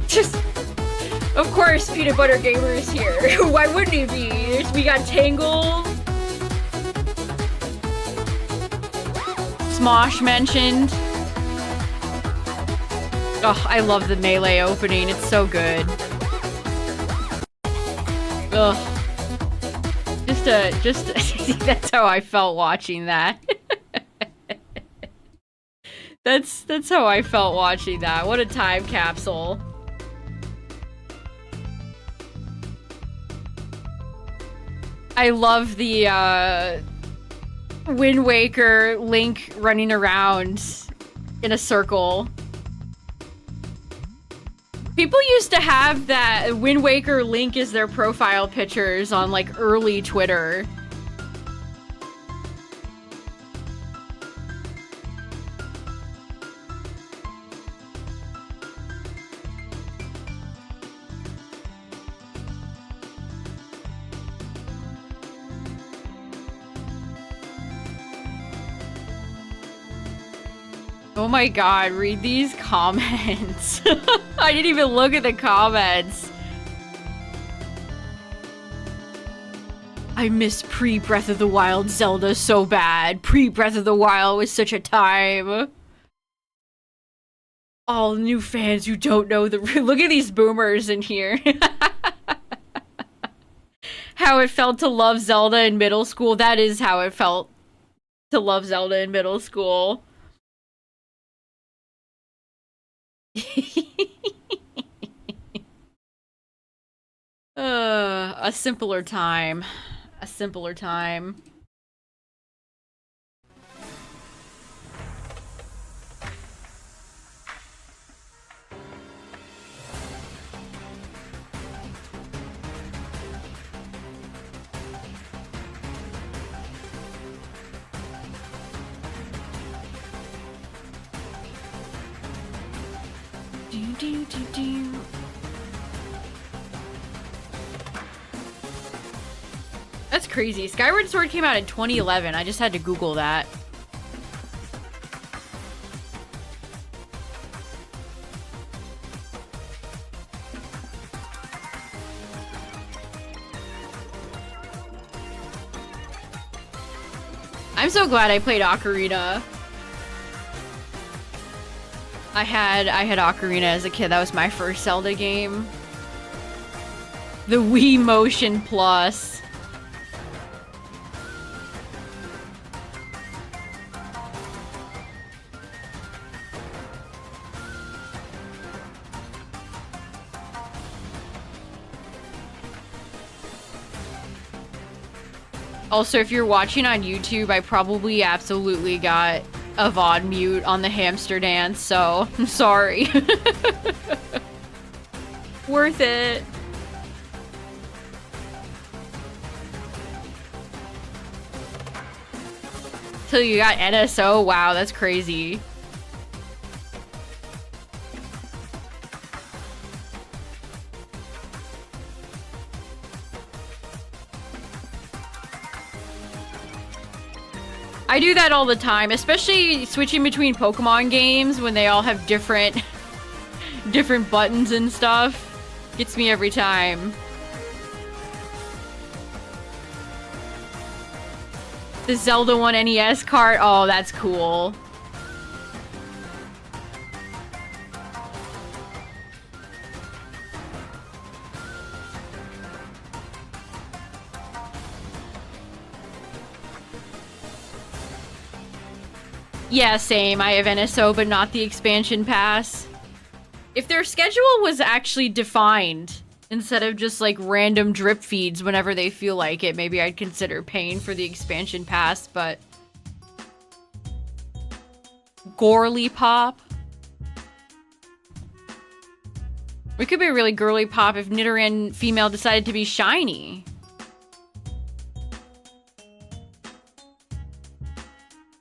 Just, of course, Peanut Butter Gamer is here. Why wouldn't he be? We got Tangled. Smosh mentioned. Oh, I love the Melee opening. It's so good. Ugh. That's how I felt watching that. That's how I felt watching that. What a time capsule. I love the Wind Waker Link running around in a circle. People used to have that Wind Waker Link as their profile pictures on like early Twitter. Oh my god, read these comments. I didn't even look at the comments. I miss pre-Breath of the Wild Zelda so bad. Pre-Breath of the Wild was such a time. All new fans who don't know the... Look at these boomers in here. How it felt to love Zelda in middle school. That is how it felt to love Zelda in middle school. A simpler time. A simpler time. That's crazy. Skyward Sword came out in 2011. I just had to Google that. I'm so glad I played Ocarina. I had Ocarina as a kid. That was my first Zelda game. The Wii Motion Plus. Also, if you're watching on YouTube, I probably absolutely got a VOD mute on the hamster dance, so I'm sorry. Worth it. Till you got NSO? Wow, that's crazy. I do that all the time, especially switching between Pokemon games when they all have different buttons and stuff. Gets me every time. The Zelda 1 NES cart, oh, that's cool. Yeah, same. I have NSO, but not the expansion pass. If their schedule was actually defined, instead of just like random drip feeds whenever they feel like it, maybe I'd consider paying for the expansion pass, but... Gorly pop? It could be a really girly pop if Nidoran female decided to be shiny.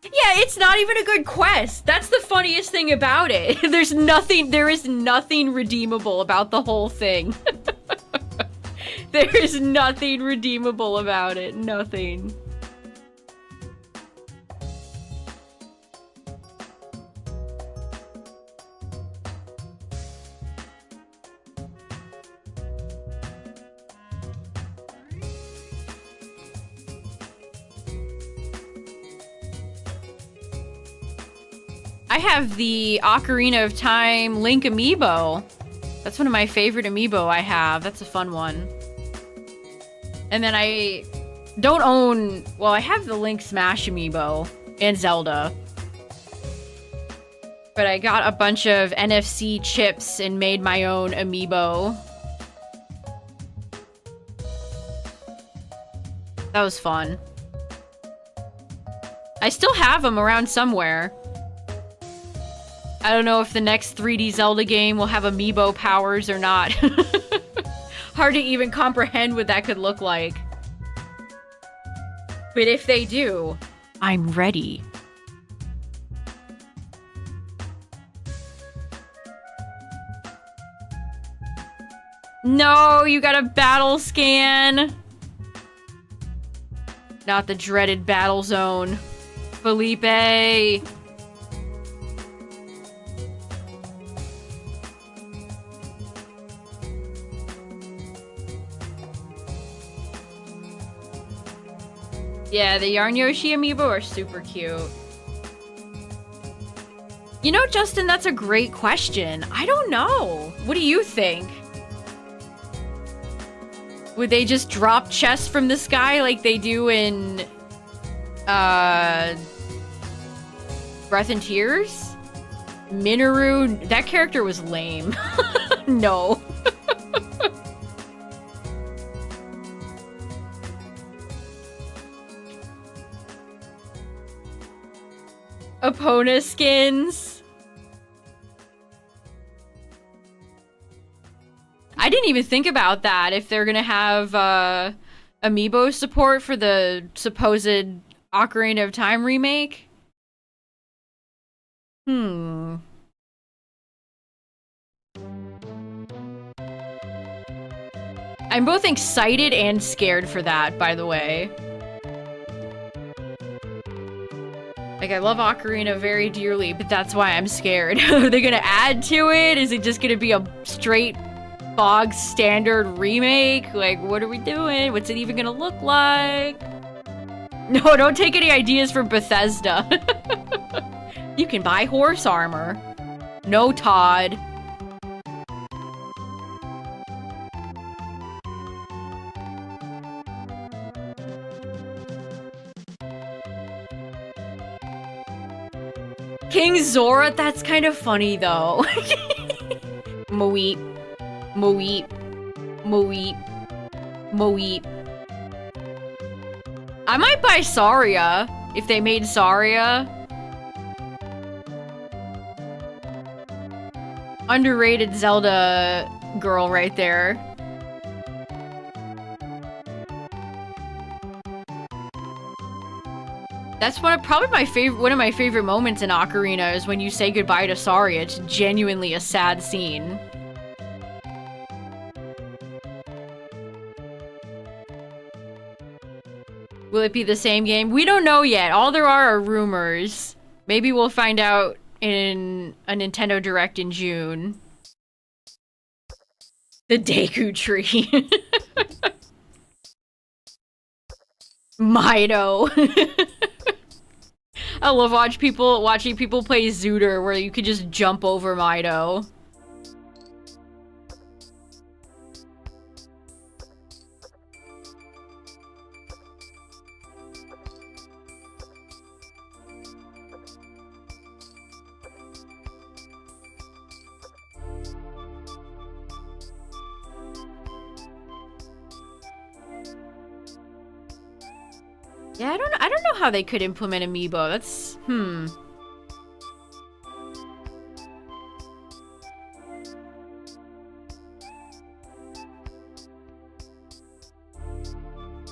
Yeah, it's not even a good quest. That's the funniest thing about it. There is nothing redeemable about the whole thing. There is nothing redeemable about it. Nothing. I have the Ocarina of Time Link amiibo. That's one of my favorite amiibo I have. That's a fun one. And then I don't own... Well, I have the Link Smash amiibo and Zelda. But I got a bunch of NFC chips and made my own amiibo. That was fun. I still have them around somewhere. I don't know if the next 3D Zelda game will have amiibo powers or not. Hard to even comprehend what that could look like. But if they do, I'm ready. No, you got a battle scan. Not the dreaded battle zone. Felipe. Yeah, the Yarn Yoshi amiibo are super cute. You know, Justin, that's a great question. I don't know. What do you think? Would they just drop chests from the sky like they do in... Breath and Tears? Minoru? That character was lame. No. Epona skins. I didn't even think about that, if they're gonna have amiibo support for the supposed Ocarina of Time remake. I'm both excited and scared for that, by the way. Like, I love Ocarina very dearly, but that's why I'm scared. Are they gonna add to it? Is it just gonna be a straight bog standard remake? Like, what are we doing? What's it even gonna look like? No, don't take any ideas from Bethesda. You can buy horse armor. No, Todd. King Zora? That's kind of funny, though. Moeep. Moeep. Moeep. Moeep. I might buy Saria, if they made Saria. Underrated Zelda girl right there. That's probably one of my favorite moments in Ocarina is when you say goodbye to Saria. It's genuinely a sad scene. Will it be the same game? We don't know yet. All there are rumors. Maybe we'll find out in a Nintendo Direct in June. The Deku Tree. Mido. I love watching people play Zooter where you could just jump over Mido. Yeah, I don't know how they could implement amiibo. That's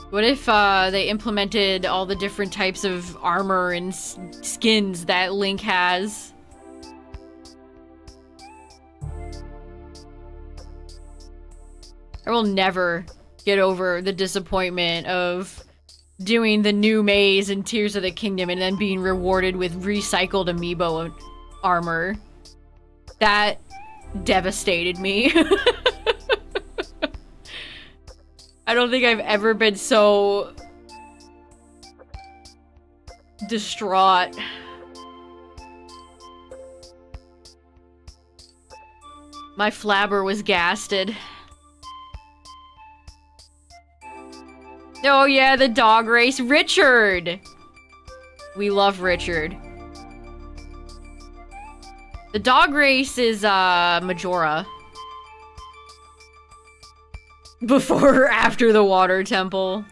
What if they implemented all the different types of armor and skins that Link has? I will never get over the disappointment of doing the new maze in Tears of the Kingdom and then being rewarded with recycled amiibo armor. That devastated me. I don't think I've ever been so distraught. My flabber was gasted. Oh yeah, the dog race. Richard! We love Richard. The dog race is, Majora. Before or after the water temple.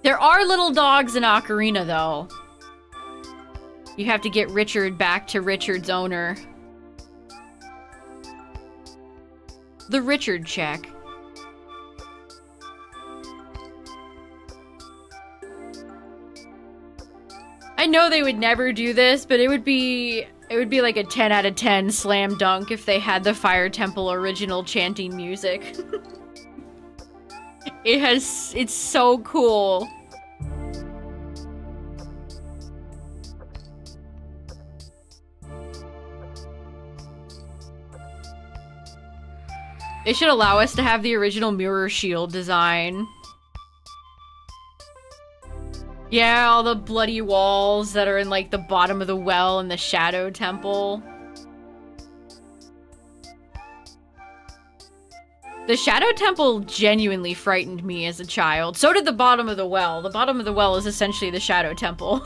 There are little dogs in Ocarina, though. You have to get Richard back to Richard's owner. The Richard check. I know they would never do this, but it would be like a 10 out of 10 slam dunk if they had the Fire Temple original chanting music. It's so cool. They should allow us to have the original mirror shield design. Yeah, all the bloody walls that are in, like, the bottom of the well in the Shadow Temple. The Shadow Temple genuinely frightened me as a child. So did the bottom of the well. The bottom of the well is essentially the Shadow Temple.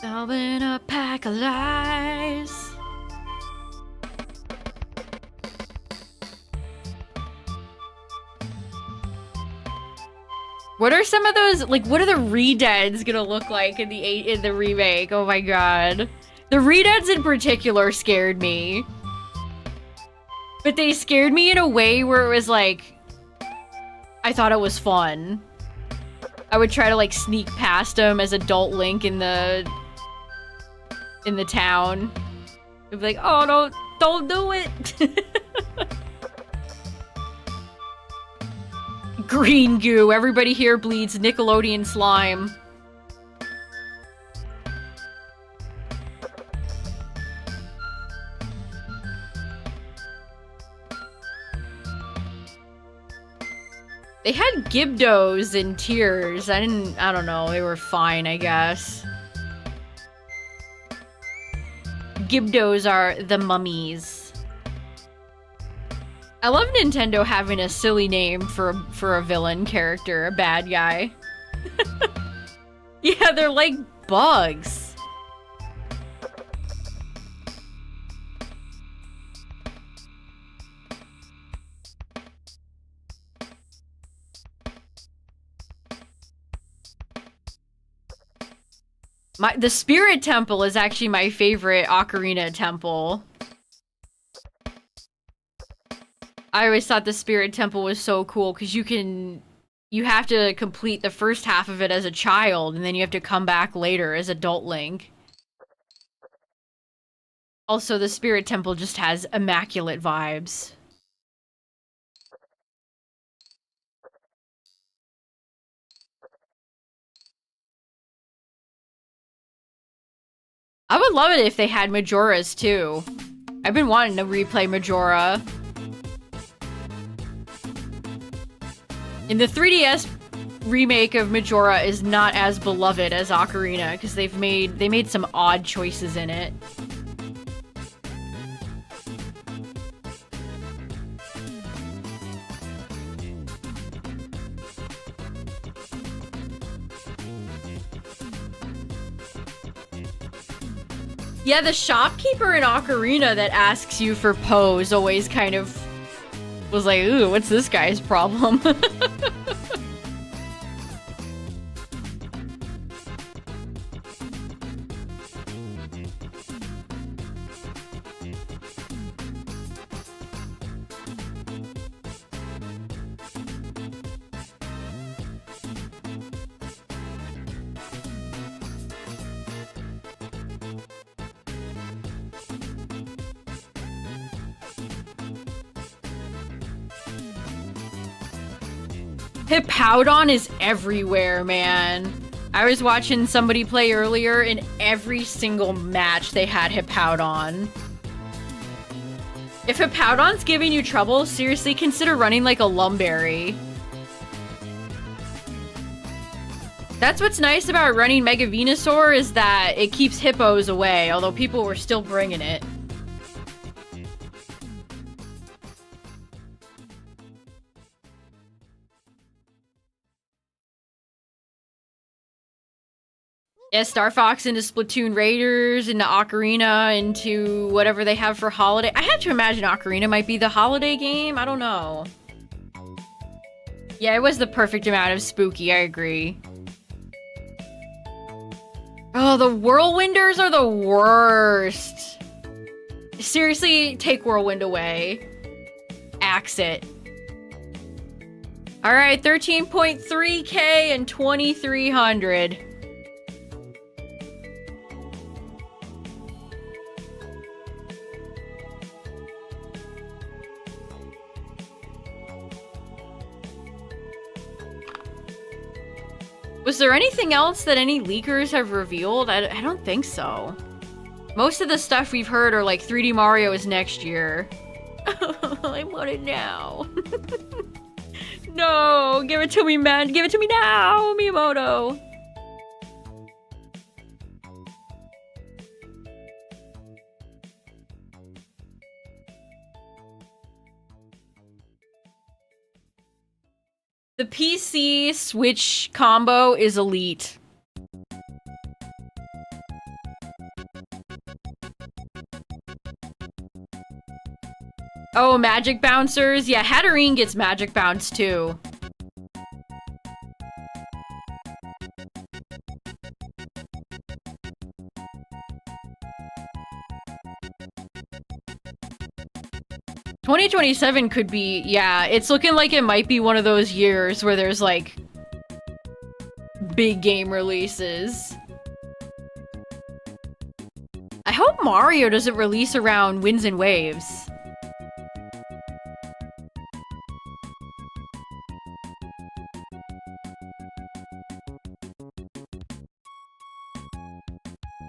Solving a pack of lies. What are some of those, like, what are the re-deads gonna look like in the remake? Oh my god. The re-deads in particular scared me. But they scared me in a way where it was like, I thought it was fun. I would try to, like, sneak past them as adult Link in the town. I'd be like, oh, don't do it. Green goo. Everybody here bleeds Nickelodeon slime. They had Gibdos in Tears. I don't know. They were fine, I guess. Gibdos are the mummies. I love Nintendo having a silly name for a villain character, a bad guy. Yeah, they're like bugs. The Spirit Temple is actually my favorite Ocarina temple. I always thought the Spirit Temple was so cool because you have to complete the first half of it as a child and then you have to come back later as adult Link. Also, the Spirit Temple just has immaculate vibes. I would love it if they had Majoras too. I've been wanting to replay Majora. In the 3DS remake of Majora is not as beloved as Ocarina because they made some odd choices in it. Yeah, the shopkeeper in Ocarina that asks you for pose always kind of was like, ooh, what's this guy's problem? Hippowdon is everywhere, man. I was watching somebody play earlier, and every single match they had Hippowdon. If Hippowdon's giving you trouble, seriously consider running like a Lumberry. That's what's nice about running Mega Venusaur, is that it keeps hippos away, although people were still bringing it. Yeah, Star Fox into Splatoon Raiders, into Ocarina, into whatever they have for holiday. I have to imagine Ocarina might be the holiday game. I don't know. Yeah, it was the perfect amount of spooky. I agree. Oh, the Whirlwinders are the worst. Seriously, take Whirlwind away. Axe it. Alright, 13.3k and 2,300. Was there anything else that any leakers have revealed? I don't think so. Most of the stuff we've heard are like 3D Mario is next year. I want it now. No, give it to me, man. Give it to me now, Miyamoto. The PC Switch combo is elite. Oh, magic bouncers? Yeah, Hatterene gets magic bounce too. "2027 could be, yeah, it's looking like it might be one of those years where there's like big game releases. I hope Mario doesn't release around Winds and Waves.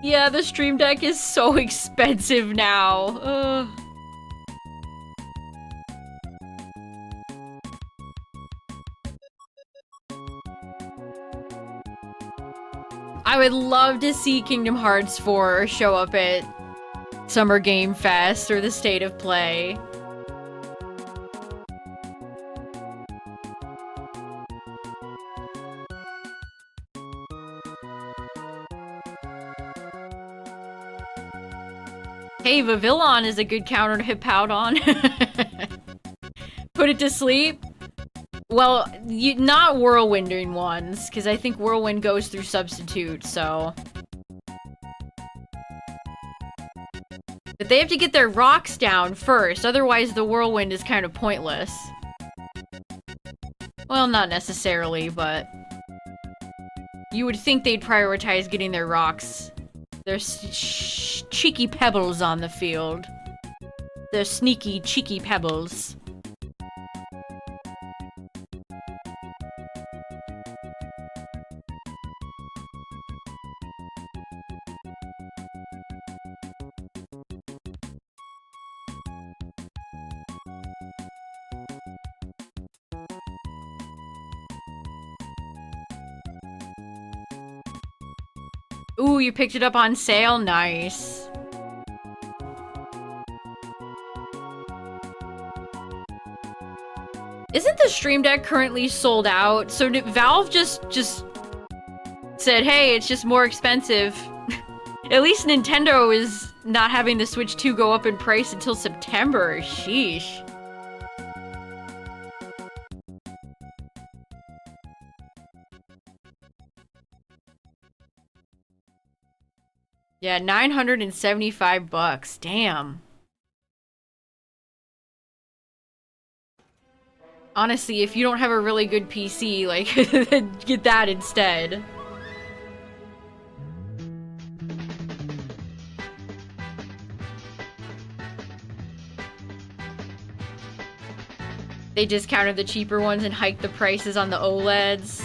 Yeah, the Stream Deck is so expensive now. Ugh. I would love to see Kingdom Hearts 4 show up at Summer Game Fest or the State of Play. Hey, Vivillon is a good counter to Hippowdon. Put it to sleep? Well, not Whirlwinding ones, because I think Whirlwind goes through Substitute, so... But they have to get their rocks down first, otherwise the Whirlwind is kind of pointless. Well, not necessarily, but... You would think they'd prioritize getting their rocks. Their cheeky pebbles on the field. Their sneaky, cheeky pebbles. Ooh, you picked it up on sale? Nice. Isn't the Stream Deck currently sold out? So did Valve just said, hey, it's just more expensive. At least Nintendo is not having the Switch 2 go up in price until September. Sheesh. Yeah, 975 bucks. Damn. Honestly, if you don't have a really good PC, like, get that instead. They discounted the cheaper ones and hiked the prices on the OLEDs.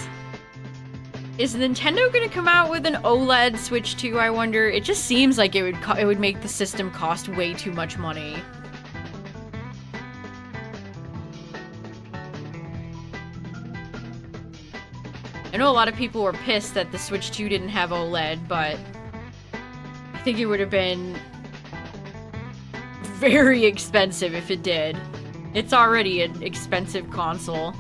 Is Nintendo gonna come out with an OLED Switch 2, I wonder? It just seems like it would make the system cost way too much money. I know a lot of people were pissed that the Switch 2 didn't have OLED, but I think it would have been very expensive if it did. It's already an expensive console.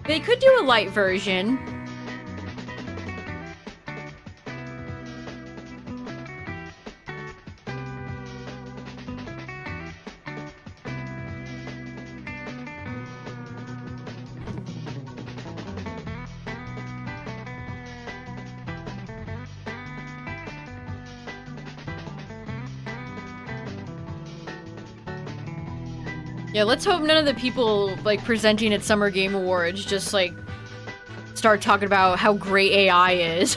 They could do a light version. Yeah, let's hope none of the people, like, presenting at Summer Game Awards just, like, start talking about how great AI is.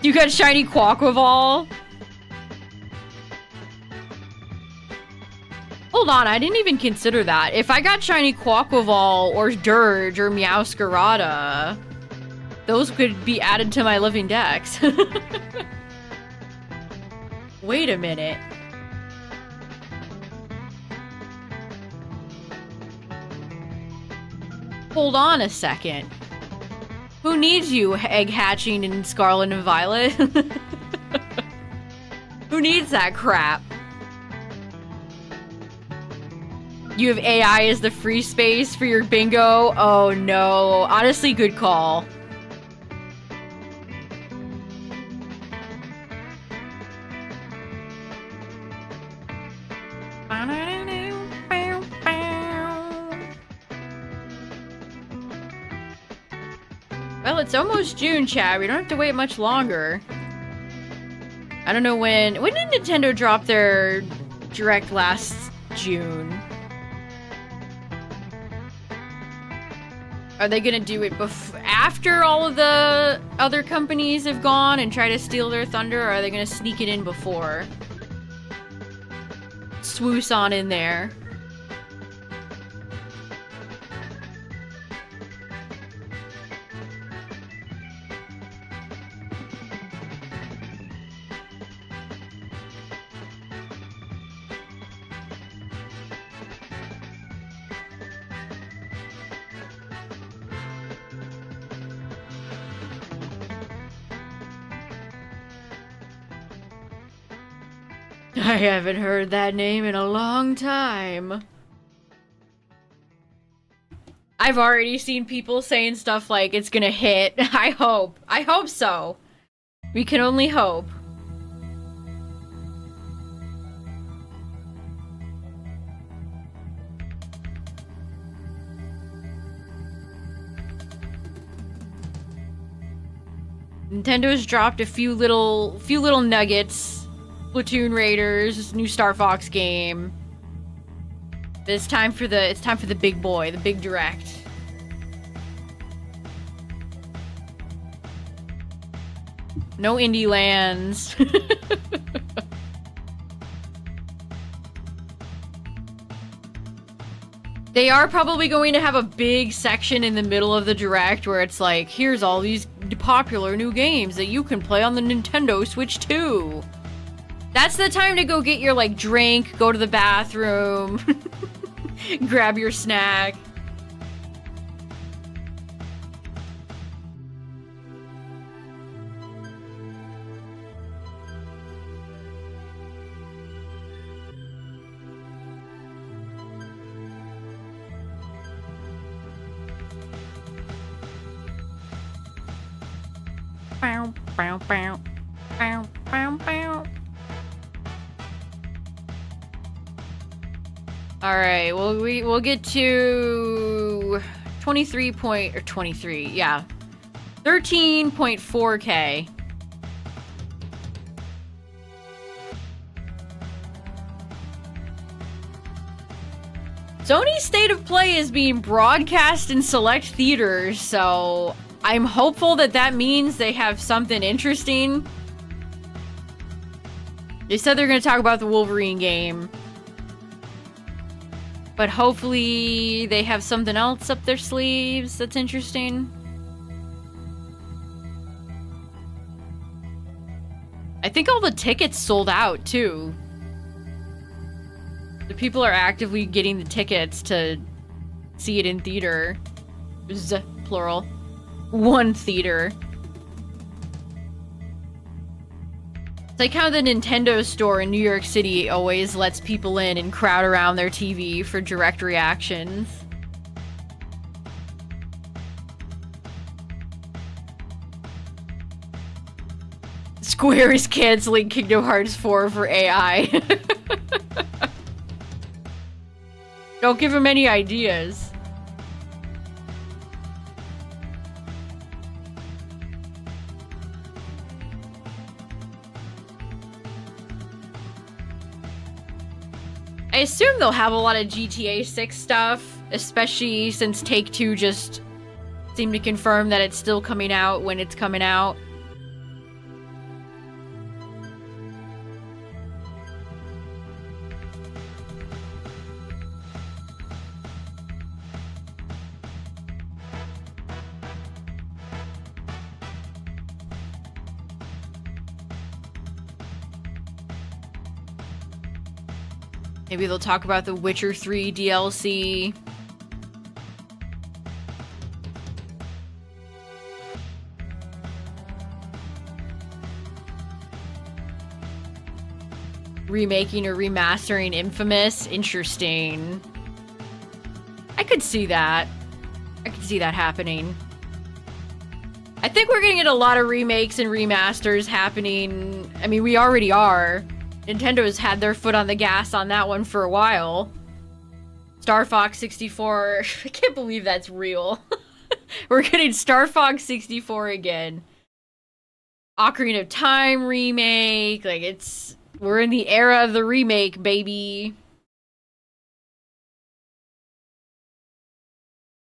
You got shiny Quaquaval? Hold on, I didn't even consider that. If I got shiny Quaquaval or Dirge or Meowscarada, those could be added to my living dex. Wait a minute. Hold on a second. Who needs you, egg hatching in Scarlet and Violet? Who needs that crap? You have AI as the free space for your bingo? Oh no. Honestly, good call. Well, it's almost June, Chad. We don't have to wait much longer. I don't know when did Nintendo drop their Direct last June? Are they gonna do it after all of the other companies have gone and try to steal their thunder, or are they gonna sneak it in before? Swoosh on in there. I haven't heard that name in a long time. I've already seen people saying stuff like it's gonna hit. I hope so. We can only hope. Nintendo's dropped a few little nuggets. Splatoon Raiders, new Star Fox game. It's time for the big boy, the big direct. No indie lands. They are probably going to have a big section in the middle of the direct where it's like, here's all these popular new games that you can play on the Nintendo Switch 2. That's the time to go get your, like, drink, go to the bathroom, grab your snack. Bow, bow, bow. Bow, bow, bow. All right, well we'll get to 23, yeah. 13.4K. Sony's State of Play is being broadcast in select theaters, so I'm hopeful that that means they have something interesting. They said they're going to talk about the Wolverine game. But hopefully they have something else up their sleeves that's interesting. I think all the tickets sold out, too. The people are actively getting the tickets to see it in theater. Plural. One theater. It's like how the Nintendo store in New York City always lets people in and crowd around their TV for direct reactions. Square is canceling Kingdom Hearts 4 for AI. Don't give him any ideas. I assume they'll have a lot of GTA 6 stuff, especially since Take-Two just seemed to confirm that it's still coming out when it's coming out. Maybe they'll talk about the Witcher 3 DLC. Remaking or remastering Infamous. Interesting. I could see that. I could see that happening. I think we're gonna get a lot of remakes and remasters happening. I mean, we already are. Nintendo's had their foot on the gas on that one for a while. Star Fox 64. I can't believe that's real. We're getting Star Fox 64 again. Ocarina of Time remake. Like, it's... We're in the era of the remake, baby.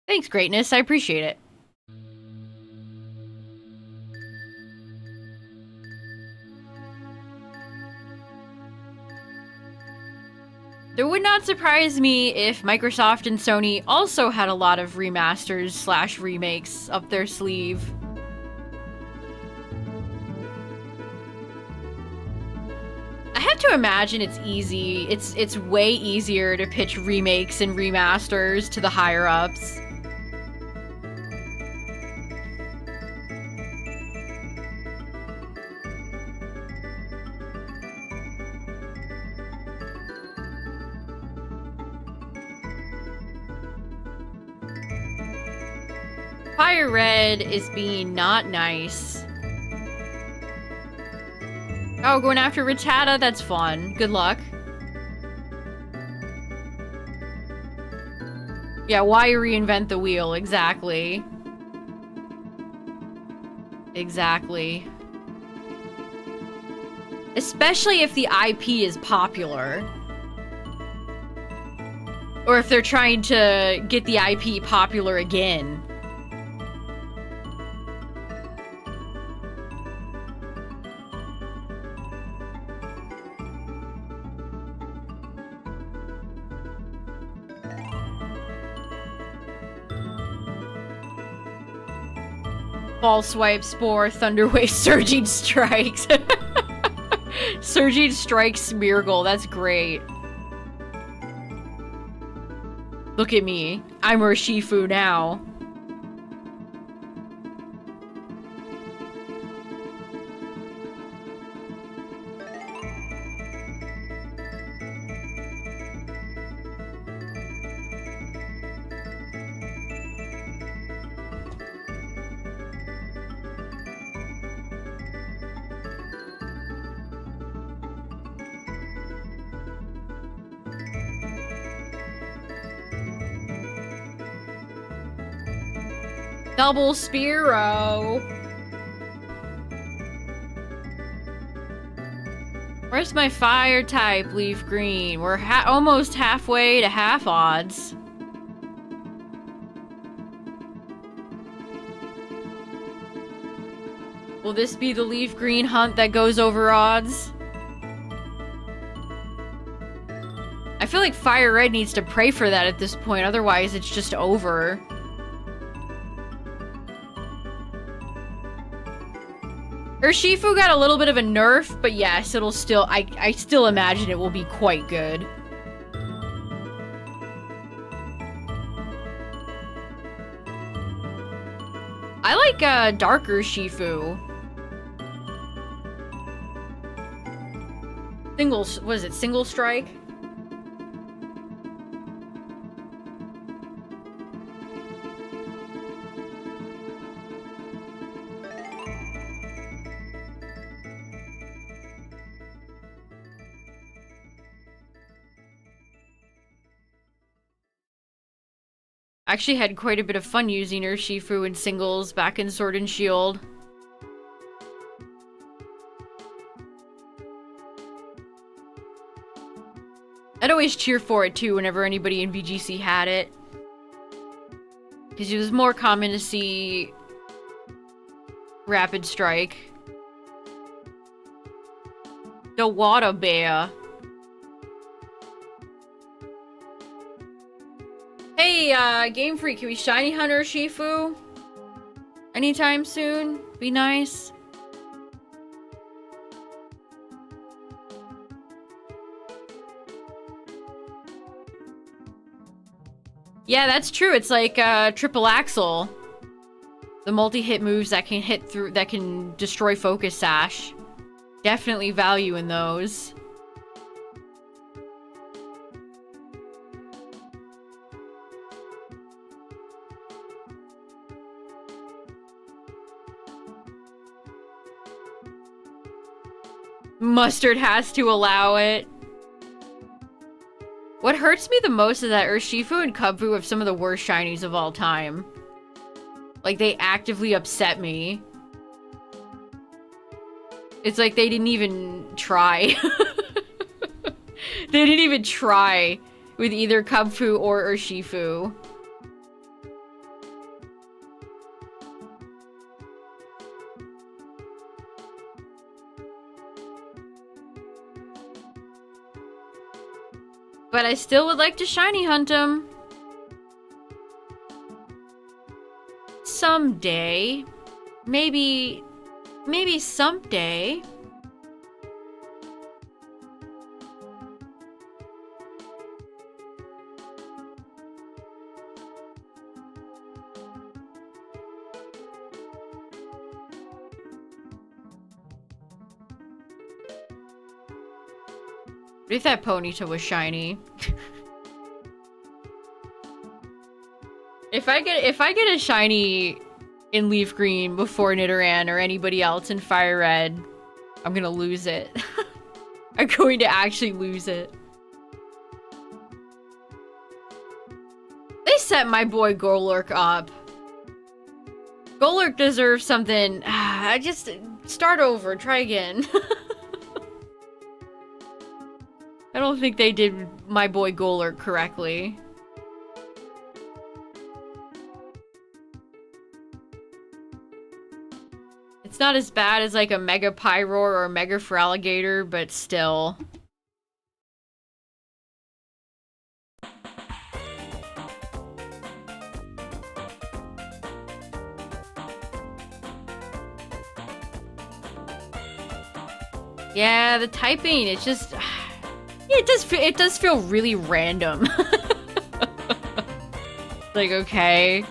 Thanks, Greatness. I appreciate it. It would not surprise me if Microsoft and Sony also had a lot of remasters slash remakes up their sleeve. I have to imagine it's easy. It's way easier to pitch remakes and remasters to the higher-ups. FireRed is being not nice. Oh, going after Rattata? That's fun. Good luck. Yeah, why reinvent the wheel? Exactly. Exactly. Especially if the IP is popular. Or if they're trying to get the IP popular again. Ball Swipe, Spore, Thunderwave, Surging Strikes. Surging Strikes Smeargle, that's great. Look at me. I'm Urshifu now. Double Spearow. Where's my fire type, LeafGreen? We're almost halfway to half odds. Will this be the LeafGreen hunt that goes over odds? I feel like FireRed needs to pray for that at this point, otherwise it's just over. Urshifu got a little bit of a nerf, but yes, it'll still, I still imagine it will be quite good. I like darker Urshifu. Was it single strike? Actually had quite a bit of fun using Urshifu in singles back in Sword and Shield. I'd always cheer for it too whenever anybody in VGC had it. Because it was more common to see Rapid Strike. The Water Bear. Hey, Game Freak, can we shiny hunt Urshifu? Anytime soon? Be nice. Yeah, that's true. It's like triple axle. The multi-hit moves that can hit through, that can destroy focus sash. Definitely value in those. Mustard has to allow it. What hurts me the most is that Urshifu and Kubfu have some of the worst shinies of all time. Like, they actively upset me. It's like they didn't even try. They didn't even try with either Kubfu or Urshifu. But I still would like to shiny hunt him. Someday. Maybe someday. What if that Ponyta was shiny? If I get a shiny in LeafGreen before Nidoran or anybody else in FireRed, I'm gonna lose it. I'm going to actually lose it. They set my boy Golurk up. Golurk deserves something. I just start over, try again. I don't think they did my boy Golurk correctly. It's not as bad as like a Mega Pyroar or a Mega Feraligatr, but still. Yeah, the typing, it's just... Yeah, it does feel really random. Like, okay.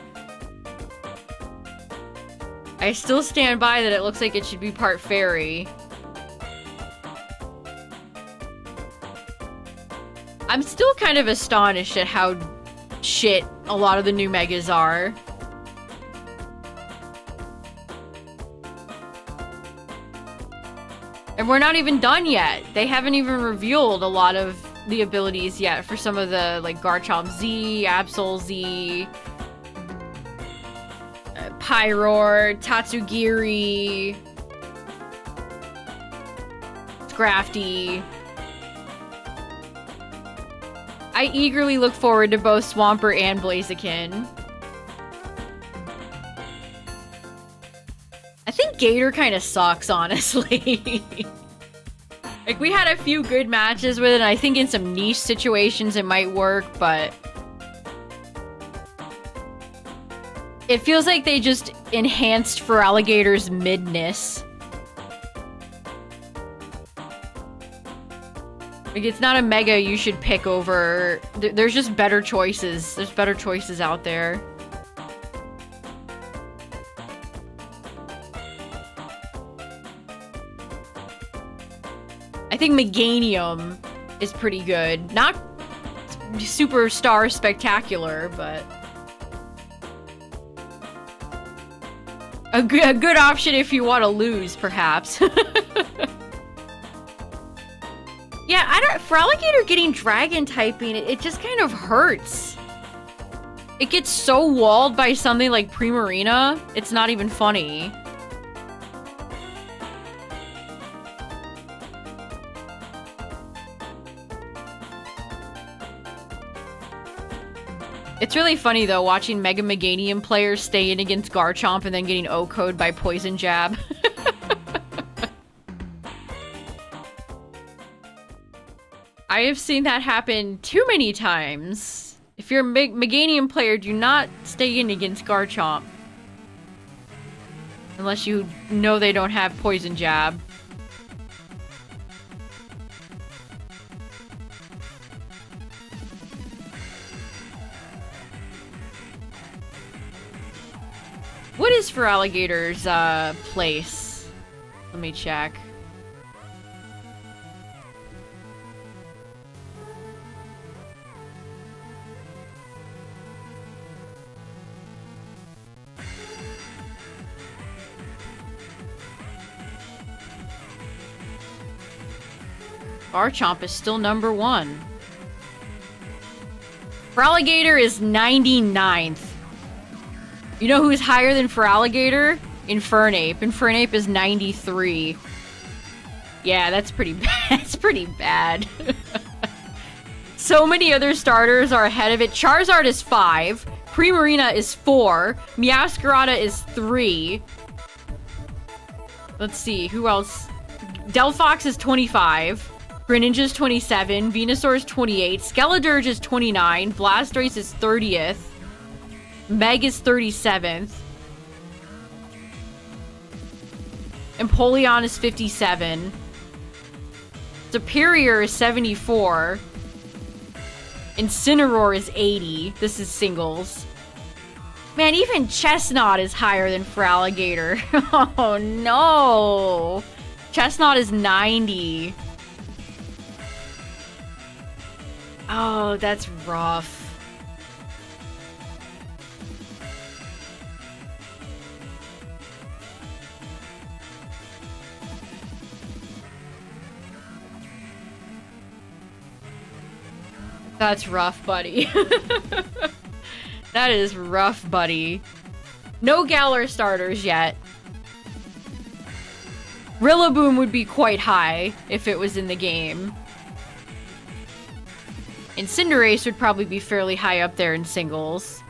I still stand by that it looks like it should be part fairy. I'm still kind of astonished at how shit a lot of the new megas are. And we're not even done yet. They haven't even revealed a lot of the abilities yet for some of the, like, Garchomp Z, Absol Z, Pyroar, Tatsugiri, Scrafty. I eagerly look forward to both Swampert and Blaziken. I think Gator kind of sucks, honestly. Like, we had a few good matches with it, and I think in some niche situations it might work, but... it feels like they just enhanced Feraligator's midness. Like, it's not a mega you should pick over... There's just better choices. There's better choices out there. I think Meganium is pretty good. Not superstar spectacular, but... a good option if you want to lose, perhaps. Yeah, Feraligator getting Dragon typing, it just kind of hurts. It gets so walled by something like Primarina, it's not even funny. It's really funny, though, watching Mega Meganium players stay in against Garchomp and then getting O-code by Poison Jab. I have seen that happen too many times. If you're a Meganium player, do not stay in against Garchomp. Unless you know they don't have Poison Jab. What is Feraligator's place? Let me check. Garchomp is still #1. Feraligator is 99th. You know who's higher than Feraligator? Infernape. Infernape is 93. Yeah, that's pretty bad. That's pretty bad. So many other starters are ahead of it. Charizard is 5. Primarina is 4. Meowscarada is 3. Let's see, who else? Delphox is 25. Greninja is 27. Venusaur is 28. Skeledirge is 29. Blastoise is 30th. Meg is 37th. Empoleon is 57. Superior is 74. Incineroar is 80. This is singles. Man, even Chestnut is higher than Feraligator. Oh no. Chestnut is 90. Oh, that's rough. That's rough, buddy. That is rough, buddy. No Galar starters yet. Rillaboom would be quite high if it was in the game. Cinderace would probably be fairly high up there in singles.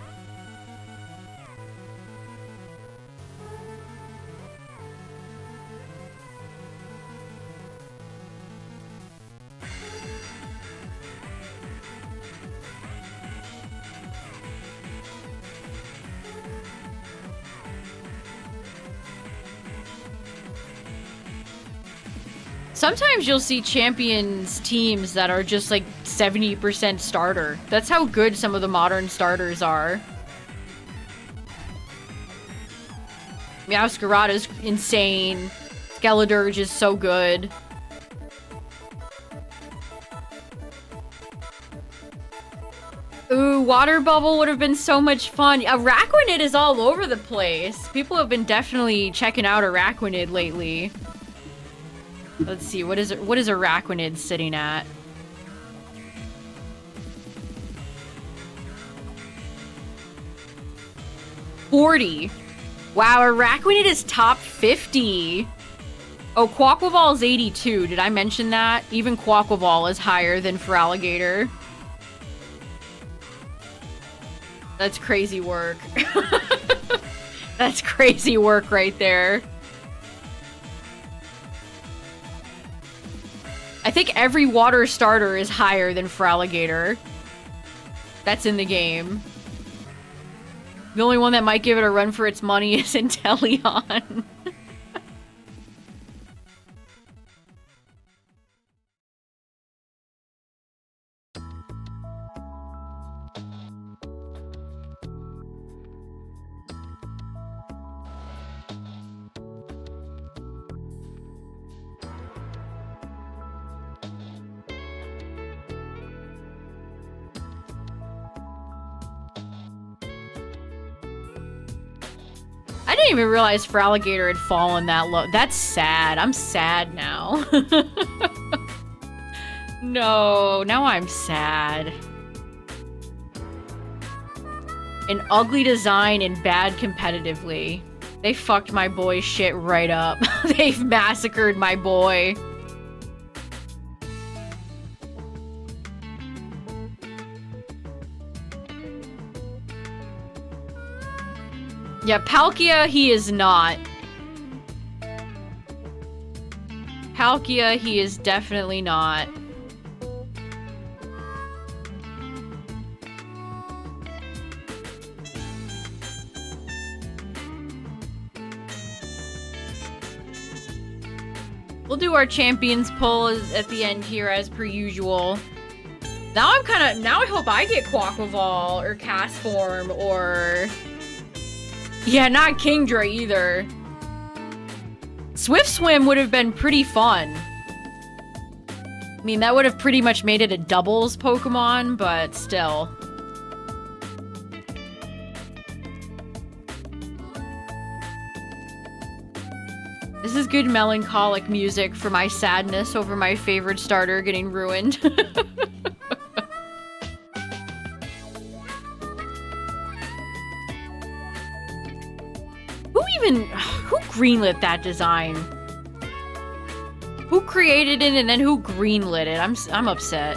Sometimes you'll see champions teams that are just like 70% starter. That's how good some of the modern starters are. Meowscarada's insane. Skeledirge is so good. Ooh, Water Bubble would have been so much fun. Araquanid is all over the place. People have been definitely checking out Araquanid lately. Let's see, what is Araquanid sitting at? $40. Wow, Araquanid is top 50. Oh, Quaquaval is 82. Did I mention that? Even Quaquaval is higher than Feraligatr. That's crazy work. That's crazy work right there. I think every water starter is higher than Feraligatr. That's in the game. The only one that might give it a run for its money is Inteleon. I didn't even realize Feraligatr had fallen that low. That's sad. I'm sad now. No, now I'm sad. An ugly design and bad competitively. They fucked my boy's shit right up. They've massacred my boy. Yeah, Palkia, he is not. Palkia, he is definitely not. We'll do our champions poll at the end here as per usual. Now I hope I get Quaquaval or Castform or... Yeah, not Kingdra either. Swift Swim would have been pretty fun. I mean, that would have pretty much made it a doubles Pokemon, but still. This is good melancholic music for my sadness over my favorite starter getting ruined. Who greenlit that design? Who created it and then who greenlit it? I'm upset.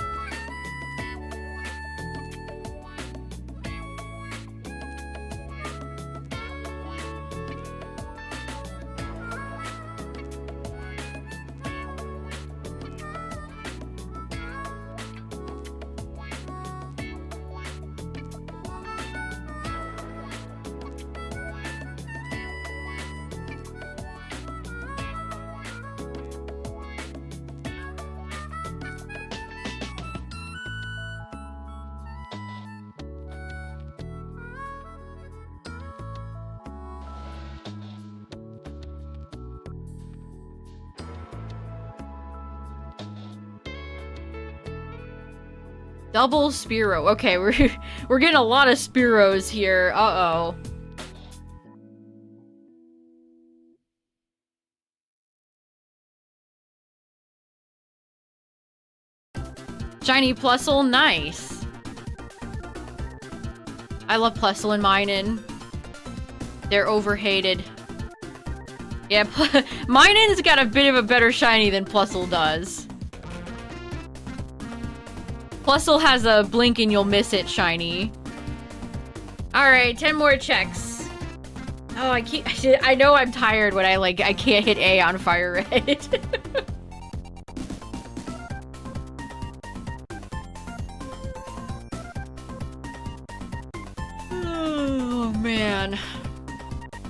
Double Spearow. Okay, we're getting a lot of Spearows here. Uh-oh. Shiny Plusle, nice. I love Plusle and Minun. They're overhated. Yeah, Minun's got a bit of a better shiny than Plusle does. Plusle has a blink and you'll miss it shiny. Alright, 10 more checks. Oh, I know I'm tired when I can't hit A on FireRed. Oh, man.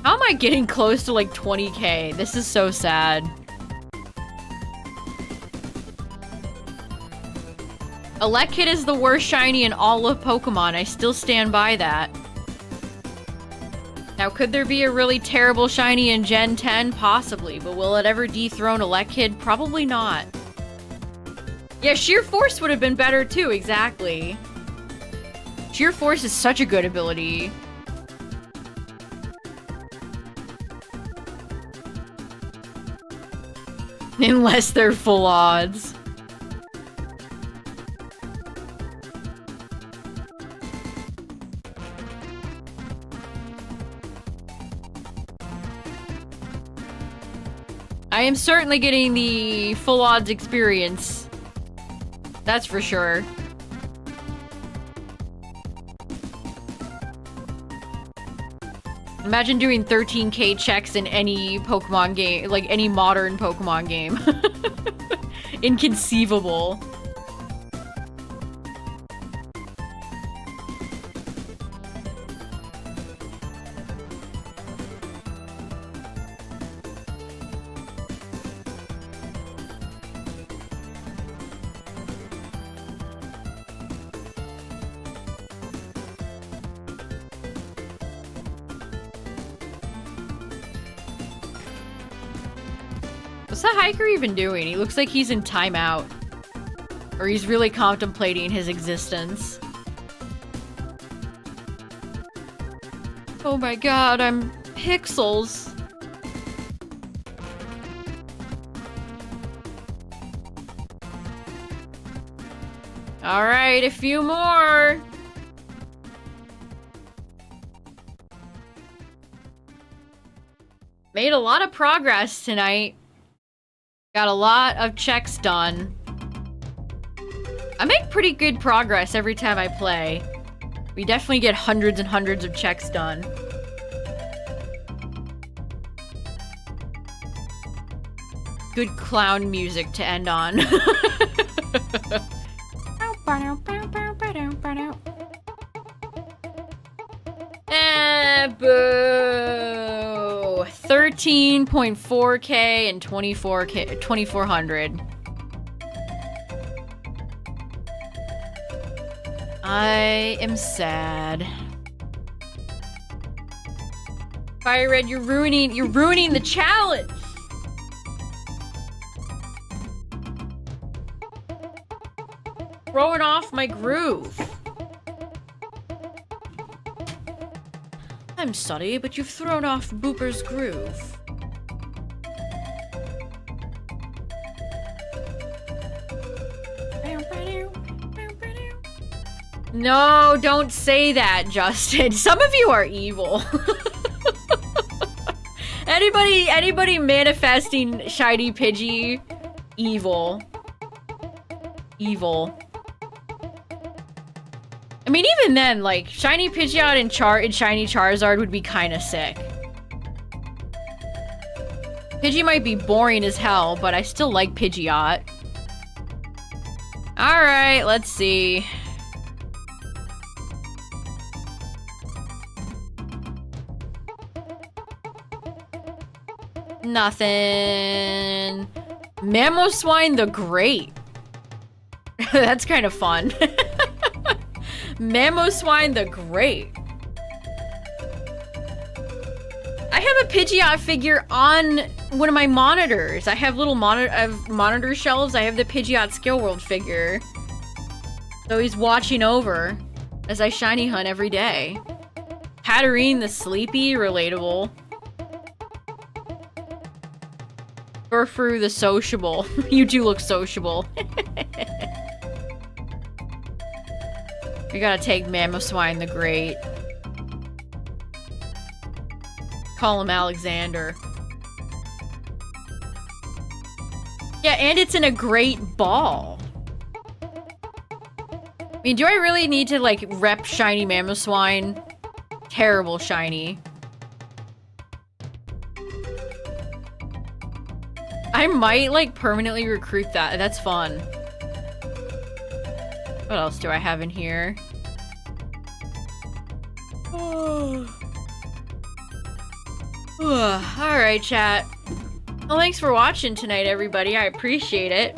How am I getting close to like 20k? This is so sad. Elekid is the worst shiny in all of Pokemon. I still stand by that. Now, could there be a really terrible shiny in Gen 10? Possibly, but will it ever dethrone Elekid? Probably not. Yeah, Sheer Force would have been better too, exactly. Sheer Force is such a good ability. Unless they're full odds. I am certainly getting the full odds experience. That's for sure. Imagine doing 13k checks in any Pokemon game, like any modern Pokemon game. Inconceivable. What's the hiker even doing? He looks like he's in timeout. Or he's really contemplating his existence. Oh my god, I'm pixels. Alright, a few more. Made a lot of progress tonight. Got a lot of checks done. I make pretty good progress every time I play. We definitely get hundreds and hundreds of checks done. Good clown music to end on. Boo! 13.4k and 24k, 2400. I am sad. FireRed, you're ruining the challenge. Throwing off my groove. I'm sorry, but you've thrown off Booper's groove. No, don't say that, Justin. Some of you are evil. Anybody manifesting shiny Pidgey, evil. Evil. I mean, even then, like, shiny Pidgeot and shiny Charizard would be kind of sick. Pidgey might be boring as hell, but I still like Pidgeot. Alright, let's see. Nothing. Mamoswine the Great. That's kind of fun. Mamoswine the Great. I have a Pidgeot figure on one of my monitors. I have little monitor shelves. I have the Pidgeot Skill World figure. So he's watching over as I shiny hunt every day. Hatterene the Sleepy, relatable. Furfru the Sociable. You do look sociable. We gotta take Mamoswine the Great. Call him Alexander. Yeah, and it's in a great ball. I mean, do I really need to, like, rep shiny Mamoswine? Terrible shiny. I might, like, permanently recruit that. That's fun. What else do I have in here? Alright, chat. Well, thanks for watching tonight, everybody. I appreciate it.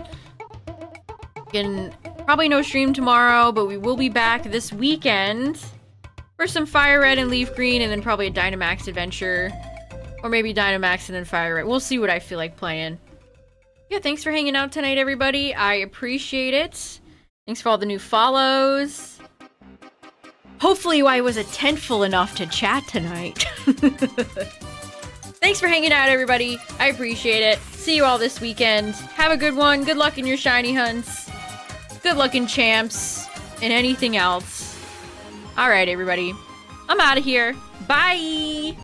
Probably no stream tomorrow, but we will be back this weekend for some FireRed and LeafGreen, and then probably a Dynamax adventure. Or maybe Dynamax and then FireRed. We'll see what I feel like playing. Yeah, thanks for hanging out tonight, everybody. I appreciate it. Thanks for all the new follows. Hopefully I was attentful enough to chat tonight. Thanks for hanging out, everybody. I appreciate it. See you all this weekend. Have a good one. Good luck in your shiny hunts. Good luck in champs. And anything else. Alright, everybody. I'm out of here. Bye!